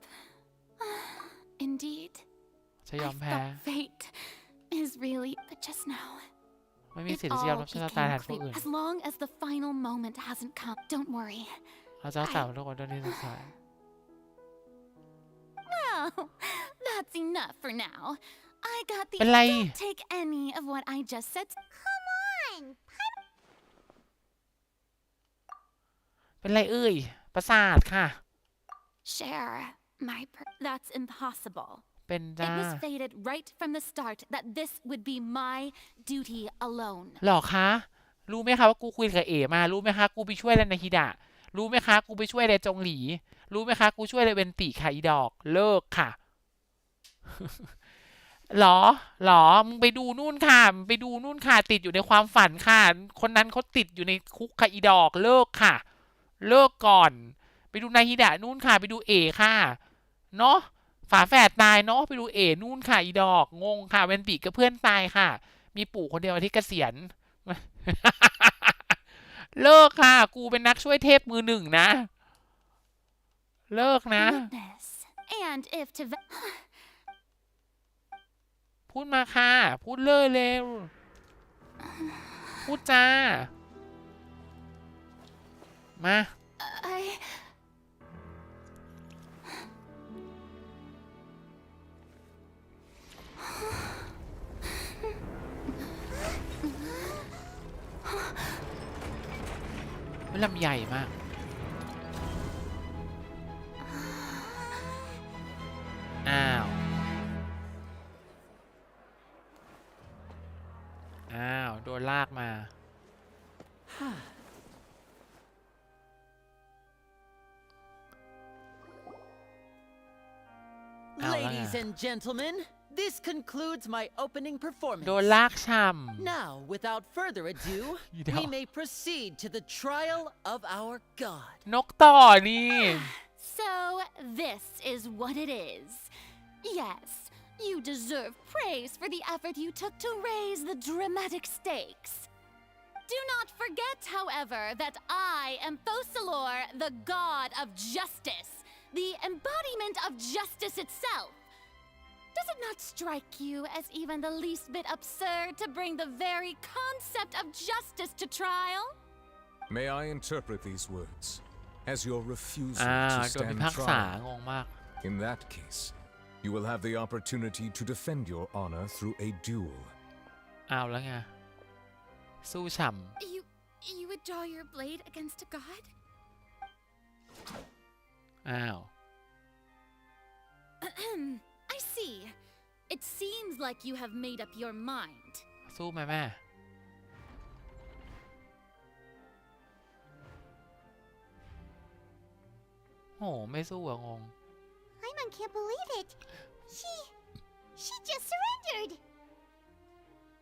Indeed, จะยอ I มแพ้ thought fate is really, but just now. ไม่มี It สิทธิ์ที่จะยอม all รับชะตาแท became นผู้ clear. อื่น As long as the final moment hasn't come, don't worry. เราจะรักษาทุกคนด้วยที่สุดท้าย Well, that's enough for now. I got the. เป็นไร Don't take any of what I just said. Come on! เป็นไรเอ่ยประสาทค่ะ Share my. That's impossible. เป็น It จ้า was fated right from the start that this would be my duty alone. หรอคะ รู้ไหมคะว่ากูคุยกับเอ๋มา รู้ไหมคะ กูไปช่วยแล้วนาฮิดะ รู้ไหมคะ กูไปช่วยเลยจงหลี รู้ไหมคะ กูช่วยเลยเวนติค่ะอีดอก เลิกค่ะ หรอ มึงไปดูนู่นค่ะมึงไปดูนู่นค่ะ ติดอยู่ในความฝันค่ะ คนนั้นเขาติดอยู่ในคุกค่ะอีดอก เลิกค่ะ เลิกก่อน ไปดูนาฮิดะนู่นค่ะ ไปดูเอ๋ค่ะ เนาะฝาแฝดตายเนาะ ไปดูเอ๋นู่นค่ะอีดอก งงค่ะ เวนติกับเพื่อนตายค่ะ มีปู่คนเดียวที่เกษียณ เลิกค่ะ กูเป็นนักช่วยเทพมือหนึ่งนะ เลิกนะ Goodness. And if to. พูดมาค่ะ พูดเลยเร็ว พูดจ้า มา I. มันลำใหญ่มาก อ้าว โดนลากมา Ladies and gentlemen, this concludes my opening performance. โดนลากช่ Now, without further ado, we may proceed to the trial of our god. ำนกต่อนี่ So, this is what it is. Yes, you deserve praise for the effort you took to raise the dramatic stakes. Do not forget, however, that I am Fosalor, the god of justice, the embodiment of justice itself. Does it not strike you as even the least bit absurd to bring the very concept of justice to trial? May I interpret these words as your refusal โด to นพิ stand พากษาง trial? งมาก In that case, you will have the opportunity to defend your honor through a duel. อ้าวแล้วไง สู้ฉ่ You would draw your blade against a god? ำอ้าว I see. It seems like you have made up your mind. สู้ไหมแม่ โห ไม่สู้อะงง Paimon can't believe it. She just surrendered.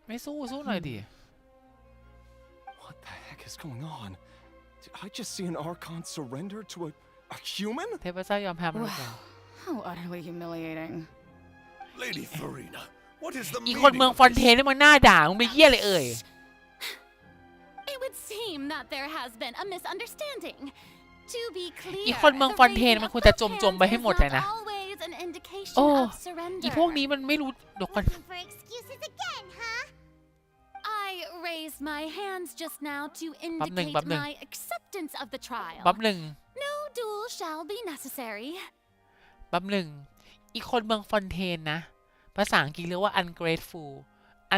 ไม่สู้หน่อยดิ What the heck is going on? Did I just see an Archon surrender to a human? เทพเจ้ายอมแพ้มนุษย์ How utterly humiliating. Lady Farina, what is the อีก meaning คนเมือง of ฟอนเทนนี่มันหน้าด่ามึงไปเยี่ยเลยเอ่ย It would seem that there has been a misunderstanding. To be clear, อีกคนเมืองฟอนเทนมันควรจะจมไปให้หมดเลยนะ always an indication โอ้ of surrender. อีพวกนี้มันไม่รู้เดี๋ยวก่อน For excuses again, huh? I raised my hands just now to แป๊บหนึ่ง indicate my acceptance of the trial. แป๊บหนึ่ง No duel shall be necessary. แป๊บหนึ่ง อีกคนเมืองฟอนเทนนะ ภาษาอังกฤษเรียกว่า ungrateful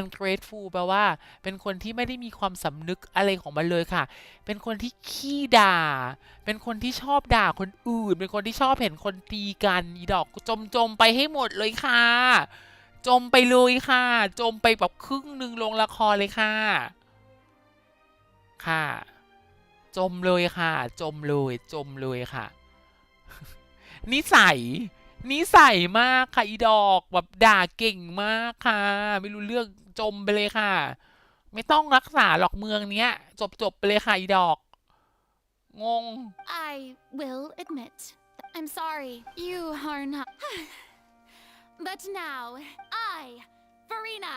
ungrateful แปลว่า เป็นคนที่ไม่ได้มีความสำนึกอะไรของมันเลยค่ะ เป็นคนที่ขี้ด่า เป็นคนที่ชอบด่าคนอื่น เป็นคนที่ชอบเห็นคนตีกันอีดอกจมไปให้หมดเลยค่ะ จมไปเลยค่ะ จมไปแบบครึ่งหนึ่งลงละครเลยค่ะ ค่ะ จมเลยค่ะ จมเลยค่ะ นิสัยมากค่ะอีดอกแบบด่าเก่งมากค่ะ ไม่รู้เรื่องจมไปเลยค่ะ ไม่ต้องรักษาหรอกเมืองเนี้ย จบไปเลยค่ะอีดอก งง I will admit, I'm sorry. You are not. But now, I, Farina,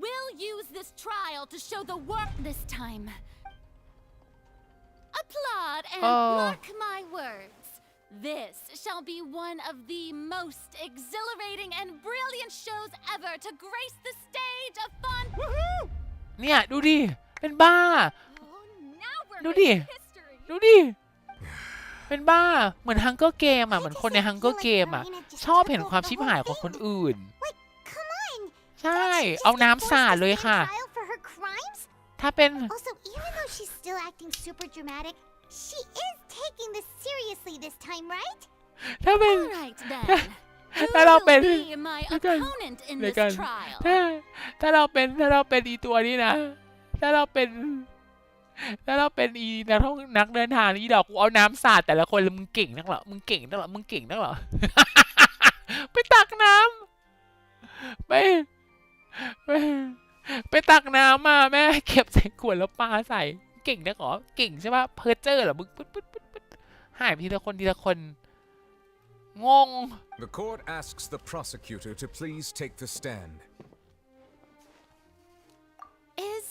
will use this trial to show the world this time. Applaud and mark my words. This shall be one of the most exhilarating and brilliant shows ever to grace the stage of fun. เนี่ยดูดิเป็นบ้า Now we're ดูดิ making history. ดูดิเป็นบ้าเหมือนฮังเกอร์เกมอ่ะเหมือนคนในฮังเกอร์เกมอ่ะชอบเห็นความชิบหายของคนอื่นใช่เอาน้ำสาดเลยค่ะ Trial for her crimes? ถ้าเป็น Also, even though she's still acting super dramatic, she is taking this seriously this time, right? ถ้าเป็น Alright then. ถ้าเราเป็น Who will be my opponent in ใน this การ trial? ถ้าเราเป็นอีตัวนี้นะถ้าเราเป็นอีนักเดินทางอีดอกกูเอาน้ำสาดแต่ละคนแล้วมึงเก่งนักเหรอมึงเก่งนักเหรอ ไปตักน้ำไปตักน้ำมาแม่เก็บใส่ขวดแล้วปาใส่เก่งนักเหรอเก่งใช่ปะเพอเจอร์เหรอมึงปึ๊ดหายทีละคนงง The court asks the prosecutor to please take the stand. Is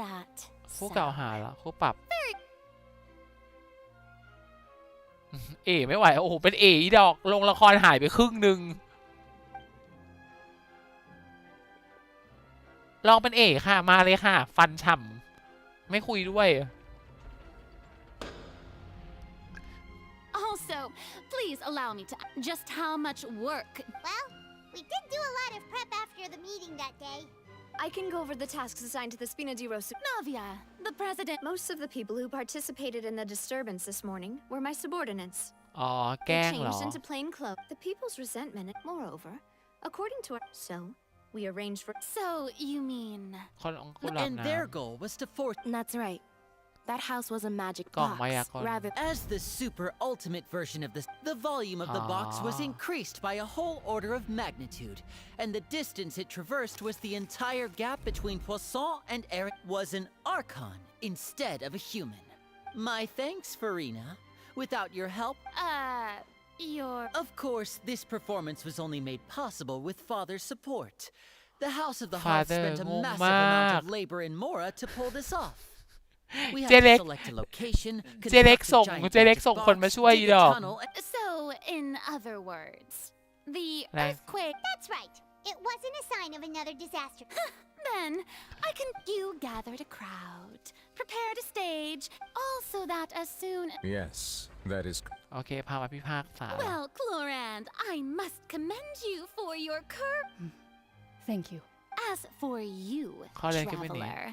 that ผู้กล่าวหาเหรอผู้ปรับไม่ไหวโอ้โหเป็นอีดอกลงละครหายไปครึ่งหนึ่งลองเป็นค่ะมาเลยค่ะฟันฉ่ำไม่คุยด้วย Also, please allow me to just how much work. Well, we did do a lot of prep after the meeting that day. I can go over the tasks assigned to the Spina di Rosso. Navia, the president. Most of the people who participated in the disturbance this morning were my subordinates. อ๋อแกล้งเหรอ Changed into plain clothes. The people's resentment, moreover, according to our... So, we arranged for... So, you mean... And their goal was to force... That's right. That house was a magic กล่อง box. มายากล Rather, As the super ultimate version of this, the volume of the box was increased by a whole order of magnitude, and the distance it traversed was the entire gap between Poisson and Eric was an archon instead of a human. My thanks, Farina. Without your help, Of course, this performance was only made possible with Father's support. The House of the Hearth spent a massive amount of labor in Mora to pull this off. We had to select a location, construct a giant magic box, dig a tunnel, So, in other words, the earthquake... That's right. It wasn't a sign of another disaster. Then, I can... You gathered a crowd, prepared a stage, all so that as soon... Yes, that is... โอเคพามาพิพากษา Well, Clorand, I must commend you for your thank you. As for you, ข้อเรียนขึ้นไม่หนี traveler,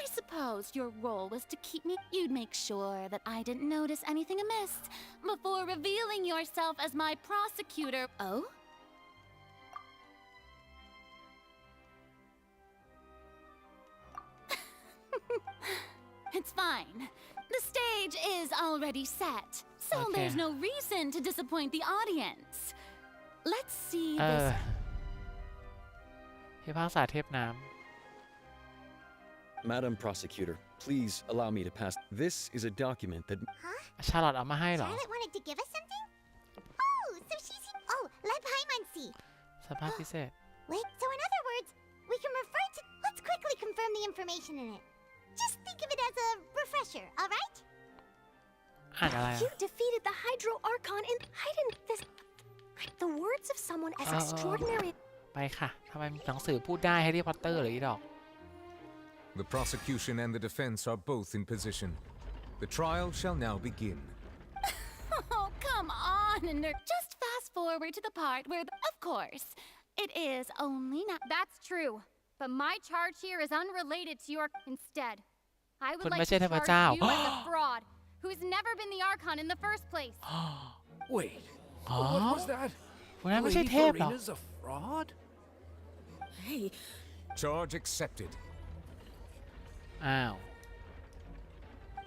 I suppose your role was to keep me... You'd make sure that I didn't notice anything amiss before revealing yourself as my prosecutor. Oh? It's fine. The stage is already set, so there's no reason to disappoint the audience. Let's see this. พิพากษาเทพน้ Madam Prosecutor, please allow me to pass. This is a document that... ำชาลอตเอามาให้เหรอ Charlotte wanted to give us something? Oh, so she's... Oh, let Paimansi. สภาพพิเศษ Wait, so in other words, we can refer to... Let's quickly confirm the information in it. Just think of it as a refresher, all right? อ่านอะไร You defeated the Hydro Archon in... I didn't... This... The words of someone as extraordinary... ไปค่ะทำไมหนังสือพูดได้แฮร์รี่พอตเตอร์เลยอีดอก The prosecution and the defense are both in position. The trial shall now begin. Oh, come on, nerd. Just fast forward to the part where, of course, it is only not... That's true. But my charge here is unrelated to your... Instead, I would คุณ like ไม่ to ใช่เทพเจ้า charge you as a fraud who's never been the Archon in the first place. Wait. What was that? คุณนั้นไม่ใช่เทพหรอ Farina's a fraud? Hey. Charge accepted. อ้าว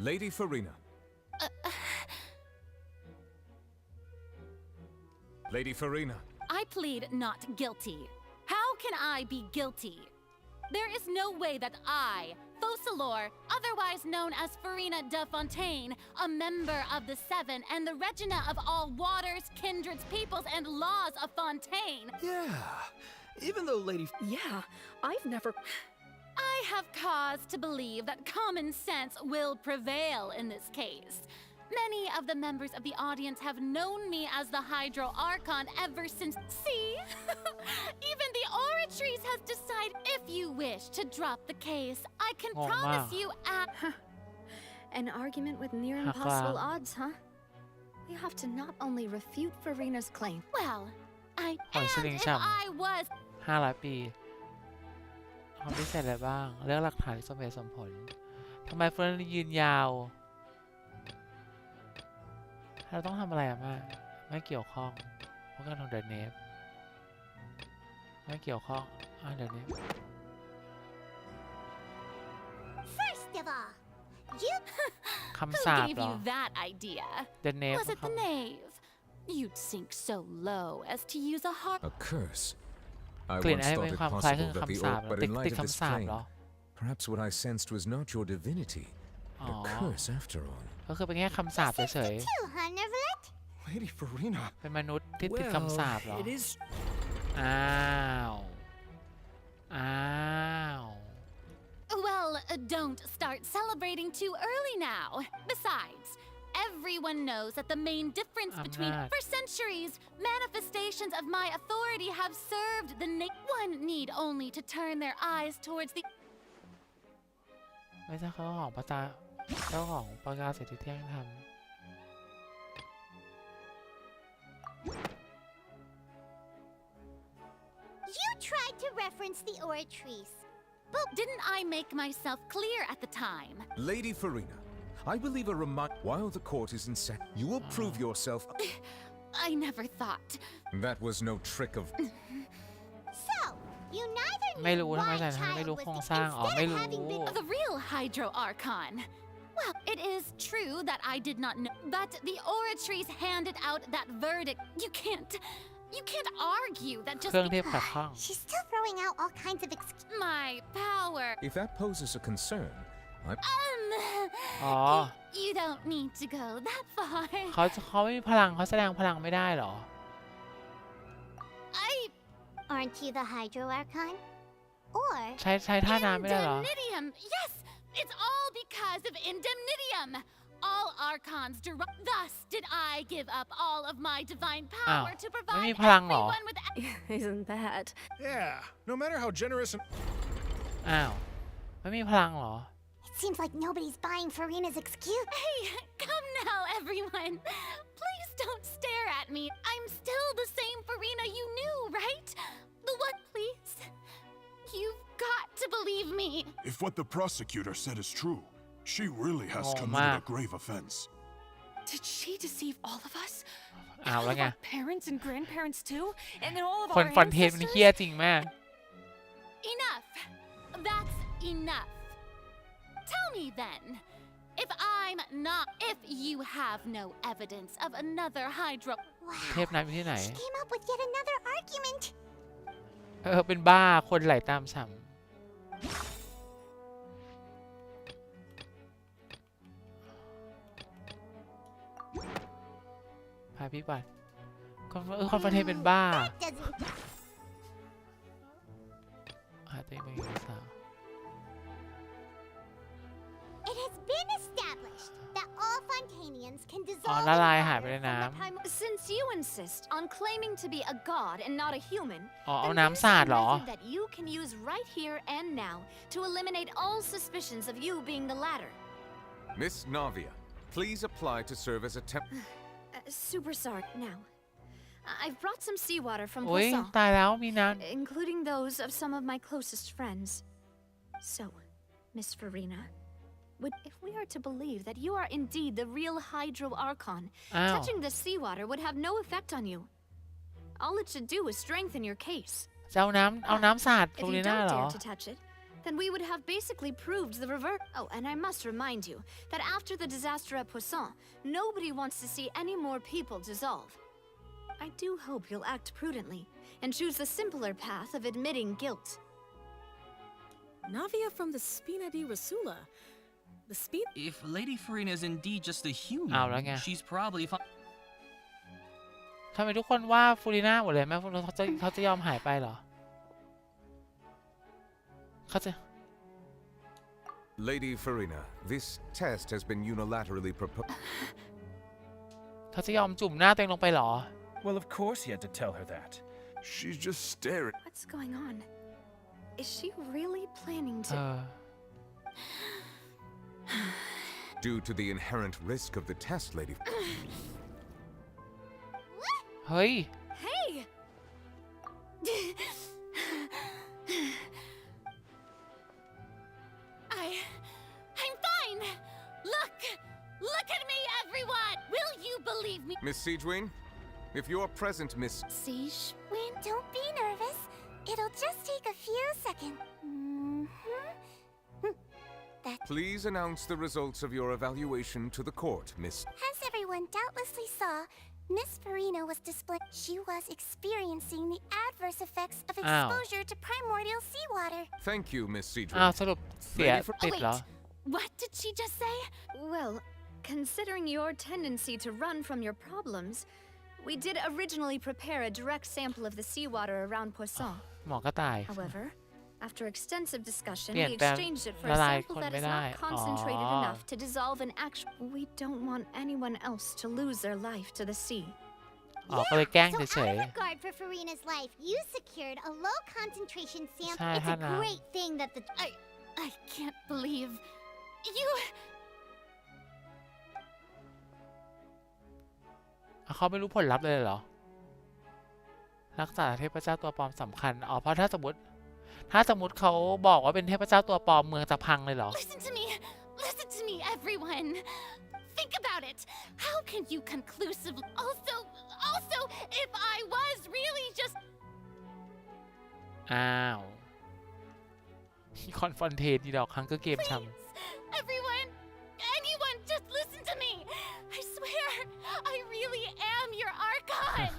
Lady Farina. Lady Farina. I plead not guilty. How can I be guilty? There is no way that I, Councilor, otherwise known as Farina de Fontaine, a member of the Seven and the Regina of all waters, kindreds, peoples, and laws of Fontaine. Yeah, even though Lady... Yeah, I've never... I have cause to believe that common sense will prevail in this case. Many of the members of the audience have known me as the Hydro Archon ever since. See? Even the Oratrice has decided if you wish to drop the case, I can promise you An argument with near impossible odds, huh? We have to not only refute Farina's claim. Well, I หอยสลิง and ฉ่ if I was ำ500 ปีความพิเศษอะไรบ้างเลือกหลักฐานที่สมเหตุสมผลทำไมเฟิร์นยืนยาวเราต้องทำอะไรอะมาไม่เกี่ยวข้องเพราะการทำเดนเนฟไม่เกี่ยวข้องเดี๋ยวนี้ First of all, you คำสาป gave เหรอ you that idea? เดนเนฟ Was it the knave? You'd sink so low as to use a heart. A curse. I กลิ่น once ไอ้ thought เป็น it ความคล้ายคลึง possible that the คำสาป orc, but ติด in ติด light of this คำสาป flame, เหรอ perhaps what I sensed was not your divinity, but a curse after all. ก็คือเป็นแค่คำสาปเฉย too, huh, Neverlet? Lady Farina. ๆเป็นมนุษย์ที่ติดคำสาปเหรอ it is... อ้าวอ้าว Well, don't start celebrating too early now. Besides, everyone knows that the main difference between for centuries, manifestations of my authority have served the one need only to turn their eyes towards the ไม่ใช่เขาของประกาศเจ้าของประกาศสิทธิเที่ยงธรรม You tried to reference the Oratrice. But didn't I make myself clear at the time? Lady Farina, I believe a remark. While the court is in set, you will prove yourself. I never thought. That was no trick of. So, you neither ไม่ knew รู้ทำไม why แต่ฉัน child ไม่รู้ was โครง the, สร้างอ๋อ ไม่ instead รู้ of having been The real Hydro Archon. Well, it is true that I did not know, but the Oratrice handed out that verdict. You can't argue that เค just รื่องเทพขัดข้อง She's still throwing out all kinds of excuses. my power. If that poses a concern, I. อ๋อ You don't need to go that far. เขาไม่มีพลังเขาแสดงพลังไม่ได้เหรอ Aren't you the Hydro Archon? Or ใช้ท่าน้ำไม่ได้เหรอ Indemnitium. Yes, it's all because of Indemnitium. All Archons thus did I give up all of my divine power to ไม่มี provide พลังเหรอ everyone with Isn't that? Yeah, no matter how generous and อ้าว ไม่มีพลังเหรอ it seems like nobody's buying Farina's excuse. Hey, come now, everyone. Please don't stare at me. I'm still the same Farina you knew, right? The one, please. You've got to believe me. if what the prosecutor said is true, she really has Oh, committed man. a grave offense. Did she deceive all of us? อ้าว All แล้ว of ไง our parents and grandparents too? And all of คน our ฟอนเทนมัน ancestors? เฮี้ยจริงแม่ Enough. That's enough. Tell me then, if you have no evidence of another Hydro. เทพนั้นอยู่ที่ไหน She came up with yet another argument. เป็นบ้าคนไหลตามฉันพาพี่ก่อนคอนฟอนเทนเป็นบ้า That doesn't. หาตัวเองเป็นหญิงสาว It has been established that all Fontanians can อ๋อ dissolve ละ in ลายหาย water ไปใน from น้ the time. Since you insist on claiming to be a god and not a human, ำอ๋อ เอา then น้ำสาด there's a เหรอ method that you can use right here and now to eliminate all suspicions of you being the latter. Miss Navia, please apply to serve as a temp. Super sorry. Now, I've brought some seawater from โอ้ย Poisson, ตายแล้วมีน้ including those of some of my closest friends. So, Miss Farina, if we are to believe that you are indeed the real Hydro Archon, ำอ้าว touching the seawater would have no effect on you. All it should do is strengthen your case. จะเอาน้ำสาด If ลู you ลิน่า don't เหรอ dare to touch it, then we would have basically proved the reverse. Oh, and I must remind you that after the disaster at Poisson, nobody wants to see any more people dissolve. I do hope you'll act prudently and choose the simpler path of admitting guilt. Navia from the Spina di Rasula. The Spina. If Lady Farina is indeed just a human, เอาแล้วไง she's probably fine. ทำไมทุกคนว่าฟูริน่าหมดเลยแม่เขาจะยอมหายไปเหรอเขาจะ Lady Farina, this test has been unilaterally proposed. เขาจะยอมจุ่มหน้าตัวเองลงไปเหรอ Well, of course you had to tell her that. She's just staring. What's going on? Is she really planning เอ to? อ Due to the inherent risk of the test, Lady. เฮ้ย Hey! I'm fine. Look at me, everyone. Will you believe me? Miss Siegewin, if you are present, Miss. Siege, Win, don't be nervous. It'll just take a few seconds. Please announce the results of your evaluation to the court, Miss. As everyone doubtlessly saw, Miss Farina was displaying. She was experiencing the adverse effects of exposure to primordial seawater. Thank you, Miss อ้าว Siegewin. สรุปเสีย Lady ติดเหรอ What did she just say? Well, considering your tendency to run from your problems, we did originally prepare a direct sample of the seawater around Poisson. หมอก็ตาย However, after extensive discussion, เปลี่ยน we แปลง exchanged it for ละ a ลาย sample คน that ไม่ is ได้ not concentrated อ๋อ enough to dissolve an action. We don't want anyone else to lose their life to the sea. อ๋อก็เลยแกล้ง So เฉ out ย of regard for Farina's life, you secured a low concentration sample. Sai It's a Hana. great thing that the I can't believe you. ๆเขาไม่รู้ผลลัพธ์เลยเหรอ รักษาเทพเจ้าตัวปลอมสำคัญ อ๋อ เพราะถ้าสมมติเขาบอกว่าเป็นเทพเจ้าตัวปลอมเมืองจะพังเลยเหรอ Listen to me, everyone. Think about it. How can you conclusively? Also, if I was really just อ้าวคอนฟอนเทนดีดอกฮังเกอร์เกมช้ำ anyone, just listen to me. I swear, I really am your Archon.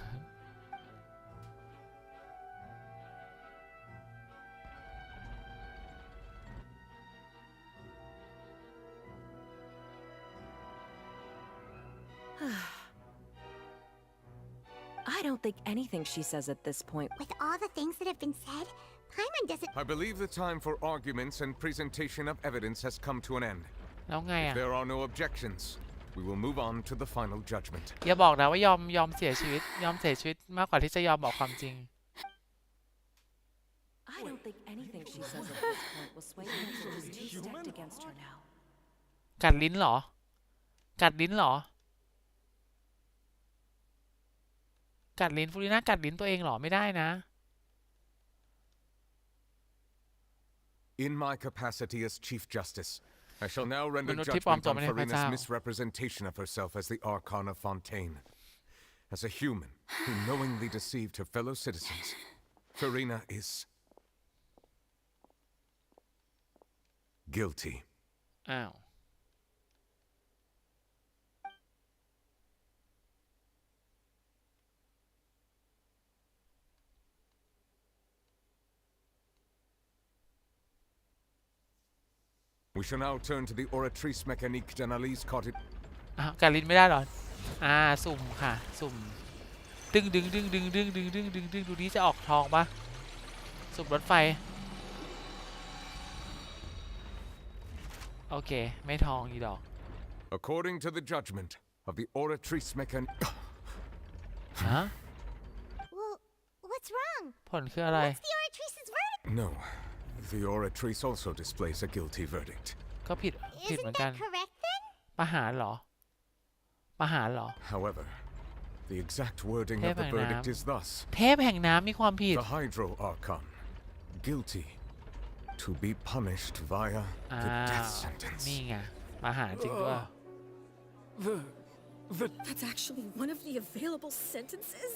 I don't think anything she says at this point. with all the things that have been said, Paimon doesn't. I believe the time for arguments and presentation of evidence has come to an end. แล้วไง If อ่ะ there are no objections, we will move on to the final judgment. อย่าบอกนะว่ายอมเสียชีวิตมากกว่าที่จะยอมบอกความจริง I don't think anything she says at this point will sway the Angels too stacked against her now. กัดลิ้นเหรอ กัดลิ้นเหรอ กัดลิ้นฟูริน่ากัดลิ้นตัวเองเหรอ ไม่ได้นะ In my capacity as Chief Justice, I shall now render มนุษย์ที่ปลอม judgment ตัว on ไม่ใช่พระ Farina's เจ้า misrepresentation of herself as the Archon of Fontaine. As a human who knowingly deceived her fellow citizens, Farina is guilty. อ้าว We shall now turn to the oratrice mécanique d'analyse cottage. อ้าวกัดลิ้นไม่ได้เหรอ สุ่มค่ะ สุ่ม ดึงดูนี้จะออกทองปะสุ่มรถไฟ โอเค ไม่ทองอีดอก According to the judgment of the oratrice mécanique. ฮะ Well, what's wrong? ผลคืออะไร What's the oratrice's verdict? No, the oratrice also displays a guilty verdict. ก็ผิดเหมือนกัน Isn't that correct then? ประหารเหรอ ประหารเหรอ However, the exact wording of the verdict is thus. เทพแห่งน้ำมีความผิด The Hydro Archon, guilty to be punished via the death sentence. นี่ไงประหารจริงด้วย That's actually one of the available sentences?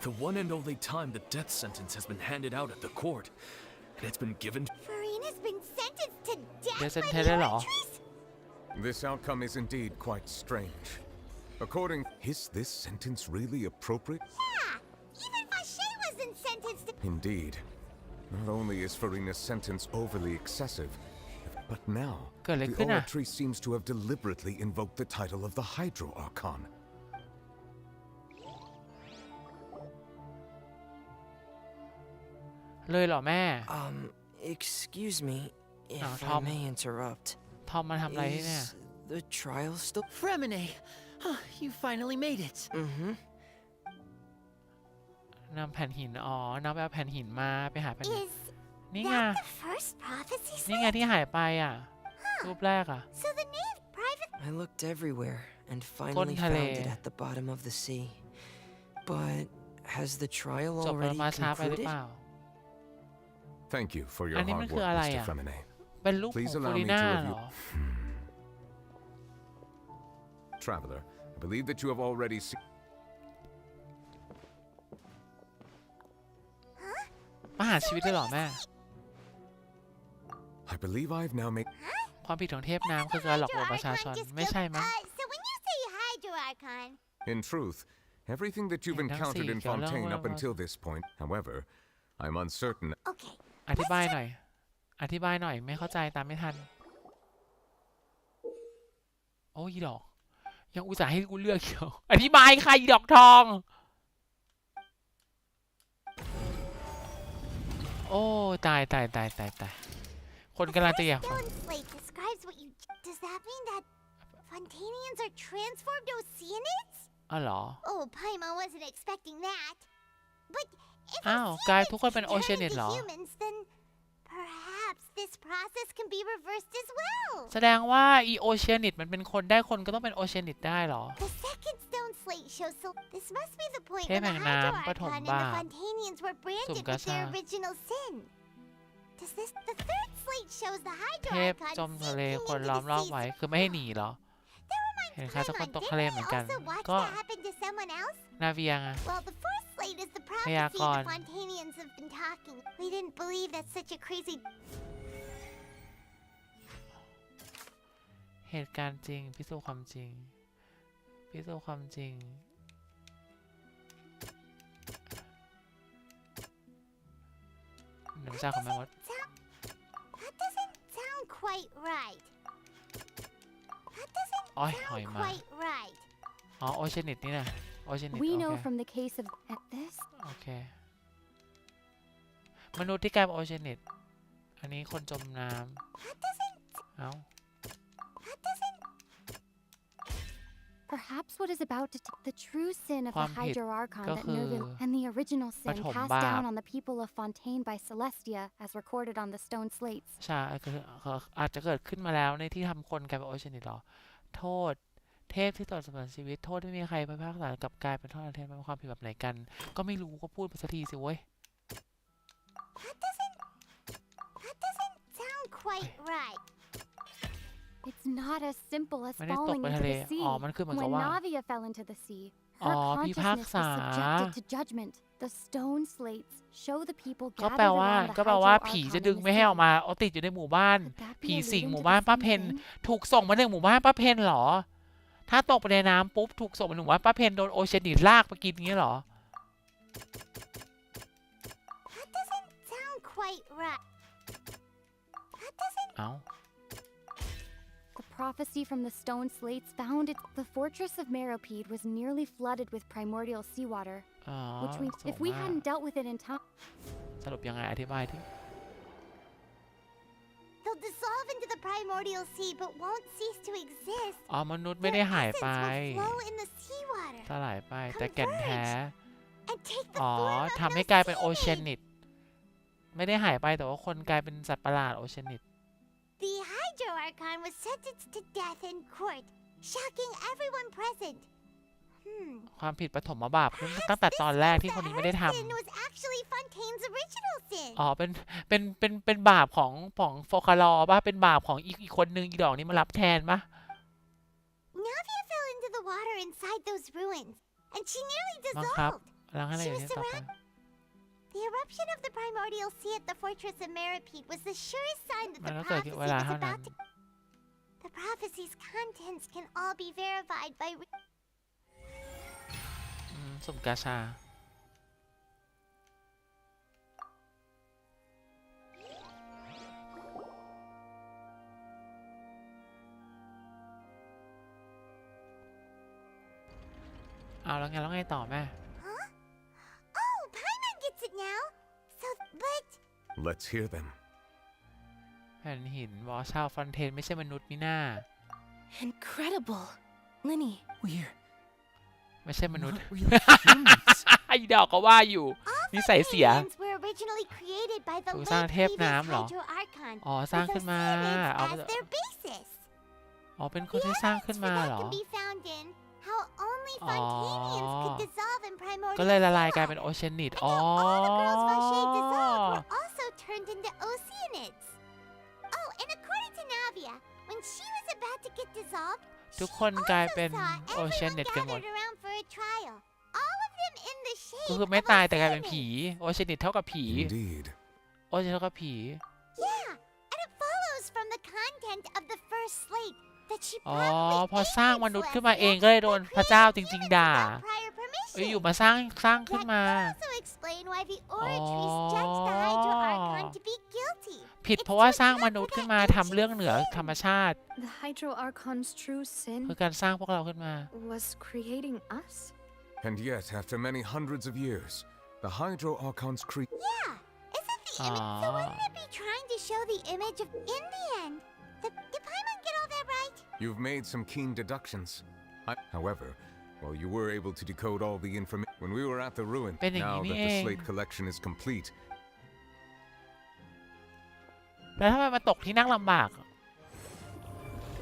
The one and only time the death sentence has been handed out at the court. And it's been given. Farina's been sentenced to death Yes, by and the Teddy Law. oratrice? This outcome is indeed quite strange. According, is this sentence really appropriate? Yeah, even Vache wasn't sentenced to. Indeed. Not only is Farina's sentence overly excessive, but now the ขึ้นอะ oratory seems to have deliberately invoked the title of the Hydro Archon. เลยเหรอแม่ Excuse me if I Tom. may interrupt. ทอมมาทำอะไรที่เนี่ย Is the trial still? Fremine! You finally made it! นำแผ่นหินอ๋อนำไปเอาแผ่นหินมาไปหาแผ่นหิน Is นี่ไง that the first prophecy นี่ไง slip? ที่หายไปอ่ะ รูปแรกอ่ะ So the name private. I looked everywhere and finallyทะเล found it at the bottom of the sea. But has the trial จบแล้ว already มาช้าไปหรือ concluded? เปล่า Thank you for your อันนี้มัน hard คือ work, อะไร Mr. อ่ะ Fremine. เป็นรูปของ Please ฟู allow ริ me น่า to เหร review. อ Traveler, I believe that you have already seen. ประหารชีวิตเลยเหรอแม่ I believe I've now made. ความผิดของเทพน้ำคือการหลอกลวงประชาชน ไม่ใช่มั้ง So when you say Hydro Archon, In truth, everything that you've encountered in Fontaine up until this point, however, I'm uncertain. okay. อธิบายหน่อย อธิบายหน่อยไม่เข้าใจตามไม่ทัน โอ้ยดอก ยังอุตส่าห์ให้กูเลือกเชียวอธิบายค่ะอีดอกทอง โอ้ตาย คนกำลังจะอยากฟัง Stone slate describes what you. Does that mean that Fontanians are transformed Oceanids? อ๋อเหรอ Oh, Paimon wasn't expecting that. But if อ้าวกลายทุกคนเป็น Oceanids turn Oceanid เหรอ into humans, then perhaps this process can be reversed as well. แสดงว่าอีโอเชียนิตมันเป็นคนได้คนก็ต้องเป็นโอเชียนิตได้เหรอ The second stone slate shows. So this must be the point เทพ when the แห่งน้ำ Hydro ปฐม Archon and บา the ป Fontanians were สุ่ม branded กา with their ชา original sin. Does this? The third slate shows the เท Hydro พจ Archon มทะเล sinking คน into ล้อม the รอบ sea. ไว้คือไม่ให้หนีเหรอ เห็นใครสักคนตกทะเลเหมือนกัน ก็ นาเวียงอะ Well, the first slate is the พยา prophecy กรณ์ the Fontanians have been talking. We didn't believe that such a crazy. เหตุการณ์จริงพิสูจน์ความจริง พิสูจน์ความจริง หนึ่งจากของแม่มด That doesn't sound quite right. That doesn't อ้อยหอย sound มา quite right. อ๋อโอเชียนิตนี่นะโอเชียนิต We โอ know เค from the case of at this. โอเค มนุษย์ที่กลายเป็นโอเชียนิต อันนี้คนจมน้ำ เอ้า Perhaps what is about to the true sin of the ความผิด Hydro Archon ก็ that คือ Nervil and the original ป sin ฐม passed บาป down on the people of Fontaine by Celestia as recorded on the stone slates. ใช่คืออาจจะเกิดขึ้นมาแล้วในที่ทำคนกลายเป็นโอเชียนิตหรอ โทษ เทพที่ต่อสมานชีวิต โทษที่ไม่มีใครพิพากษากับกลายเป็นโทษเทพเป็นความผิดแบบไหนกัน ก็ไม่รู้ก็พูดไปสักทีสิเว้ย That doesn't sound quite right. It's not as simple as ไม่ได้ตก falling ไป into ทะเล the sea. อ๋อ มันคือเหมือนกับ When ว่า Navia fell into the sea, อ๋อ her พิพาก consciousness ษา was subjected to judgment. The stone slates show the people ก็ gathered แปลว่า around the ก็แปลว่า Hydro ผี Archon จะ in ดึง the ไม่ให้ออก sea. มาเอาติดอยู่ในหมู่บ้าน Could that be ผีสิง alluding หมู่ to บ้าน the ป้า same เพน thing? ถูกส่งมาในหมู่บ้านป้าเพนเหรอ ถ้าตกไปในน้ำปุ๊บถูกส่งมาในหมู่บ้านป้าเพนโดนโอเชียนิตลากไปกินอย่างนี้เหรอ That doesn't sound quite right. That doesn't. เอ้า The prophecy from the stone slates found it. The fortress of Meropide was nearly flooded with primordial seawater, อ๋อ which means ส่ง if we มา hadn't dealt with it in time, สรุปยังไงอธิบายที่ They'll dissolve into the primordial sea, but won't cease to exist. อ๋อ มนุษย์ไม่ได้ Their หายไป essence will flow in the seawater สลายไป แต่แก่นแท้ and take the อ๋อ form of ทำให้กลายเป็นโอเชียนิต ไม่ได้หายไปแต่ว่าคนกลายเป็นสัตว์ประหลาดโอเชียนิต The Hydro Archon was sentenced to death in court, shocking everyone present. ความผิดปฐมบาปตั้งแต่ตอนแรกที่คนนี้ไม่ได้ท Sin was actually Fontaine's original sin. ำอ๋อ เป็นบาปของโฟคาลอป่ะ เป็นบาปของอีกคนนึงอีดอกนี้มารับแทนป่ะ Navia fell into the water inside those ruins, and she nearly บังคับ dissolved. แล้วให้อะไร She อย่าง was นี้ต่อไป The eruption of the primordial sea at the fortress of Meropide was the surest sign that มัน the ก็เกิด prophecy เวลา was เท่านั้น about to. The prophecy's contents can all be verified by. สุ่มกาชา เอาแล้วไงต่อแม่ Huh? Oh, Paimon gets it now. So, but Let's hear them. แผ่นหินบอกชาวฟอนเทนไม่ใช่มนุษย์นี่นา Incredible. Linny. We're ไม่ใช่มนุษย์ not real humans. ไอ้ดอกก็ว่าอยู่นิสัยเสีย Aliens were originally created by the ถูก late สร้างเทพ previous น้ำเหรอ Hydro Archon อ๋อสร้าง with ขึ้นมา Oceanids เอา as their basis. อ๋อเป็นคนที่สร้างขึ้นมาเหรอ Can be found in how only Fontanians could dissolve in primordial ก็เลยละลายกลายเป็นโอเชียนิดอ๋อ all the girls Vacher dissolved were also turned into Oceanids. Oh, and according to Navia, when she was about to get dissolved, ทุกคนกลายเป็น she also โอ saw เชียนิด everyone กันหมด gathered around for a trial. All of them in the ก็ shape คือไม่ of ตายแต่กลายเป็นผี Oceanids. โอเชียนิดเท่ากับผี Indeed. โอเชียนิดเท่ากับผี Yeah, and it follows from the content of the first slate that she อ๋อ probably พอสร้างมนุษย์ขึ้นมาเองก็เลยโดนพระเจ้าจริงๆด่า prior เอ้ย permission. อยู่มาสร้างขึ้นมา Also explain why the Oratrice judged the Hydro Archon to be guilty. ผิดเพราะว่าสร้างมนุษย์ขึ้นมาทำเรื่องเหนือธรรมชาติ The Hydro Archon's true sin คือการสร้างพวกเราขึ้นมา was creating us? And yet, after many hundreds of years, the Hydro Archon's Yeah, isn't the image? So wouldn't it be trying to show the image of in the end? Did Paimon get all that right? You've made some keen deductions. However, while you were able to decode all the information when we were at the ruin, now that the slate collection is complete, แล้วทำไมมาตกที่นั่งลำบาก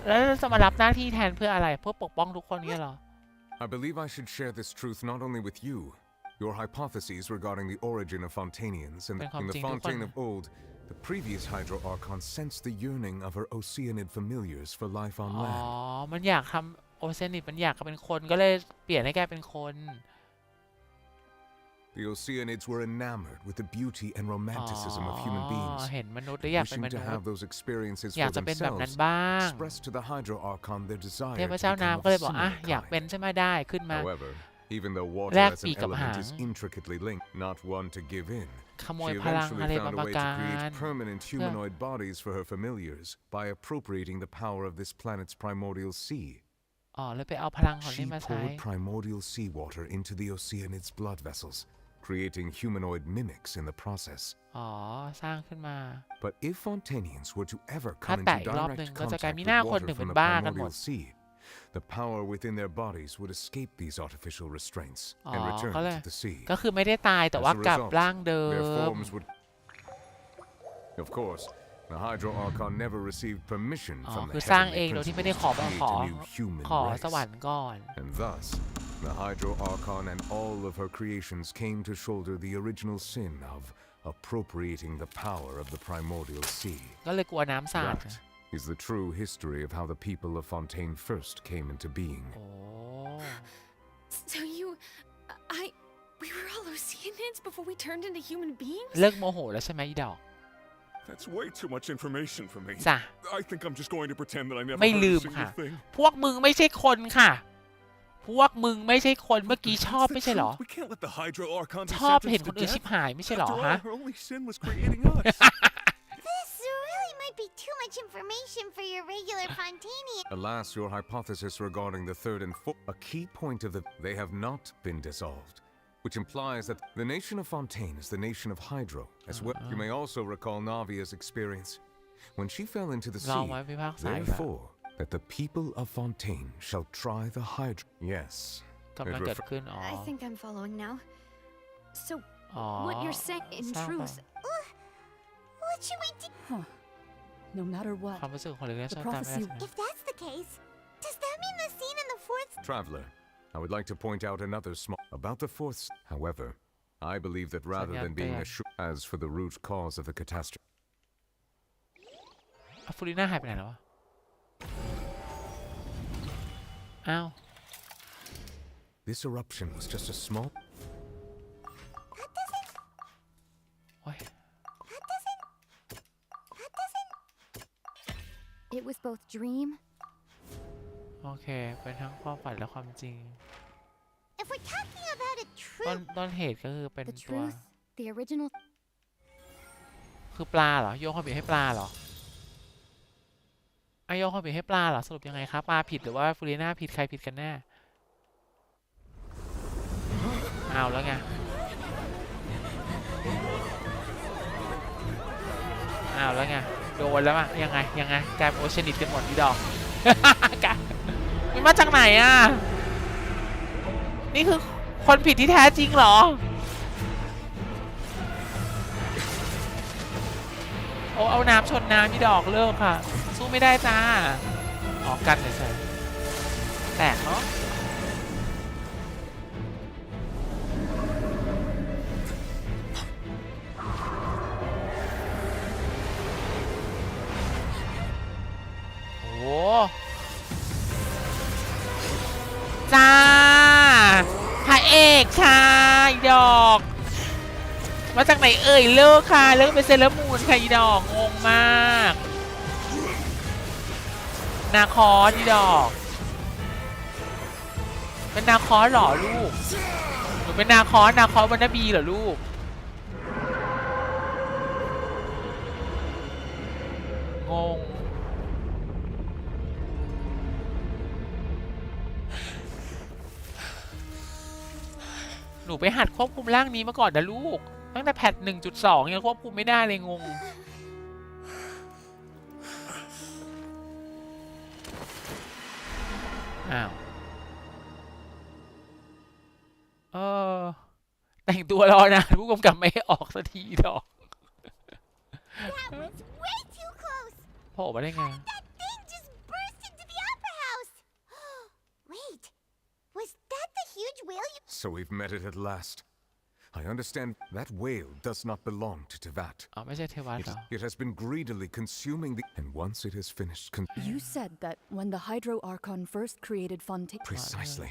แล้วจะมารับหน้าที่แทนเพื่ออะไรเพื่อปกป้องทุกคนเนี่ยเหรอ I believe I should share this truth not only with you, your hypotheses regarding the origin of Fontanians, and in the Fontaine of old, the previous Hydro Archon sensed the yearning of her Oceanid familiars for life on อ๋อ land. มันอยากทำโอเชียนิดมันอยากเป็นคนก็เลยเปลี่ยนให้แกเป็นคน The Oceanids were enamored with the beauty and romanticism of human beings, เห็นมนุษย์แล้วอยากเป็น wishing ม to นุษ have ย์ those experiences อยาก for จะเป็นแบบนั้น themselves, บ้าง expressed to the Hydro Archon their เท desire พ to เจ้า become น้ำ of ก็เลยบอก similar อยากเป็น kind. ใช่ไหมได้ขึ้นมา However, even though water แลก as ปี an กกับหาง element is intricately linked, not one to give in, ขโมย she พลัง eventually อะไร found บาง a ป way ระ to การ create permanent humanoid bodies for her familiars by appropriating the power of this planet's primordial sea. อ๋อเลยไปเอาพลังของ She นี่มาใช้ poured primordial seawater into the Oceanids' blood vessels, creating humanoid mimics in the process. อ๋อสร้างขึ้นมา But if Fontanians were to ever ถ้า come แตะ into อีกรอบหนึ่ง direct ก็จะกลาย contact มี with หน้าคน water หนึ่ง from เป็น the บ้ากันหมด primordial sea, the power within their bodies would escape these artificial restraints อ๋อ and return ก็เลย to the sea. ก็คือไม่ได้ตายแต่ As ว่า a กลับ result, ร่างเดิ their ม forms would. Of course, the Hydro Archon never received permission อ๋อ from คื the อสร้างเอ heavenly งโดยที่ไม่ได้ principles ขอ to create a new human ขอสวรร race. ค์ก่อน And thus, the Hydro Archon and all of her creations came to shoulder the original sin of appropriating the power of the primordial sea. ก็เลยกลัวน้ำสาด That is the true history of how the people of Fontaine first came into being. โอ้ So we were all Oceanids before we turned into human beings? เลิกโมโหแล้วใช่ไหมอีดอก That's way too much information for me. จ้ะ I think I'm just going to pretend that I never ไม่ heard ลื a ม single ค่ะ thing. พวกมึงไม่ใช่คนค่ะ พวกมึงไม่ใช่คนเมื่อกี้ชอบไม่ใช่เหรอ We can't let the Hydro Archon be ชอบเห็น sentenced ค to นอื่นชิบ death. หายไม่ใช่เหรอ After ฮะ all, her only sin was creating us. This really might be too much information for your regular Fontanian. Alas, your hypothesis regarding the third and fourth, a key point of they have not been dissolved, which implies that the nation of Fontaine is the nation of Hydro as well. You may also recall Navia's experience when she fell into the ลอง sea. ไว้พิพากษาอีกแล้ว Therefore, that the people of Fontaine shall try the Hydro. Yes. กำลังเกิดขึ้นอ๋อ I think I'm following now. So, อ๋อ what you're saying in สร้างไป truth, What should we do? Huh. No matter ความ what, รู้สึกของเรื่อง the ชอบตามไม่ได้ prophecy ใช่ไหม If that's the case, does that mean the scene in the fourth? Traveler, I would like to point out another small about the fourth. However, I believe that rather than being as for the root cause of the catastrophe. อะฟูริน่าหายไปไหนแล้ววะอ้าว This eruption was just a small. โอ้ย It was both dream โอเคเป็นทั้งความฝันและความจริง If we're talking about a ต้น truth, ต้นเหตุก็คือเป็น the ตัว truth, the original คือปลาเหรอโยงความผิดให้ปลาเหรอโยงความผิดให้ปลาเหรอสรุปยังไงครับปลาผิดหรือว่าฟูริน่าผิดใครผิดกันแน่ เอาแล้วไงเอาแล้วไงโดนแล้วอะยังไงกลายเป็นโอเชียนิตกันหมดที่ดอกมันมาจากไหนอะนี่คือคนผิดที่แท้จริงเหรอโอ้เอาน้ำชนน้ำที่ดอกเลิกค่ะสู้ไม่ได้จ้าออกกันเลยใช่แตกเนาะโอ้จ้าพระเอกค่ะอีดอกมาจากไหนเอ่ยเลิกค่ะเลิกเป็นเซเลอร์มูนค่ะอีดอกงงมากนาคอสอีดอกเป็นนาคอสหรอลูกหนูเป็นนาคอสวันนาบีเหรอลูกงงหนูไปหัดควบคุมร่างนี้มาก่อนนะลูกตั้งแต่แพท 1.2 ยังควบคุมไม่ได้เลยงงอ้าวแต่งตัวรอนานผู้กำกับไม่ออกสักทีดอกโผล่มาได้ไงSo we've met it at last. I understand that whale does not belong to Tevat. ไม่ใช่เทวัตเหรอ It has been greedily consuming the... And once it has finished... You said that when the Hydro Archon first created Fontaine... Precisely.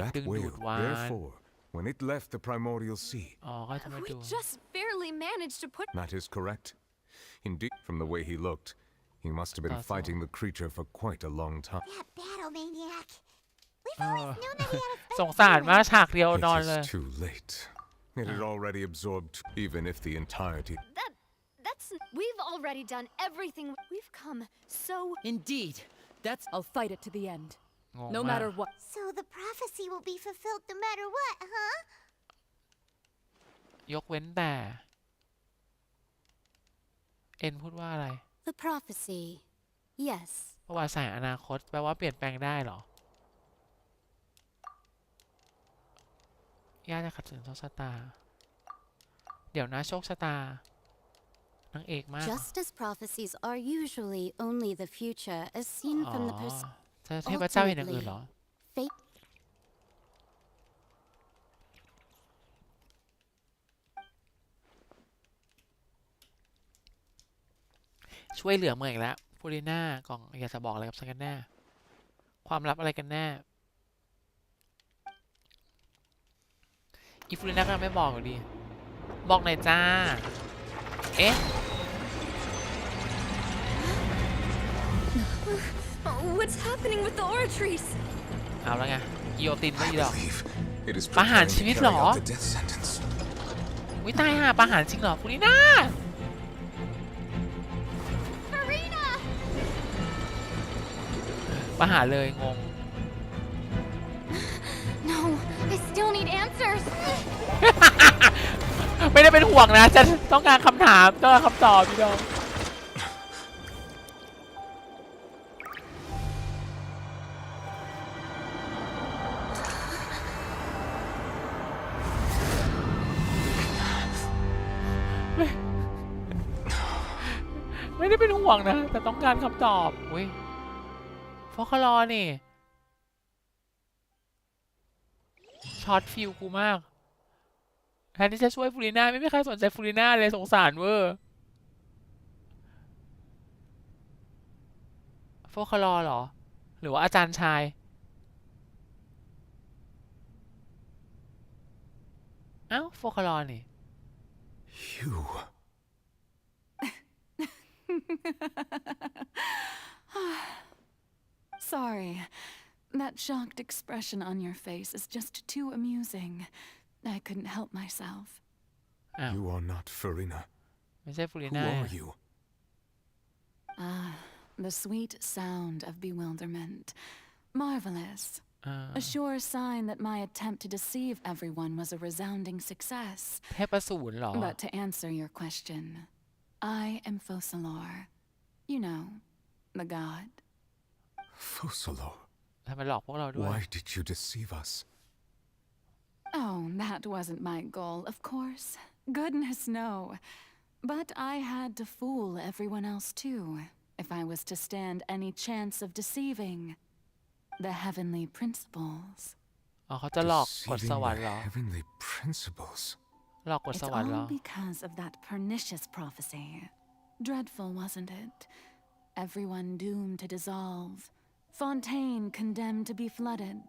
That whale, therefore, when it left the primordial sea... We just barely managed to put... That is correct. Indeed, from the way he looked, he must have been fighting the creature for quite a long time. That battle maniac. We've always known that he had a สงสารมากฉากเดียวนอนเลย It is too late. It had already absorbed, even if the entirety... That's... We've already done everything. We've come so... Indeed. That's... I'll fight it to the end. No matter what. So the prophecy will be fulfilled no matter what, huh? ยกเว้นแต่เอ็นพูดว่าอะไร The prophecy. Yes. ประวัติศาสตร์อนาคตแปลว่าเปลี่ยนแปลงได้เหรอย่าจะขัดขืนโชคชะตาเดี๋ยวนะโชคชะตานางเอกมาก Just as prophecies are usually only the future as seen from the perspective. เทพเจ้าเห็นอย่างอื่นเหรอ Fate. ช่วยเหลือเมืองอีกแล้วฟูริน่ากล่องอยากจะบอกอะไรกับฉันกันแน่ความลับอะไรกันแน่อีฟูริน่าก็ไม่บอกอยู่ดีบอกหน่อยจ้าเอ๊ะ What's happening with the oratories? เอาแล้วไงกิโยตินไม่ดีหรอกประหารชีวิตเหรอวิตายห่าประหารจริงเหรอฟูริน่าประหารเลยงง No, I still need answers. ไม่ได้เป็นห่วงนะจะต้องการคำถามต้องการคำตอบพี่น้องไม่ได้เป็นห่วงนะแต่ต้องการคำตอบอุ้ยฟอคลอนี่ช็อตฟิลกูมากแทนที่จะช่วยฟูริน่าไม่มีใครสนใจฟูริน่าเลยสงสารเวอร์ฟอคลอเหรอหรือว่าอาจารย์ชายเอ้าฟอคลอนี่ You Sorry. That shocked expression on your face is just too amusing. I couldn't help myself. You are not Farina. ไม่ใช่ฟูริ Who น่า are you? The sweet sound of bewilderment. Marvelous. A sure sign that my attempt to deceive everyone was a resounding success. เทพสูรเหรอ But to answer your question, I am Fosalor. You know, the god. Fosalor. ทำไมหลอกพวกเราด้วย Why did you deceive us? Oh, that wasn't my goal, of course. Goodness, no. But I had to fool everyone else too, if I was to stand any chance of deceiving the heavenly principles. อ๋อเขาจะหลอกกฎสวรรค์เหรอ Heavenly principles. หลอกกฎ It's สวรรค์เหรอ all because of that pernicious prophecy. Dreadful, wasn't it? Everyone doomed to dissolve. Fontaine condemned to be flooded.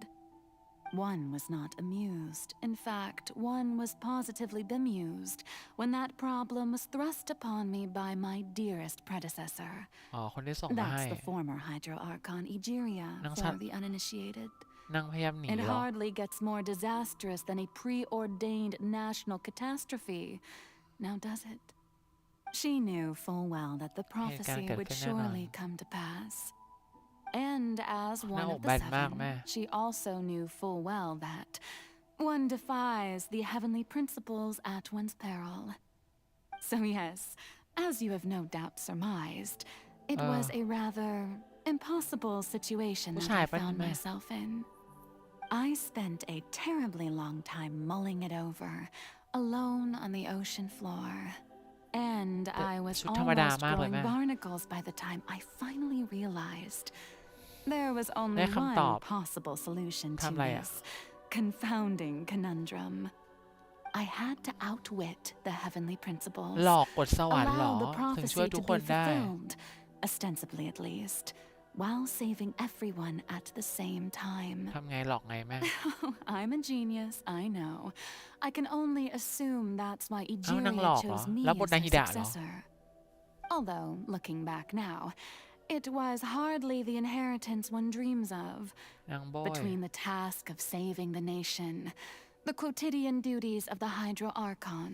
One was not amused. In fact, one was positively bemused when that problem was thrust upon me by my dearest predecessor. อ๋อคนที่ส่งมาให้ That's the former Hydro Archon Egeria for the uninitiated. นางพยายามหนี It เหรอ hardly gets more disastrous than a preordained national catastrophe. Now does it? She knew full well that the prophecy would surely come to pass. And as one of the seven, she also knew full well that one defies the heavenly principles at one's peril. So yes, as you have no doubt surmised, it was a rather impossible situation that I found myself in. I spent a terribly long time mulling it over, alone on the ocean floor. And I was almost growing barnacles by the time I finally realized there was only one possible solution to this confounding conundrum. I had to outwit the heavenly principles, หลอกกฎสวรรค์เหรอ allow the ถึงช่วย prophecy ทุ to กค be นได้ fulfilled, ostensibly at least, while saving everyone at the same time. ทำไงหลอกไงแม่ I'm a genius, I know. I can only assume that's why นางหล Egeria อกเหรอ chose me แล้วบท as นา her ฮิดะเหรอ successor. Although, looking back now, it was hardly the inheritance one dreams of. นางโบย Between the task of saving the nation, the quotidian duties of the Hydro Archon,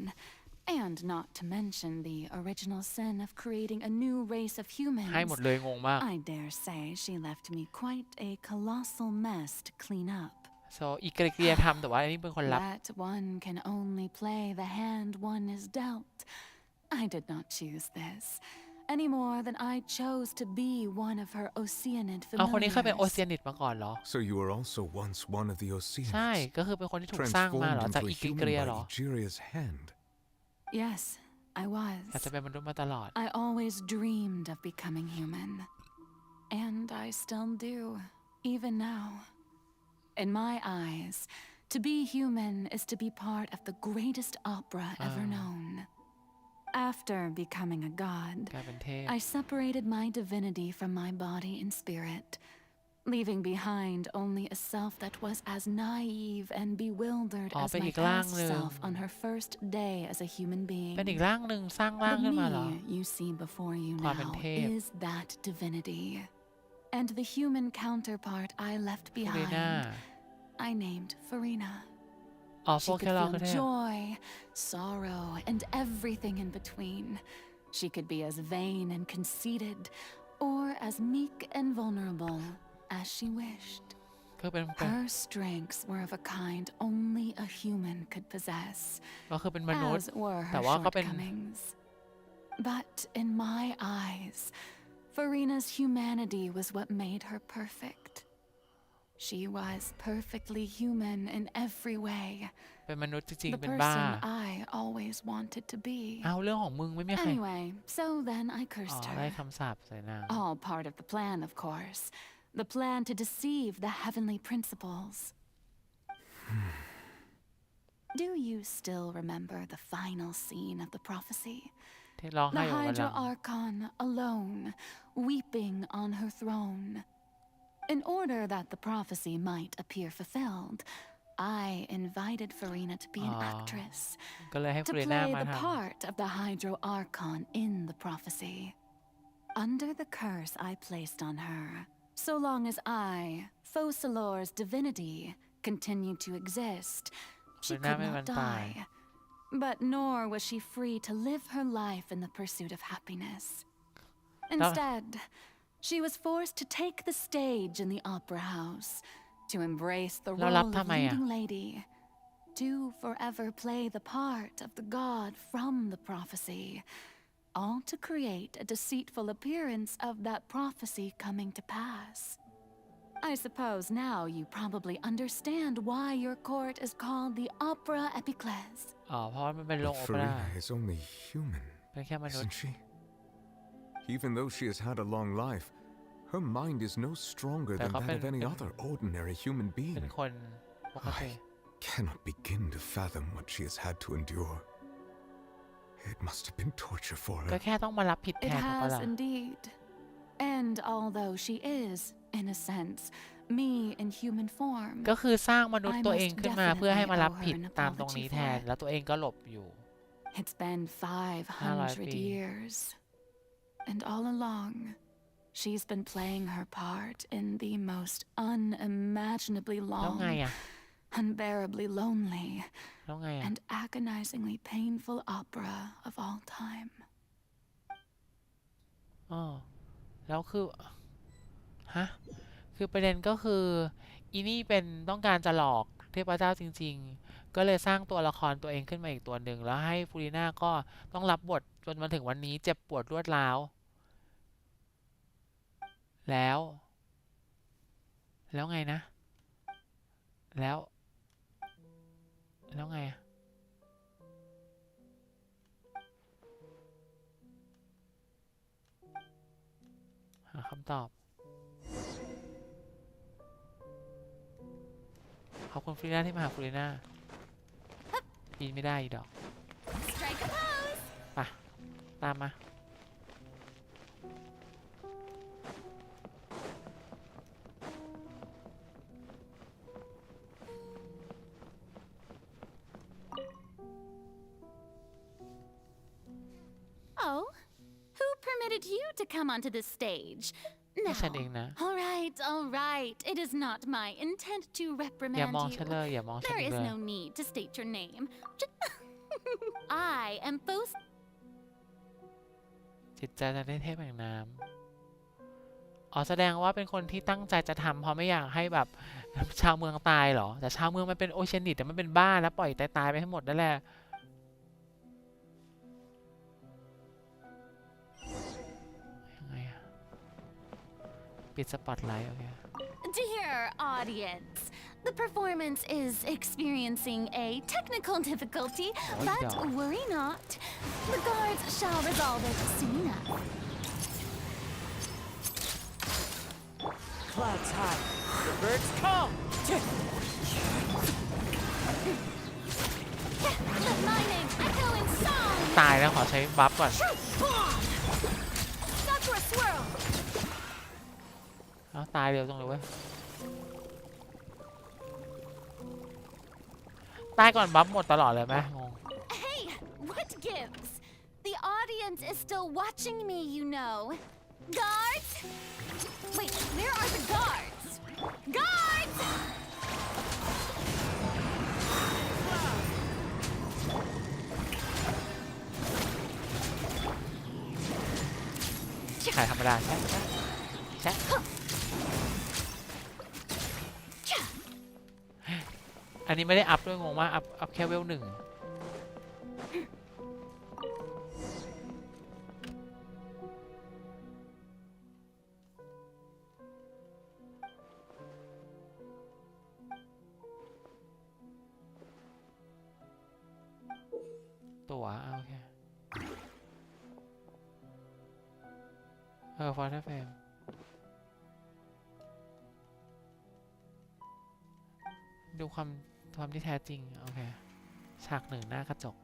and not to mention the original sin of creating a new race of humans, ให้หมดเลยงงมาก I dare say she left me quite a colossal mess to clean up. so อีกเกลียทำแต่ว่าอันนี้เป็นคนรับ That one can only play the hand one is dealt. I did not choose this, any more than I chose to be one of her Oceanid เอาคนนี้เคยเป็นโอ familiars. เซียนิดมาก่อนเหรอ So you were also once one of the Oceanids. ใช่ก็คือเป็นคนที่ถูกสร้างมาเหรอ transformed จาก into อี a กเก human ลีย by เหรอ Egeria's hand. Yes, I อยากจะ was. เป็นมนุษย์มาตลอด I always dreamed of becoming human. And I still do, even now. In my eyes, to be human is to be part of the greatest opera ever known. After becoming a god, กลายเป็นเทพ I separated my divinity from my body and spirit, leaving behind only a self that was as naive and bewildered อ๋อ as เป็น my อีกร่าง past หนึ่ง self on her first day as a human being. เป็นอีกร่างหนึ่งสร้างร่าง The ขึ้นมาเหรอ me you see before you ความเป็น now เทพ is that divinity. And the human counterpart I left ฟูเรน่า behind, I named Farina. อ๋อโฟ She เค could ลอ feel คือเทพ joy, sorrow, and everything in between. She could be as vain and conceited, or as meek and vulnerable as she wished. ก็เป็น Her strengths were of a kind only a human could possess, ก็คือเป็นมนุษย์ as were แต่ her ว่าก็เป็น shortcomings. But in my eyes, Farina's humanity was what made her perfect. She was perfectly human in every way. เป็นมนุษย์จริง The ๆเป็นบ้า person I always wanted to be. เอาเรื่องของมึงไม่มีใคร Anyway, so then I อ๋อ cursed ได้ her. คำสาปใส่นาง All part of the plan, of course. The plan to deceive the heavenly principles. Do you still remember the final scene of the prophecy? ที่ร้อง The ไห้อยู่บนหลั Hydra ง Archon alone, weeping on her throne. In order that the prophecy might appear fulfilled, I invited Farina to be an actress, ก็เลยให้ to ฟูเรน่า play มา the ท part of the Hydro Archon in the prophecy. Under the curse I placed on her, so long as I, Fosalor's divinity, continued to exist, she Full could name not and die. But nor was she free to live her life in the pursuit of happiness. Instead, she was forced to take the stage in the opera house, to embrace the แล้ว role รับ of ทำไมอ่ะ leading lady, to forever play the part of the god from the prophecy, all to create a deceitful appearance of that prophecy coming to pass. I suppose now you probably understand why your court is called the Opera Epiclese. อ๋อเพราะว่ามันเป็นโรง But โอเปร่า Farina is only human, เป็นแค่มนุษ isn't ย์ she? Even though she has had a long life, her mind is no stronger than that of any other ordinary human เป็ being. นคนปกติ I cannot begin to fathom what she has had to endure. It must have been torture for ก็ her. แค่ต้องมารับผิดแท It นเขาปะ has ล่ะ indeed. And although she is, in a sense, me in human form, ก็คือสร้างมนุษย์ I ตัวเอง must ขึ้นมาเพื่อให้มา definitely รับ owe ผิด her an ตามตรง apology นี้แท for น it. แล้วตัวเองก็หลบอยู่ It's been 500 years. And all along, she's been playing her part in the most unimaginably แล้วไง long, อ่ะ unbearably lonely, แล้วไงอ่ะ and agonizingly painful opera of all time. อ๋อแล้วคือฮะคือประเด็นก็คืออีนี่เป็นต้องการจะหลอกเทพเจ้าจริงๆก็เลยสร้างตัวละครตัวเองขึ้นมาอีกตัวหนึ่งแล้วให้ฟูริน่าก็ต้องรับบทจนมาถึงวันนี้เจ็บปวดรวดร้าวแล้วไงนะแล้วไงอะหาคำตอบขอบคุณฟรีน่าที่มาหาฟรีน่าปีนไม่ได้อีดอก Strike a pose. ไปตามมา Oh, who permitted you to come onto the stage? ไม่ Now, ฉันเองนะ all right. It is not my intent to อย่า reprimand มอง you. ฉันเลยอย่ามองฉัน There อีก is เลย no need to state your name. I am both. จิตใจจะได้เทพแห่งน้ำอ๋อแสดงว่าเป็นคนที่ตั้งใจจะทำเพราะไม่อยากให้แบบชาวเมืองตายเหรอแต่ชาวเมืองมันเป็นโอเชียนิตแต่มันเป็นบ้าแล้วปล่อยตายไปให้หมดนั่นแหละยังไงอะปิดสปอตไลท์โอเค Dear audience, the performance is experiencing a technical difficulty, but worry not. The guards shall resolve it soon enough. Clouds high, the birds call. My name echo in song. ตายแล้วขอใช้บัฟก่อน Sakura swirl. เอาตายเร็วจังเลยเว้ยตายก่อนบัฟหมดตลอดเลยไหมงง Hey, what gives? The audience is still watching me, you know. Guards? Wait, where are the guards? Guards! ขายธรรมดาใช่อันนี้ไม่ได้อัพด้วยงงมากอัพแค่เวล1ตัวโอเคฟอร์เทเฟมดูความที่แท้จริงโอเคฉาก1หน้ากระจก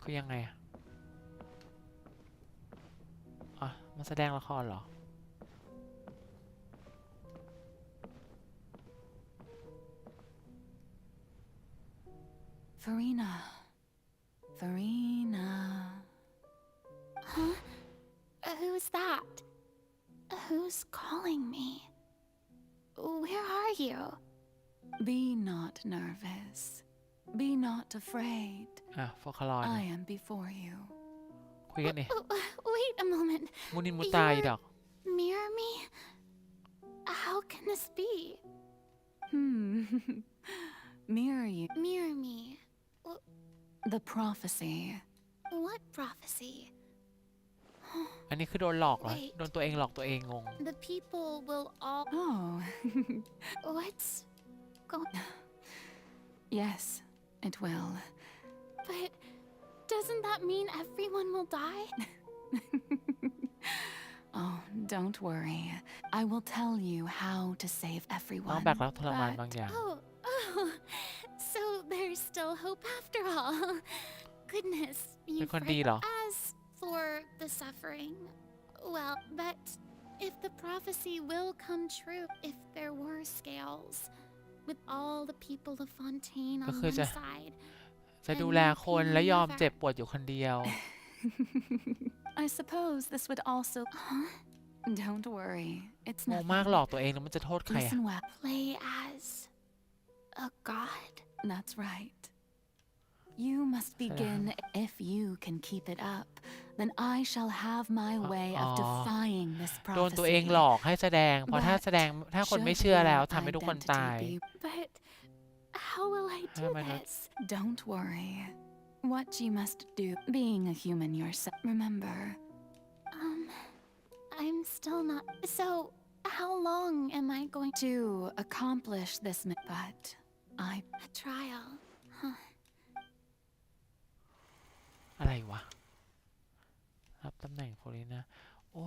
คือยังไงอะอ๋อมาแสดงละครเหรอFarina. Huh? Who's that? Who's calling me? Where are you? Be not nervous. Be not afraid. โฟคาลอน I am before you. คุยกันนี่ Wait a moment. มุนินมุตายดอก Mirror me? How can this be? Mirror you. Mirror me. The prophecy. What prophecy? อันนี้คือโดนหลอกเหรอ โดนตัวเองหลอกตัวเองงง The people will all. Oh. What's going? Yes, it will. But doesn't that mean everyone will die? Oh, don't worry. I will tell you how to save ต้อง everyone. แบกรับทรมานบางอย่าง Oh, so there's still hope after all. Goodness, you เป็นคนดีเหรอ as for the suffering, well, but if the prophecy will come true, if there were scales, with all the people of Fontaine ก็ on คือ one จะ side, จะดูแลคนและยอมเจ็บปวดอยู่คนเดียว I suppose this would also. Don't worry. It's งง nothing. มากหลอกตัวเองแล้วมันจะโทษใครอะ Listen well. play as a god. That's right. You must begin. If you can keep it up, then I shall have my way of defying this โดนตัวเอง prophecy. หลอกให้แสดงเพราะถ้าแสดงถ้าคนไม่เชื่อแล้วทำให้ทุกคนตาย But how will I do this? Don't worry. What you must do, being a human yourself. Remember. I'm still not. So, how long am I going to accomplish this? But I. A trial. Huh. อะไรวะ รับตำแหน่งโพลินะโอ้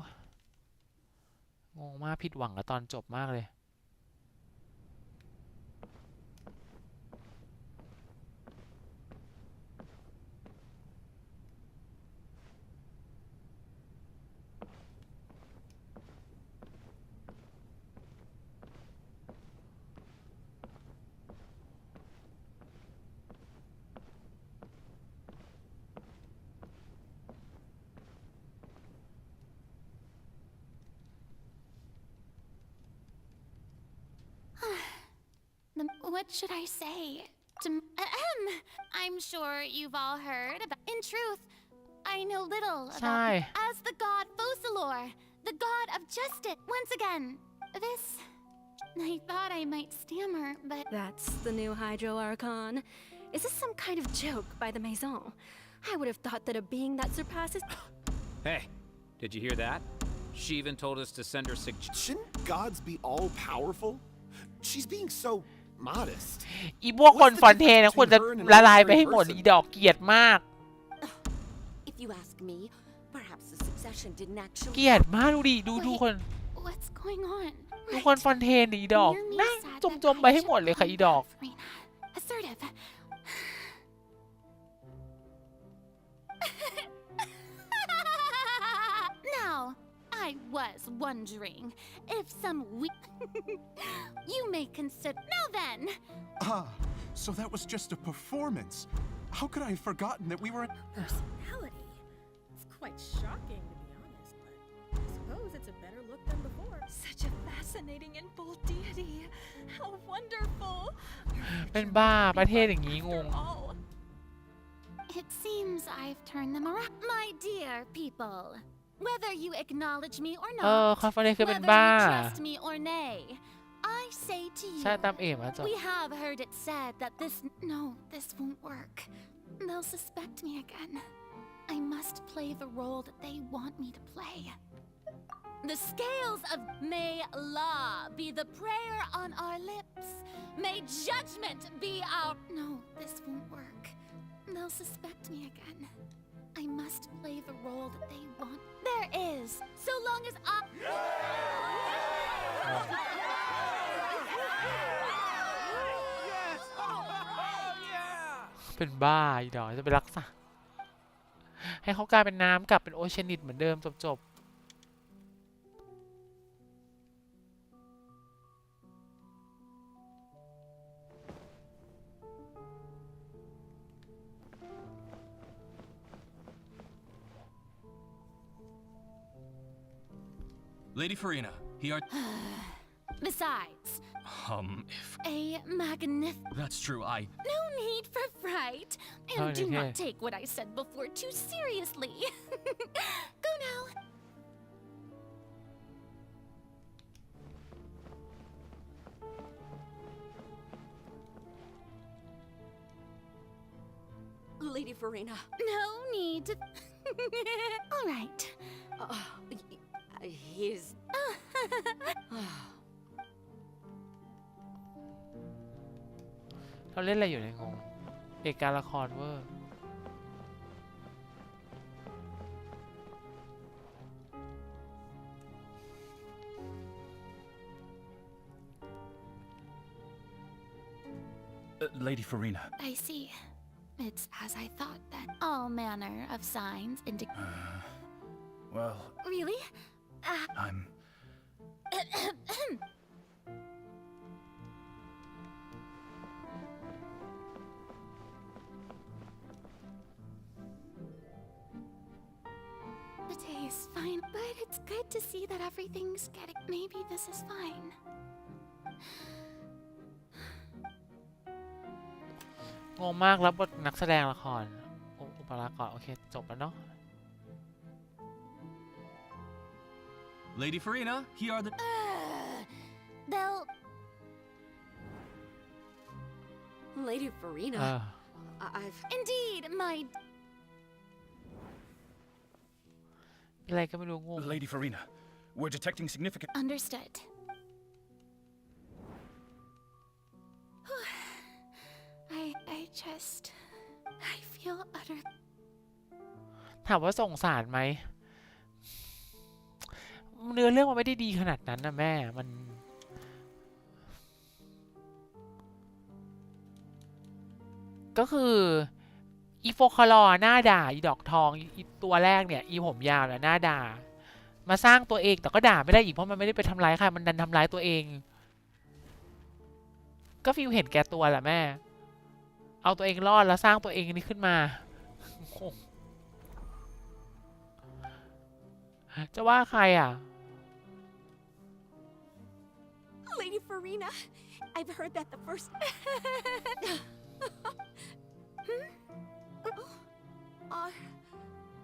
งงมากผิดหวังกับตอนจบมากเลย What should I say? I'm sure you've all heard about. In truth, I know little about. As the god Focalor, the god of justice. Once again, this. I thought I might stammer, but. That's the new Hydro Archon. Is this some kind of joke by the Maison? I would have thought that a being that surpasses. Hey, did you hear that? She even told us to send her Shouldn't gods be all powerful? She's being so modest. อีพวกคนฟอนเทนนะควรจะละลายไปให้หมดอีดอกเกลียดมาก If you ask me, perhaps the succession didn't actually. เกลียดมากดูดิดูคน What's going on? ทุกคนฟอนเทนอีดอกนั่งจมๆไปให้หมดเลยค่ะอีดอก Assertive. Now, I was wondering if some you may consider. Now then. So that was just a performance. How could I have forgotten that we were? Personality. It's quite shocking, to be honest, but I suppose it's a better look than before. Such a fascinating and bold deity. How wonderful. เป็นบ้าประเทศอย่างนี้งง It seems I've turned them around. My dear people, whether you acknowledge me or not, คอนเฟอเรนซ์คือเป็น whether บ้า you trust me or nay, I say to you, ใช่ตามเอ๋มาจบ we have heard it said that this won't work. They'll suspect me again. I must play the role that they want me to play. The scales of may law be the prayer on our lips. May judgment be our. No, this won't work. They'll suspect me again. I must play the role that they want. There is, so long as I. เป็นบ้าอีดอกจะไปรักษาให้เขากลายเป็นน้ำกลับเป็นโอเชียนิตเหมือนเดิมจบLady Farina, he are. Besides, If a magnificent. that's true, No need for right? And do not take what I said before too seriously. Go now. Lady Farina. No need to... All right. He's... เราเล่นอะไรอยู่ในงงเอกการละครเวอร์ Lady Farina. I see. It's as I thought then. All manner of signs indicate... Well... Really? I'm... The day is fine, but it's good to see that everything's getting... Maybe this is fine. งงมากรับบทนักแสดงละครอุปราก่อนโอเคจบแล้วเนาะ Lady Farina, here are the... They'll... Lady Farina. I've... Indeed, my... อะไรก็ไม่รู้งง Lady Farina, we're detecting significant... Understood. I feel utter... ถามว่าสงสารไหมเนื้อเรื่องมันไม่ได้ดีขนาดนั้นนะแม่มันก็คืออีโฟคาลอหน้าด่าอีดอกทองอีตัวแรกเนี่ยอีผมยาวเนี่ยหน้าด่ามาสร้างตัวเองแต่ก็ด่าไม่ได้อีกเพราะมันไม่ได้ไปทำร้ายใครมันดันทำร้ายตัวเองก็ฟิลเห็นแก่ตัวแหละแม่เอาตัวเองรอดแล้วสร้างตัวเองนี่ขึ้นมาจะว่าใครอ่ะ Lady Farina, I've heard that the first...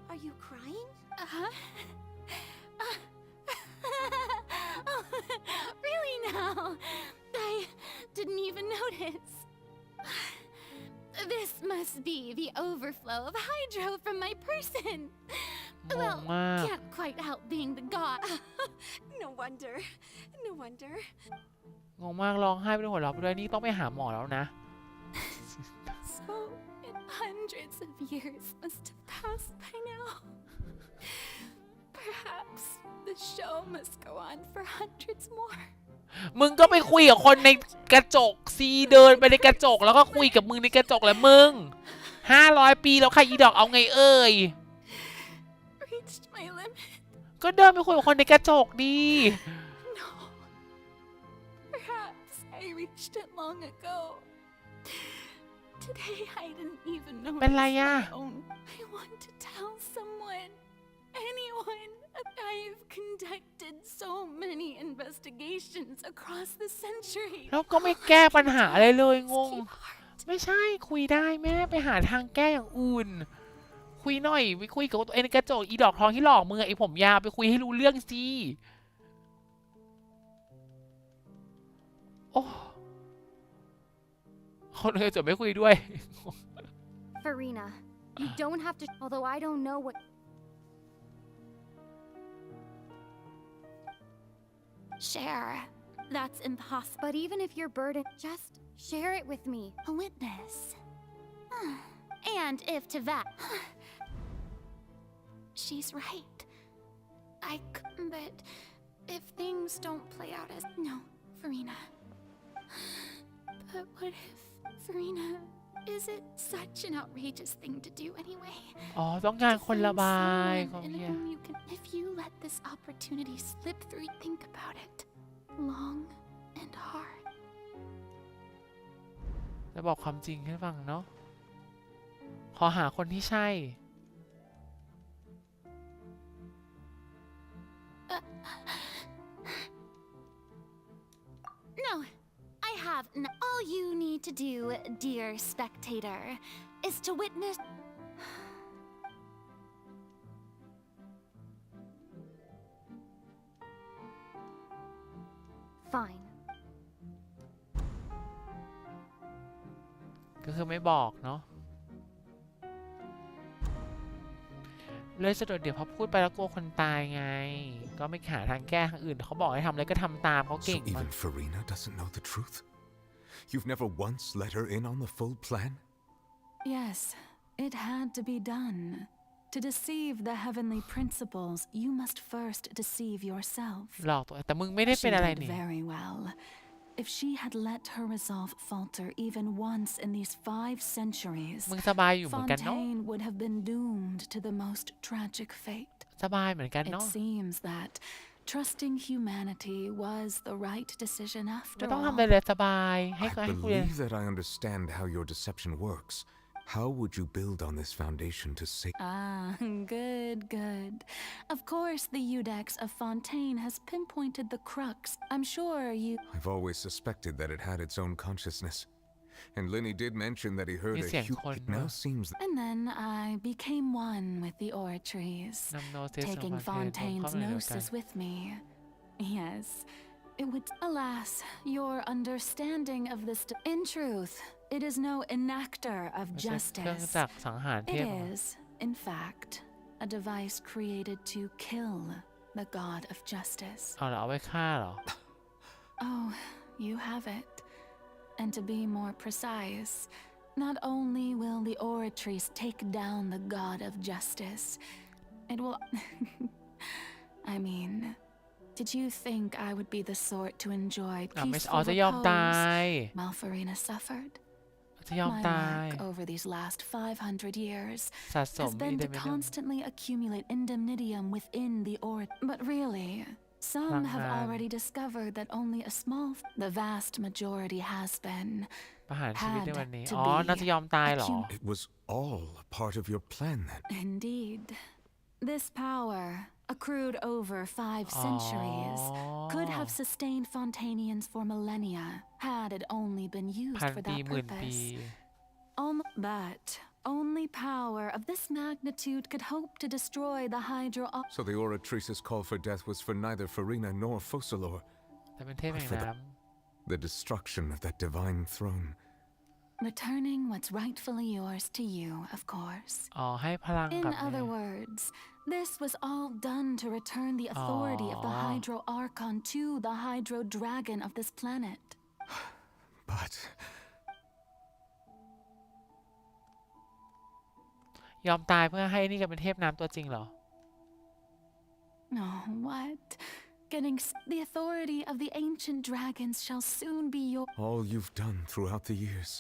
Are you crying? Oh, really now? I didn't even notice. This must be the overflow of hydro from my person. Well, can't quite help being the god. No wonder. No wonder. งงมากร้องไห้ไปด้วยหัวเราะไปด้วยนี่ต้องไปหาหมอแล้วนะ So, hundreds of years must have passed by now. Perhaps the show must go on for hundreds more. มึงก็ไปคุยกับคนในกระจกซีเดินไปในกระจกแล้วก็คุยกับมึงในกระจกแหละมึง500 ปีแล้วใครอีดอกเอาไงเอ่ย Reached my limit. ก็เดินไปคุยกับคนในกระจกดี No. Perhaps I reached it long ago. Today I didn't even know. เป็นไรอะ I want to tell someone, anyone. I've conducted so many investigations across the centuries. แล้วก็ไม่แก้ปัญหาอะไรเลยงงไม่ใช่คุยได้แม่ไปหาทางแก้อย่างอื่นคุยหน่อยไปคุยกับตัวเองในกระจกอีดอกทองที่หลอกมึงไอ้ผมยาวไปคุยให้รู้เรื่องสิโอ้คนอื่นจะไม่คุยด้วย Farina, you don't have to... Although I don't know what... Share. That's impossible. But even if you're burdened, just share it with me. A witness. And if to that... She's right. But if things don't play out as... No, Farina. But what if... Farina... Is it such an outrageous thing to do anyway? อ๋อต้องการคนระบายของเฮีย If you let this opportunity slip through, think about it. Long and hard. จะบอกความจริงให้ฟังเนาะขอหาคนที่ใช่ No, I have all you need to do, dear spectator, is to witness. Fine. ก็คือไม่บอกเนาะเลยจะโดดเดี่ยวเพราะพูดไปแล้วกลัวคนตายไงก็ไม่หาทางแก้ทางอื่นเขาบอกให้ทำอะไรก็ทำตามเขาเก่ง So even Farina doesn't know the truth? You've never once let her in on the full plan? Yes, it had to be done. To deceive the heavenly principles, you must first deceive yourself. หลอกตัวแต่มึงไม่ได้เป็นอะไรนี่ She did very well. If she had let her resolve falter even once in these 5 centuries, มึงสบายอยู่เหมือนกันเนาะ Fontaine would have been doomed to the most tragic fate. สบายเหมือนกันเนาะ It seems that trusting humanity was the right decision ไม่ after ต้อง all. ทำอะไรเลยสบาย I believe that I understand how your deception works. How would you build on this foundation to save? Ah, good. Of course, the Iudex of Fontaine has pinpointed the crux. I'm sure you... I've always suspected that it had its own consciousness. And Linny did mention that he heard a huge... It now seems... And then I became one with the oratories, taking Fontaine's gnosis with me. Yes, it would... Alas, your understanding of this... In truth, it is no enactor of justice. It is, in fact, a device created to kill the god of justice. เอาเหรอเอาไว้ฆ่าเหรอ Oh, you have it. And to be more precise, not only will the oratories take down the god of justice, it will... I mean, did you think I would be the sort to enjoy peaceful repose while Farina suffered? My work over these last 500 years has been to constantly accumulate indemnitium within the oratory. But really, some have already discovered that only a small, the vast majority has been, ประหารชีวิตในวันนี้ to อ๋อ น่าจะยอมตายเหรอ It was all a part of your plan then. Indeed. This power, accrued over 5 centuries, could have sustained Fontainians for millennia had it only been used for that purpose. But only power of this magnitude could hope to destroy the Hydro... So the oratrice's call for death was for neither Farina nor Focalor, แต่เป็นเทพแห่งน้ำ the destruction of that divine throne. Returning what's rightfully yours to you, of course. อ๋อให้พลัง In กับ other words, this was all done to return the authority of the Hydro Archon to the Hydro Dragon of this planet. But... ยอมตายเพื่อให้นี่กับเป็นเทพน้ำตัวจริงเหรอ No, what? Getting the authority of the ancient dragons shall soon be your... All you've done throughout the years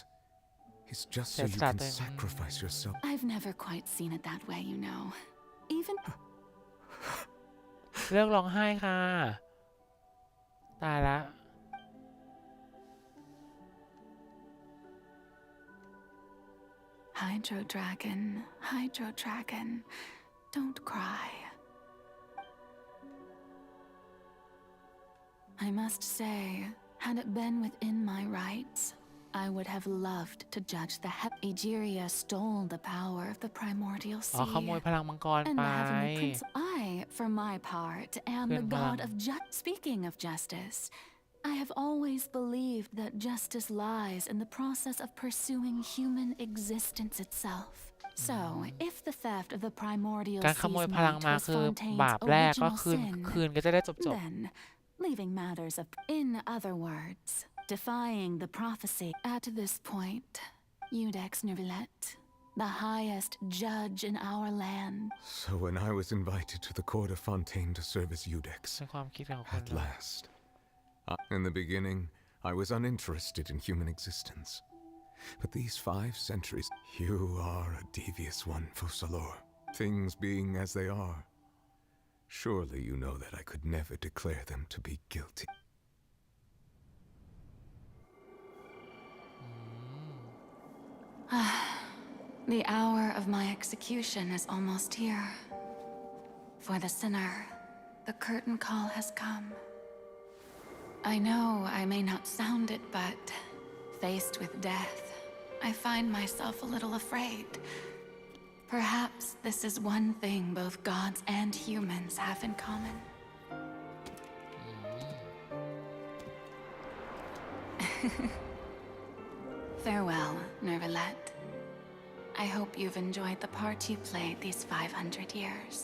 is just so you can sacrifice yourself. I've never quite seen it that way, you know. Even... เลิกร้องไห้ค่ะ ตายละ Hydro Dragon, don't cry. I must say, had it been within my rights, I would have loved to judge the Egeria stole the power of the primordial sea. อ๋อขโมยพลังมังกร And ไป the heavenly prince, I, for my part, am the god of Speaking of justice, I have always believed that justice lies in the process of pursuing human existence itself. So, if the theft of the primordial การขโมย sea's พลัง might มา was คือบา Fontaine's ปแรกก็ original คืน sin, ก็จะได้จบ then, leaving matters of... In other words, defying the prophecy. At this point, Iudex Nervilette, the highest judge in our land. So when I was invited to the court of Fontaine to serve as Iudex, เป็นความคิดของคน at last, in the beginning, I was uninterested in human existence. But these 5 centuries, you are a devious one, Focalor. Things being as they are, surely you know that I could never declare them to be guilty. The hour of my execution is almost here. For the sinner, the curtain call has come. I know I may not sound it, but faced with death, I find myself a little afraid. Perhaps this is one thing both gods and humans have in common. Farewell, Nervalette. I hope you've enjoyed the part you played these 500 years.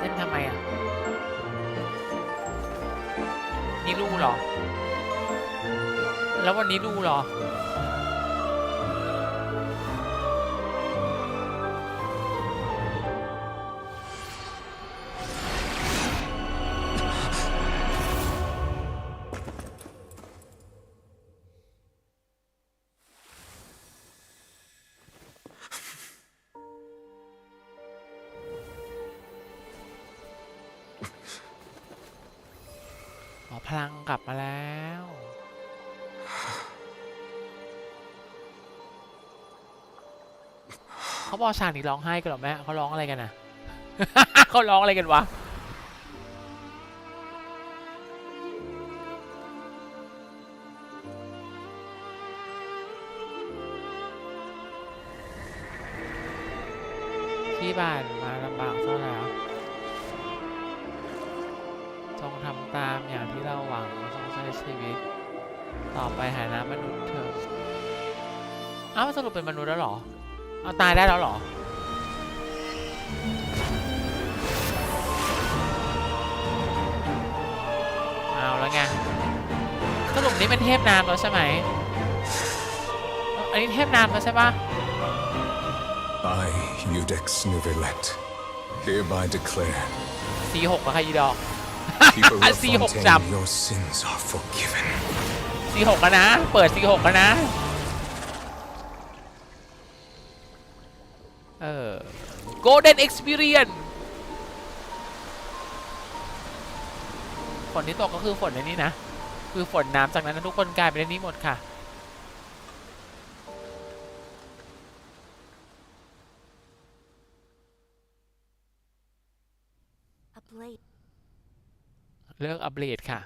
เล่นทำไมอ่ะนี่รู้เหรอแล้ววันนี้รู้เหรอพลังกลับมาแล้วเขาบอกฉากนี้ร้องไห้กันหรอแม่เขาร้องอะไรกันนะ เขาร้องอะไรกันวะที่บ้านมาลำบากเท่าไหร่จงทำตามอย่างที่เราหวังจงใช้ชีวิตต่อไปหาน้ำมนุษย์เถอะอ้าวสรุปเป็นมนุษย์แล้วเหรอเอาตายได้แล้วเหรอเอาแล้วไงสรุปนี้เป็นเทพน้ำแล้วใช่ไหมอันนี้เทพน้ำแล้วใช่ปะ I, Iudex Neuvillette, hereby declare. 46แล้วค่ะอีดอก46จับ Your sins are forgiven. 46แล้วนะเปิด46แล้วนะGolden Experience ฝนที่ตกก็คือฝนในนี้นะคือฝนน้ำจากนั้นทุกคนกลายเป็นในนี้หมดค่ะเลิกอัปเดตค่ะ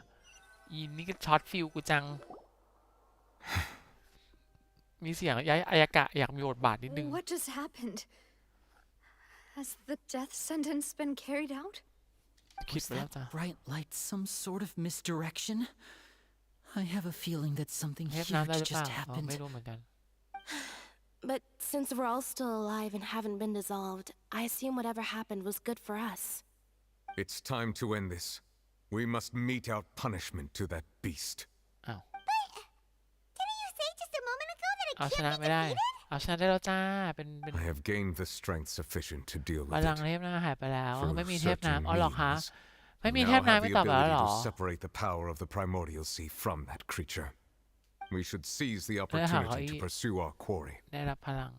อีนี่ก็ช็อตฟิลกูจังมีเสียงย้ายอายากะอยากมีบทบาทนิดนึง What just happened? Has the death sentence been carried out? Was that bright light some sort of misdirection? I have a feeling that something huge just happened. But since we're all still alive and haven't been dissolved, I assume whatever happened was good for us. It's time to end this. We must mete out punishment to that beast. Oh. Didn't you say just a moment ago that it can't be defeated? เอาชนะได้แล้วจ้าเป็น I have gained the strength sufficient to deal with it. พลังเทพน้ำหายไปแล้วไม่มีเทพน้ำอ๋อหรอคะไม่มีเทพน้ำไม่ตอบแล้วหรอ to separate the power of the primordial sea from that creature. We should seize the opportunity to pursue our quarry. ได้รับพลัง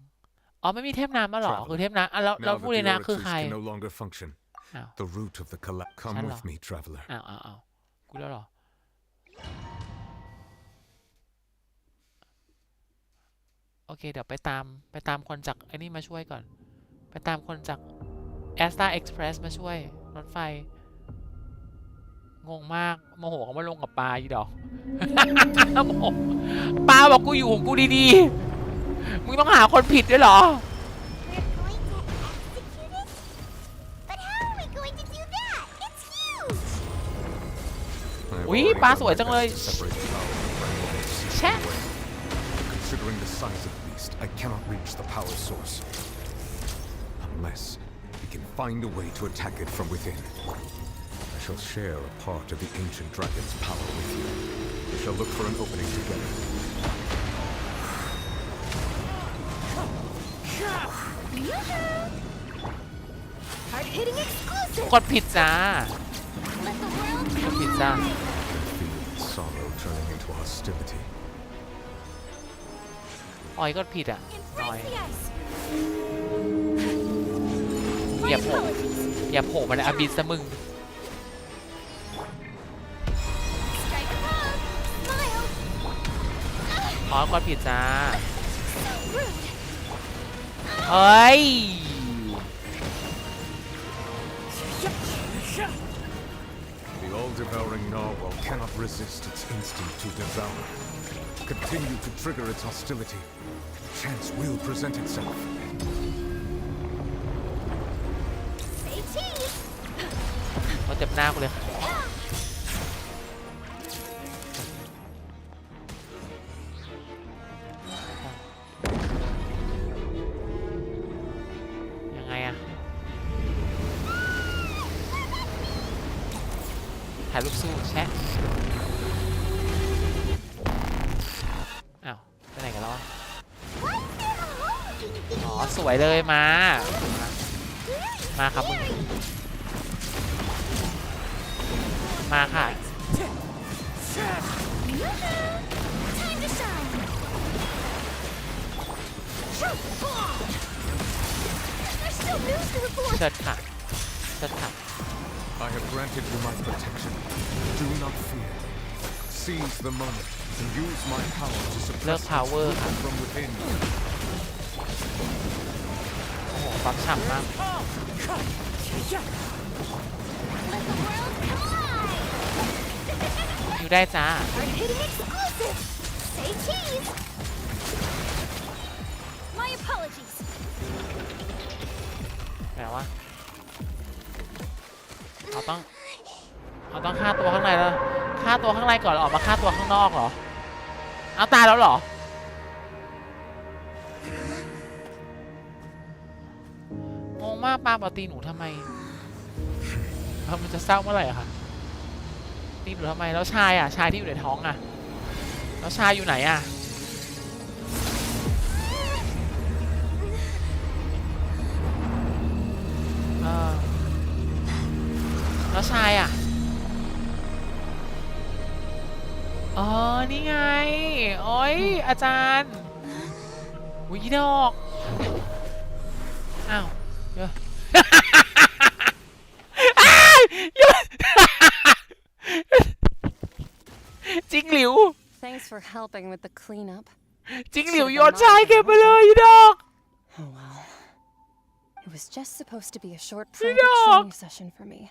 อ๋อไม่มีเทพน้ำมาหรอคือเทพน้ำเราพูดเลยนะคือใคร no longer function. The root of the collapse. Come with me, traveler. อ้าวกูแล้วหรอโอเคเดี๋ยวไปตามคนจากไอ้นี่มาช่วยก่อนไปตามคนจาก Asta Express มาช่วยรถไฟงงมากโมโหเขามาลงกับปลาอีดอกโมโหปลาบอกกูอยู่ของกูดีๆมึงต้องหาคนผิดด้วยเหรออุ้ยปลาสวยจังเลยแช่ Considering the size of the beast, I cannot reach the power source. Unless we can find a way to attack it from within. I shall share a part of the ancient dragon's power with you. We shall look for an opening together. Hard-hitting exclusive. กดผิดจ้า กดผิดจ้า Sorrow turning into hostility. ออยก็ผิดอ่ะออยอย่าโผล่มาในอาบิสซะมึง อ๋อกดผิดจ้าเฮ้ย The all-devouring narwhal cannot resist its instinct to devour. Continue to trigger its hostility. Chance will present itself. เขาเจ็บหน้ากูเลยยังไงอะถ่ายรูปสู้แชะอ้าวไปไหนกันแล้วอ๋อสวยเลยมาครับมึงมาค่ะ เชิดค่ะเชิดค่ะ I have granted you my protection. Do not fear. Seize the moment and use my power to suppress power from within. โอ้โหฟังฉ่ำมากอยู่ได้จ้าแต่ว่าเราต้องฆ่าตัวข้างในแล้วฆ่าตัวข้างในก่อนออกมาฆ่าตัวข้างนอกเหรอเอาตายแล้วเหรอมากปาตีหนูทำไมมันจะเศร้าเมื่อไหร่อะคะตีหนูทำไมแล้วชายอ่ะชายที่อยู่ในท้องอ่ะแล้วชายอยู่ไหนอ่ะแล้วชายอ่ะอ๋อนี่ไงโอ้ยอาจารย์วิดอกอ้าวเยอะ จิงหลิว Thanks for helping with the cleanup. จิงหลิวโยนชายเก็บไปเลยอีดอก Oh well. It was just supposed to be a short private training session for me.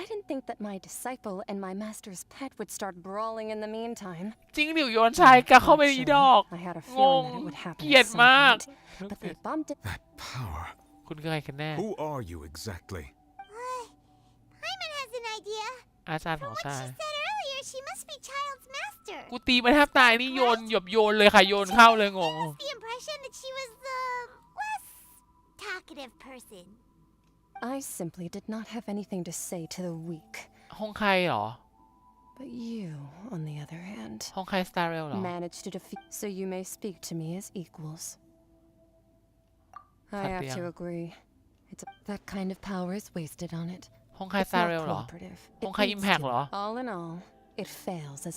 I didn't think that my disciple and my master's pet would start brawling in the meantime. จิงหลิวโยนชายกับเข้าไปอีดอก I had a feeling that it would happen at some point, but they bumped it. That power. คุณคือใครกันแน่ Who are you exactly? Hyman has an idea. อาจารย์ของชาย Said earlier she must be Child's master. กูตีมาแทบตายนี่โยนเลยค่ะโยนเข้าเลยงง The impression that she was the less talkative person. I simply did not have anything to say to the weak. ห้องใครหรอ But you, on the other hand, ห้องใครสตาร์เรลหรอ managed to defeat, so you may speak to me as equals. I have to agree. That kind of power is wasted on it. ห้องใครสตาร์เรลหรอ ห้องใครอิมแพคหรอ All in all, it fails as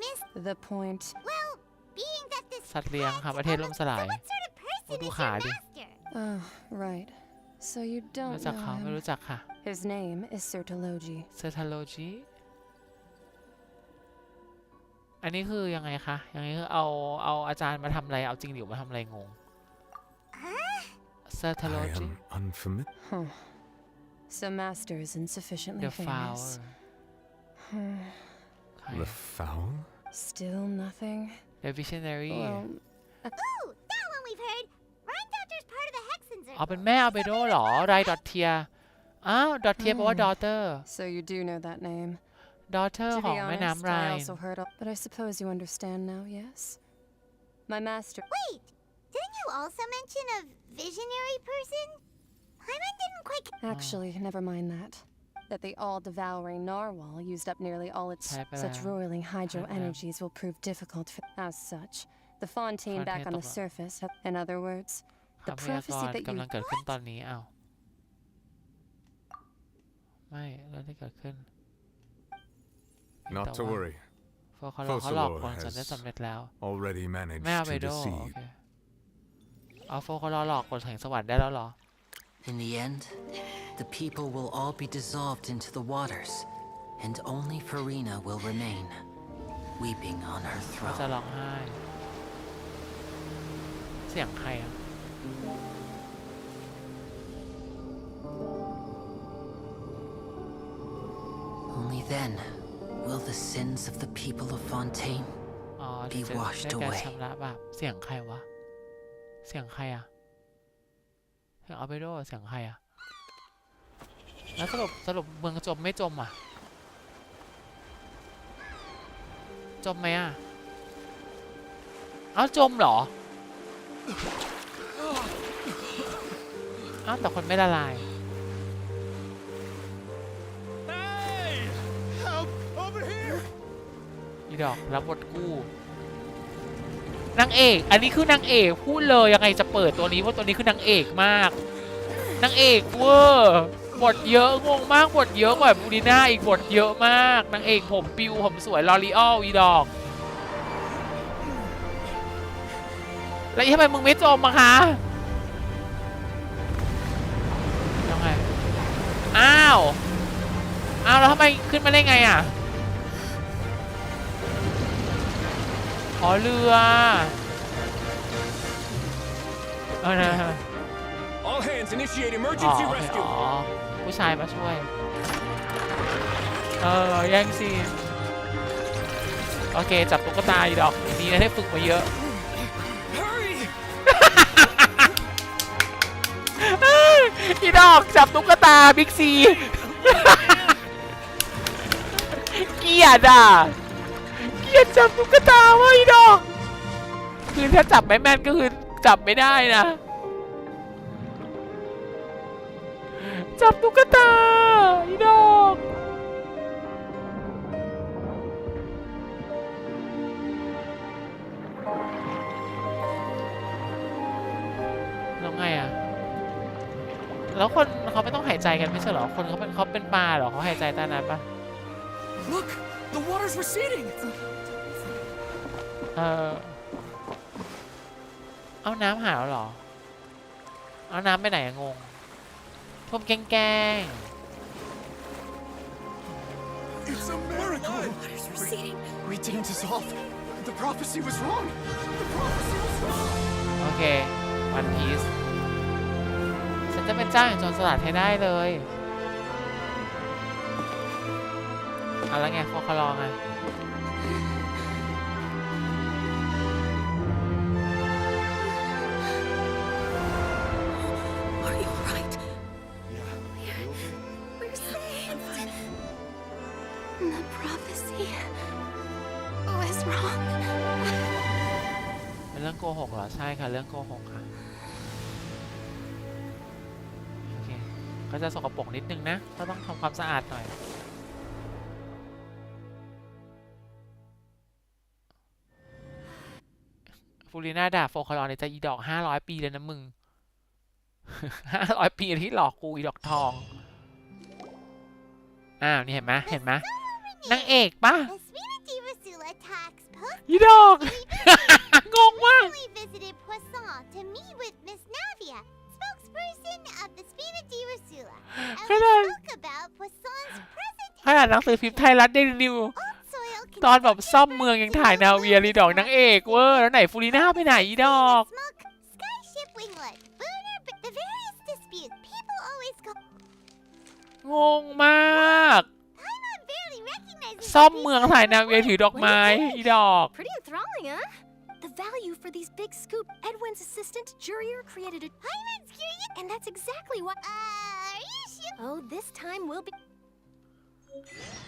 Miss the point. Well, being that this สัตว์เลี้ยงค่ะประเทศล่มสลายดูขาดิ Oh, right. So you don't รู้จัก know เขาไม่ him. รู้จักค่ะ His name is Sertologi. เซอร์ทาโลจีอันนี้คือยังไงคะยังไงคือเอาอาจารย์มาทำอะไรเอาจริงหลิวมาทำอะไรงงเซอร์ทาโล I จี am unfamiliar. Huh. So master is insufficiently The foul famous. The foul? Still nothing. The visionary Well, Ooh, that one we've heard. Rhyme Doctor's part of the Hexen เอาเป็นแม่เอาเบโดหรอไรดอทเทียอ้าวดอทเทียแปลว่า daughter so you do know that name. daughter To ขอ be งแม่ honest, น้ำไร I also heard of, but I suppose you understand now, yes? My master. Wait, didn't you also mention a visionary person? Hyman didn't quite. Actually, never mind that. That the all-devouring narwhal used up nearly all its such roiling hydro energies will prove difficult for. As such, the Fontaine back on the surface. In other words, the คำพยาก prophecy รณ์ that กำลัง you. เกิดขึ้นตอนนี้อ้าวไม่เรื่องที่เกิดขึ้น Not to worry. โฟเขาหลอกคนจนได้สำเร็จแล้ว Already managed แม่เอาเบ to โดโอ deceive. เคเอาโฟเขาหลอกคนแห่งสวรรค์ได้แล้วเหรอ In the end, the people will all be dissolved into the waters, and only Farina will remain. weeping on her เขาจะ throne. ร้องไห้เสียงใครอ่ะ Only then will the sins of the people of Fontaine อ๋อ be จะ washed ได้การ away. ชำระบาปเสียงใครวะเสียงใครอ่ะเสียงอัลเบโดเสียงใครอ่ะแล้วสรุปเมืองจมไม่จมอ่ะจมไหมอ่ะอ้าวจมเหรออ้าวแต่คนไม่ละลาย อีดอกรับบทกู้นางเอกอันนี้คือนางเอกพูดเลยยังไงจะเปิดตัวนี้ว่าตัวนี้คือนางเอกมากนางเอกเวอร์บทเยอะงงมากบทเยอะกว่าบูริน่าอีกบทเยอะมากนางเอกผมปิวผมสวยลอรีออลอีดอกแล้วทำไมมึงไม่จมอะคะยังไงอ้าวแล้วทำไมขึ้นมาได้ไงอะอ๋อเรือนะ All hands initiate emergency rescue. ผู้ชายมาช่วยแย่งซีนโอเคจับตุ๊กตาอีดอกดีนะได้ฝึกมาเยอะ อีดอกจับตุ๊กตาบิ๊กซีเกลียดอ่ะเกลียดจับตุ๊กตาว่ะอีดอกคือถ้าจับไม่แม่นก็คือจับไม่ได้นะจับตุ๊กตาอีดอกแล้วไงอ่ะแล้วคนเขาไม่ต้องหายใจกันไม่ใช่เหรอคนเขาเป็นปลาเหรอเขาหายใจใต้น้ำปะ Look, the water's receding. เอาน้ำหายแล้วเหรอเอาน้ำไปไหนงงท่วมแกง It's a miracle! Water's receding. We didn't dissolve. The prophecy was wrong. The prophecy was wrong. โอเควันพีซฉันจะเป็นเจ้าแห่งโจรสลัดให้ได้เลยเอาแล้วไงฟอคลองไงThe prophecy was wrong. เป็นเรื่องโกหกเหรอใช่ค่ะเรื่องโกหกค่ะโอเคก็จะสกปรกนิดนึงนะก็ต้องทำความสะอาดหน่อยฟูริน่าด่าโฟคลอนเนี่ยจะอีดอก500 ปีเลยนะมึง 500 ปีที่หลอกกูอีดอกทองนี่เห็นไหมนางเอกปะอีดอก งงมาก visited Poisson to meet with Miss Navia, spokesperson of the Spina di Rosula, and we spoke about Poisson's present ขนาดหนังสือพิมพ์ไทยรัฐเดลินิวตอนแบบซ่อมเมืองยังถ่ายนาเวียรีดอกนางเอกเวอร์แล้วไหนฟูริน่าไปไหนอีดอก skyship winglet, lunar, but the various disputes. People always go. งงมากซ่อมเมืองถ่ายนาเวียถือดอกไม้อีดอก Pretty enthralling, huh? The value for these big scoop. Edwin's assistant, Jurier, created a... And that's exactly what... Are you sure? Oh, this time we'll be...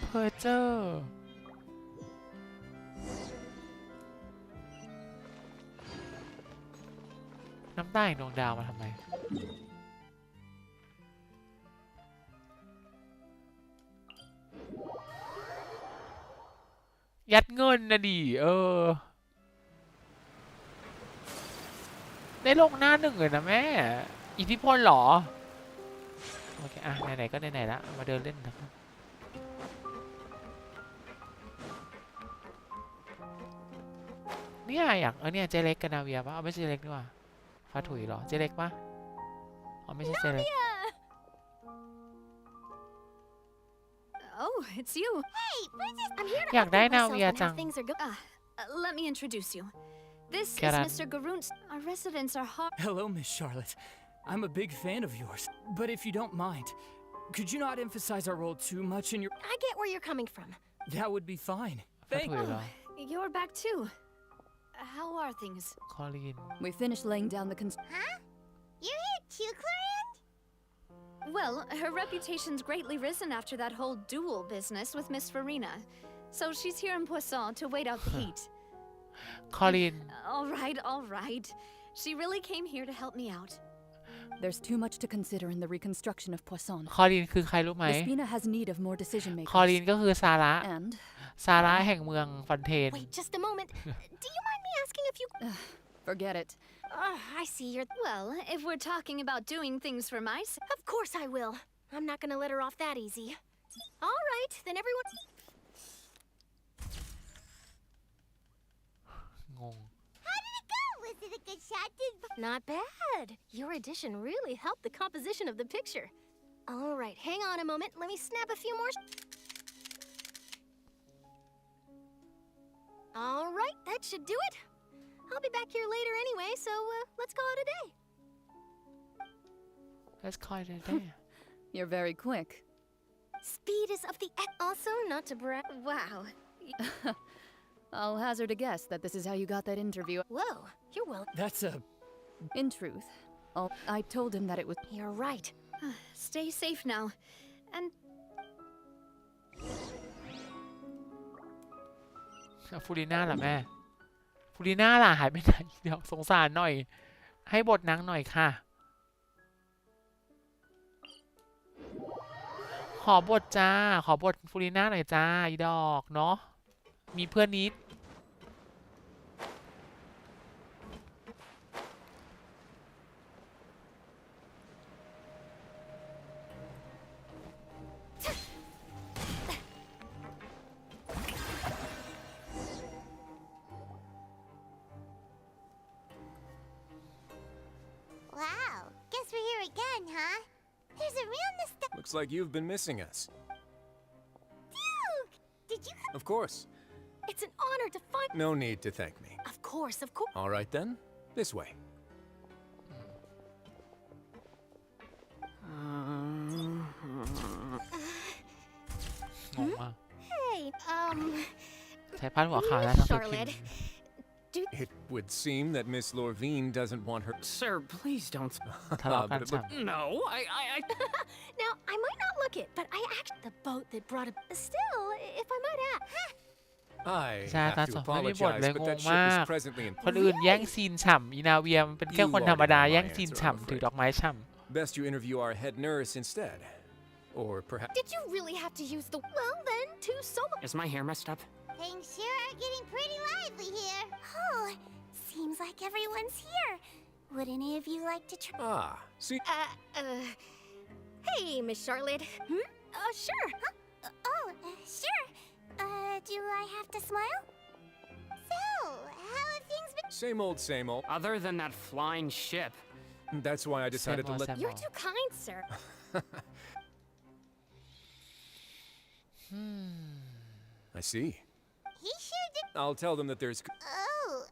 เพอเจอน้ำตาแห่งดวงดาวมาทำไมยัดเงินนะดิได้ลงหน้า1เลยนะแม่อิทธิพลเหรอโอเคไหนๆก็ไหนๆละมาเดินเล่นนะครับเนี่ยอยากเนี่ยเจเล็กกับนาเวียปะไม่ใช่เจเล็กดีกว่าฟ้าถุยเหรอเจเล็กปะไม่ใช่เจเล็ก Oh, it's you. Hey, Princess! I'm here to อยากได้ update นา myself เวีย on จัง how things are going. Let me introduce you. This is Get it. Mr. Garunt. Our residents are hard. Hello, Miss Charlotte. I'm a big fan of yours. But if you don't mind, could you not emphasize our role too much in your... I get where you're coming from. That would be fine. ฟัด Thank ถุยเหรอ You're back too. How are things? คอลีน We finished laying down the Huh? You're here too, Clarence? Well, her reputation's greatly risen after that whole duel business with Miss Farina. So she's here in Poisson to wait out the heat. คอลีน All right. She really came here to help me out. There's too much to consider in the reconstruction of Poisson. คอลีนคือใครรู้ไหม Despina has need of more decision คอ makers. ลีนก็คือซาร่า And ซาร่าแห่งเมืองฟอนเทน wait just a moment. Do you mind me asking if you forget it. I see you're well, if we're talking about doing things for myself. Of course I will. I'm not gonna let her off that easy. All right, then everyone. งง How did it go? Was it a good shot? Not bad. Your addition really helped the composition of the picture. All right, hang on a moment. Let me snap a few more. All right, that should do it. I'll be back here later anyway, so let's call it a day. Let's call it a day You're very quick. Speed is of the also not to brag. Wow. I'll hazard a guess that this is how you got that interview. Whoa, you're well. That's a... In truth, I told him that it was... You're right. Stay safe now. And ฟูริน่าล่ะแม่ฟูริน่าล่ะหายไปไหนเดี๋ยวสงสารหน่อย ให้บทนางหน่อยค่ะ ขอบทจ้า ขอบทฟูริน่าหน่อยจ้าอีดอกเนาะมีเพื่อนนิด Wow, guess we're here again, huh? There's a real nostalgia. Looks like you've been missing us. Duke! Did you Of course. It's an honor to find. No need to thank me. Of course, of course. All right then, this way. งงมาก Hey, ใช้พาดหัวข่าวแล้วทั้งคือพิม Charlotte. พ์ It would seem that Miss Lorvine doesn't want her. Sir, please don't. ทะเลาะกัน But it ฉ่ looked- No, I. Now, I might not look it, but I actually the boat that brought it. Still, if I might add, I ำใช่ตา have ส to องไม่มีบท apologize, เลย but ง that ง ship มาก is presently in. คนอื่นแย่งซีนฉ่ำอีนาเวียมเป็นแค่คนธรรมดาแย่งซีนฉ่ำถือดอกไม้ฉ่ Best you interview our head nurse instead, or perhaps. did you really have to use the? Well, then, too so much. Is my hair messed up? Things sure are getting pretty lively here. Oh, seems like everyone's here. Would any of you like to try? Ah, see. Hey, Miss Charlotte. Sure. Sure. Do I have to smile? So, how have things been? Same old. Other than that flying ship. That's why I decided to let. You're too kind, sir. I see. He sure did. I'll tell them that there's. Oh,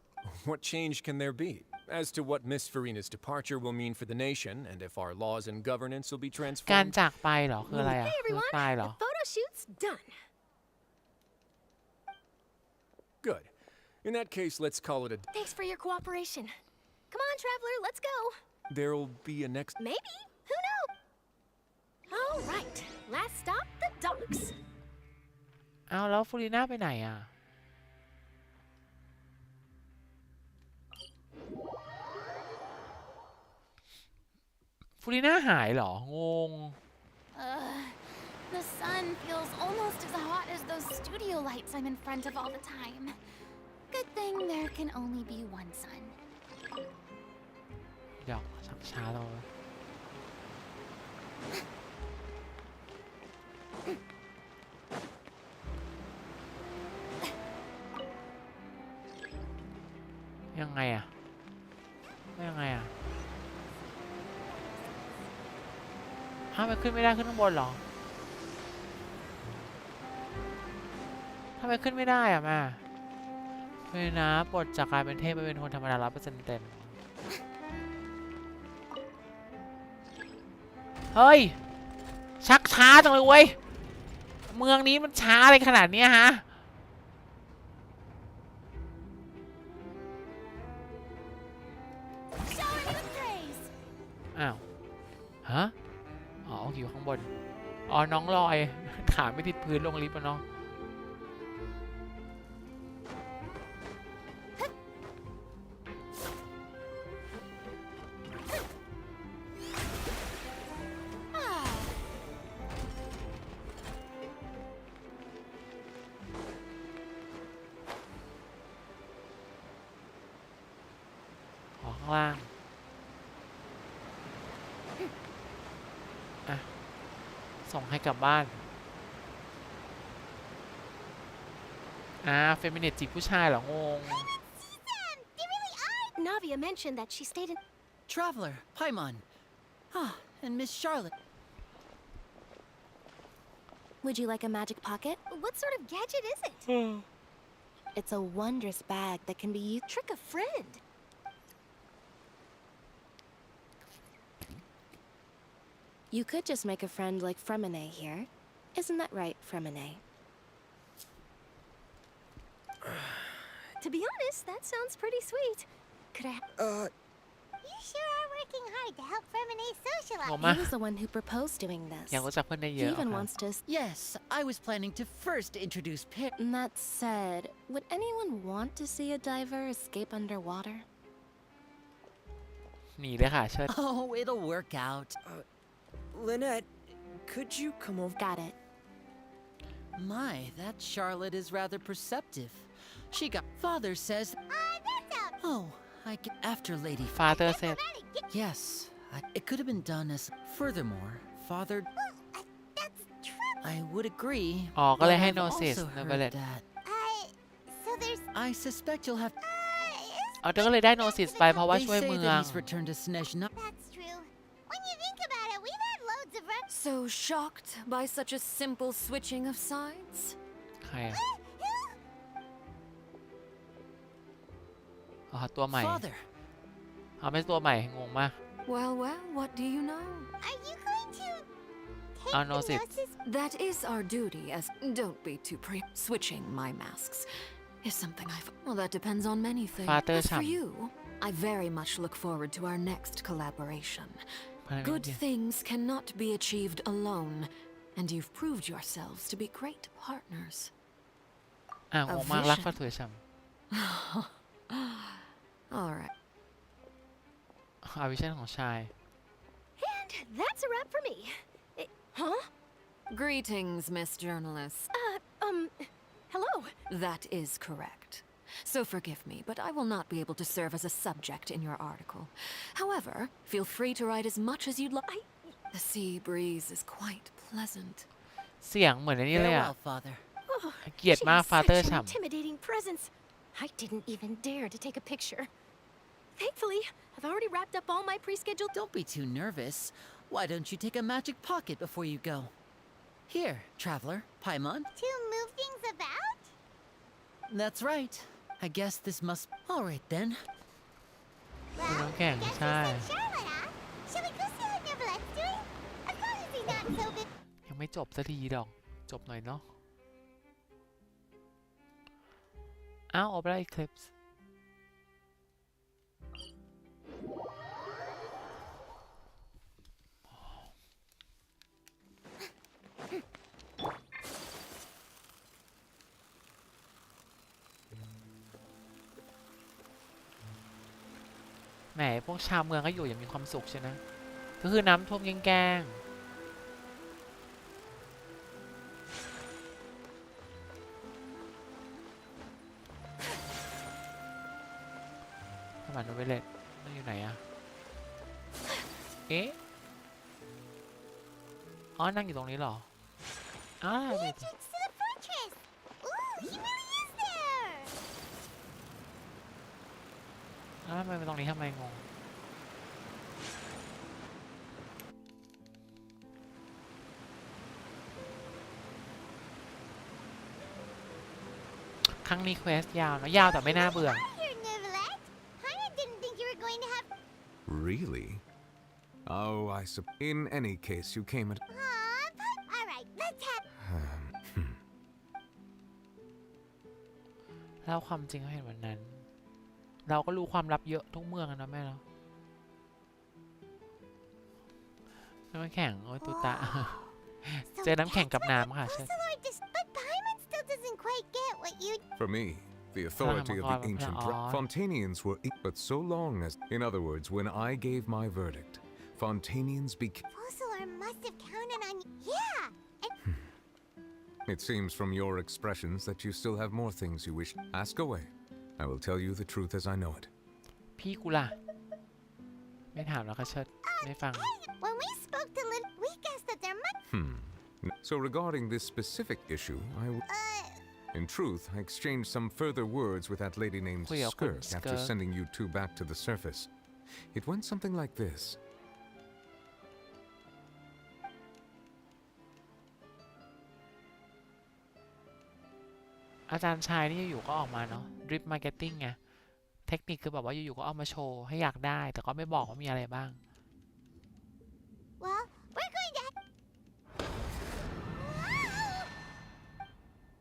What change can there be? As to what Miss Farina's departure will mean for the nation, and if our laws and governance will be ำการ transformed. จากไปเหรอ คืออะไรอ่ะ Hey, คือ everyone. ตายเหรอ The photo shoot's done. Good. In that case, let's call it a. Thanks for your cooperation. Come on, traveler, let's go. There'll be a next. Maybe. Who knows? All right. Last stop, the docks. เอาแล้วฟูริน่าไปไหนอ่ะ ฟูริน่าหายเหรอ งง The sun feels almost as hot as those studio lights I'm in front of all the time. Good thing there can only be one sun. เดี๋ยวชักช้าเรายังไงอ่ะยังไงอ่ะมันขึ้นไม่ได้ขึ้นข้างบนเหรอ ไมขึ้นไม่ได้อะแม่เฮ้ยนะปลดจากการเป็นเทพไปเป็นคนธรรมดา100%เต็มเฮ้ยชักช้าจังเลยเว้ยเมืองนี้มันช้าอะไรขนาดนี้ฮะอ้าวฮะอ๋ออยู่ข้างบนอ๋อน้องลอยขาไม่ติดพื้นลงลิฟต์เนาะข้างล่างอ่ะส่งให้กลับบ้านเฟมินิสต์จีบผู้ชายเหรองง Navia mentioned that she stayed in. Traveler, Paimon. Ah, and Miss Charlotte. Would you like a magic pocket? What sort of gadget is it? It's a wondrous bag that can be used. Trick a friend. You could just make a friend like Fremine here. Isn't that right, Fremine? To be honest, that sounds pretty sweet. Could I? You sure are working hard to help Fremine socialize. He was the one who proposed doing this. อยากรู้จักเพื่อนได้เย He อะ even wants to. Yes, I was planning to first introduce Pip. That said, would anyone want to see a diver escape underwater? หนีเลยค่ะเชิญ Oh, it'll work out. Lynette, could you come over? Got it. My, that Charlotte is rather perceptive. She got. Father says. Oh, I get after Lady. Father said. Yes, it could have been done as. Furthermore, Father. That's true. I would agree. อ๋อก็เลยให้ I've notice also นะ heard เบลเลต that. So there's. I suspect you'll have. เอาเธอก็เลยได้ notice ไปเพราะว่า They ช่วย say เมือง that he's returned to Snezhna. That's true. When you think about it, we've had loads of run. So shocked by such a simple switching of sides? ใครอ๋อตัวใหม่ Father. เอาไม่ตัวใหม่งงมาก Well, what do you know? Are you going to take Oh, the no, sis. gnosis? That is our duty as. Don't be too switching my masks is something I've. Well, that depends on many things. Father As for Sam. you, I very much look forward to our next collaboration. พันธมิตร Good things cannot be achieved alone, and you've proved yourselves to be great partners. งงมากรักฟ้าสวยช่ All right. ำวิชั่นของชาย And that's a wrap for me. Huh? Greetings, Miss Journalist. Hello. That is correct. So forgive me, but I will not be able to serve as a subject in your article. However, feel free to write as much as you'd like. The sea breeze is quite pleasant. เสียงเหมือนไอ้นี่เลยอ่ะ Farewell, Father. เกลียดมาก She ฟา has เตอร์ such an ฉ่ intimidating presence. I didn't even dare to take a picture. Thankfully, I've already wrapped up all my pre-scheduled. Don't be too nervous. Why don't you take a magic pocket before you go? Here, traveler, Paimon. To move things about? That's right. I guess this must. All right then. ำคุณน้ำแข็ง Guess ใช่ we sent Charlotte, huh? Shall we go see how Neverlette's doing? As long as he's not so big. ยังไม่จบสักทีดอกจบหน่อยเนาะอ้าวออปราอีคลิปส์ แหมพวกชาวเมืองก็อยู่อย่างมีความสุขใช่นะก็คือน้ำท่วมแกล้งๆสมานโนเวเลตมันอยู่ไหนอะเอ๊ะอ๋อนั่งอยู่ตรงนี้เหรออ้าว The entrance to the fortress. Ooh, he really is there. ทำไมเป็นตรงนี้ทำไมงง ครั้งนี้เควสยาวนะยาวแต่ไม่น่าเบื่อ Really? Oh, I suppose. In any case, you came at. All right, let's have. เล่าความจริงให้เห็นวันนั้น เราก็รู้ความลับเยอะทุกเมืองนะแม่เนาะน้ำแข็งโอ้ยตุตะ เจอน้ำแข็งกับน้ำค่ะเชิญ For me, the authority of the ancient Fontanians were, but so long as, in other words, when I gave my verdict, Fontanians became. Fossilor must have counted on you. Yeah. It seems from your expressions that you still have more things you wish. Ask away. I will tell you the truth as I know it. พี่กูล่ะไม่ถามแล้วก็เชิดไม่ฟัง When we spoke to Lynn, we guessed that there might. So regarding this specific issue, in truth, I exchanged some further words with that lady named Skirk after sending you two back to the surface. It went something like this. อาจารย์ชายนี่อยู่ๆก็ออกมาเนาะ drip marketing ไงเทคนิคคือแบบว่าอยู่ๆก็เอามาโชว์ให้อยากได้แต่ก็ไม่บอกว่ามีอะไรบ้าง Well, we're going to.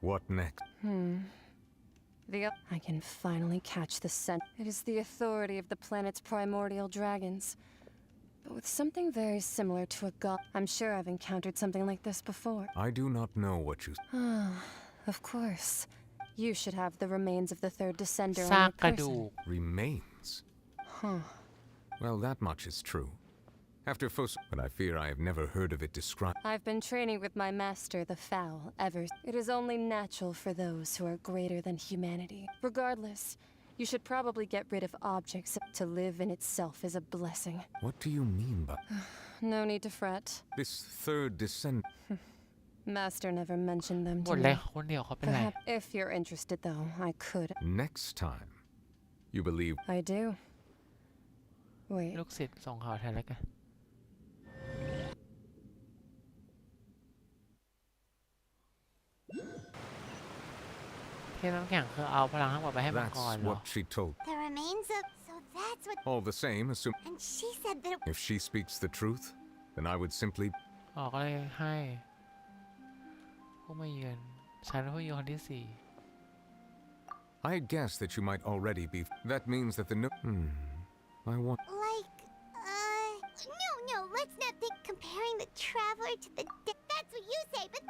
What next? I can finally catch the scent. It is the authority of the planet's primordial dragons, but with something very similar to a god. I'm sure I've encountered something like this before. I do not know what you. Of course. You should have the remains of the third descender on ซาก your กระดู person. ก Remains? Well, that much is true. After but I fear I have never heard of it described. I've been training with my master, the Fowl, ever. It is only natural for those who are greater than humanity. Regardless, you should probably get rid of objects. To live in itself is a blessing. What do you mean by No need to fret. this third descent? Master never mentioned them หม to ดเลย me. คนเดียวเขาเป็นไร Perhaps if you're interested, though, I could. Next time, you believe. I do. Wait. ลูกศิษย์ส่งข่าวแทนแล้วกันเทน้ำแข็งคือเอาพลังทั้งหมดไปให้มังกร That's เหรอ what she told. The remains of. So that's what. All the same, assume. And she said that. If she speaks the truth, then I would simply. ออกเลยให้ผู้มาเยือนฉันผู้เยือนคนที่สี่ I guess that you might already be. That means that the I want. Like, no, let's not think comparing the traveler to the dead. That's what you say, but.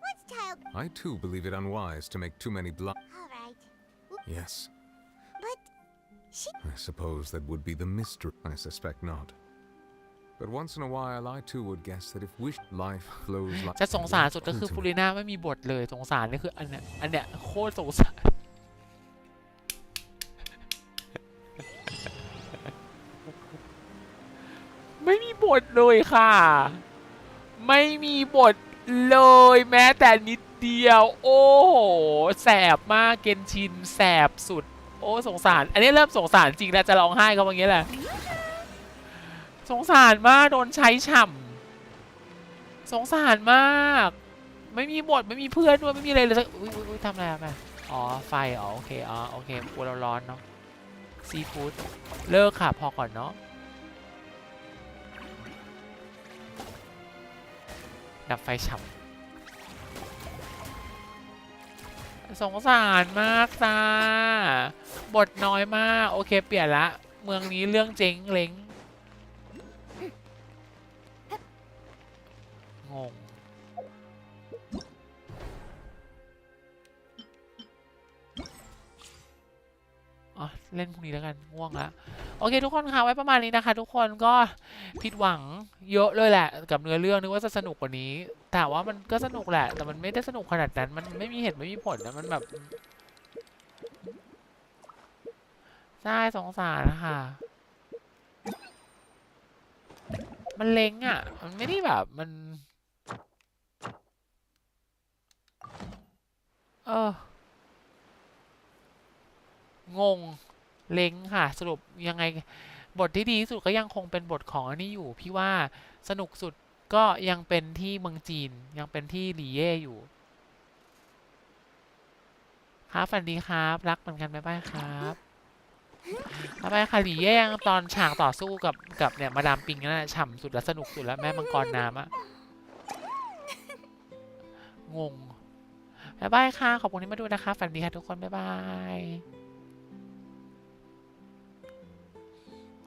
What's child? I too believe it unwise to make too many blood. All right. Yes. But. She. I suppose that would be the mystery. I suspect not. But once in a while, I too would guess that if wish life flows like. จะสงสารสุดก็คือฟูริน่าไม่มีบทเลยสงสารนี่คืออันเนี้ยโคตรสงสาร ไม่มีบทเลยค่ะ ไม่มีบทเลยแม้แต่นิดเดียวโอ้โหแสบมากเกนชินแสบสุดโอ้สงสารอันนี้เริ่มสงสารจริงแล้วจะร้องไห้เขาอย่างเงี้ยแหละสงสารมากโดนใช้ฉ่ำสงสารมากไม่มีบทไม่มีเพื่อนด้วยไม่มีอะไรเลยอุ้ยทำอะไรไปอ๋อไฟอ๋อโอเคโอเคกลัวเราร้อนเนาะซีฟู้ดเลิกค่ะพอก่อนเนาะดับไฟฉ่ำสงสารมากจ้าบทน้อยมากโอเคเปลี่ยนละเมืองนี้เรื่องเจ๊งเล้งงงอ๋อเล่นพรุ่งนี้แล้วกันง่วงละโอเคทุกคนค่ะไว้ประมาณนี้นะคะทุกคนก็ผิดหวังเยอะเลยแหละกับเนื้อเรื่องนึกว่าจะสนุกกว่านี้แต่ว่ามันก็สนุกแหละแต่มันไม่ได้สนุกขนาดนั้นมันไม่มีเหตุไม่มีผลนะมันแบบใช่สงสารค่ะมันเล้งอ่ะมันไม่ได้แบบมันงงเล้งค่ะสรุปยังไงบทที่ดีที่สุดก็ยังคงเป็นบทของอันนี้อยู่พี่ว่าสนุกสุดก็ยังเป็นที่เมืองจีนยังเป็นที่หลี่เย่อยู่ ครับฝันดีครับรักเหมือนกันบ๊ายบายครับบ๊ายบายค่ะหลีแย่งตอนฉากต่อสู้กับเนี่ยมาดามปิงนั่นแหละฉ่ำสุดและสนุกสุดแล้วแม่มังกรน้ำอะงงบ๊ายบายค่ะขอบคุณที่มาดูนะคะฝันดีค่ะทุกคนบ๊ายบาย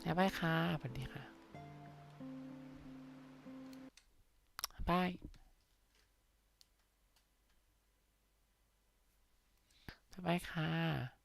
บ๊ายบายค่ะฝันดีค่ะบายบ๊ายบายค่ะ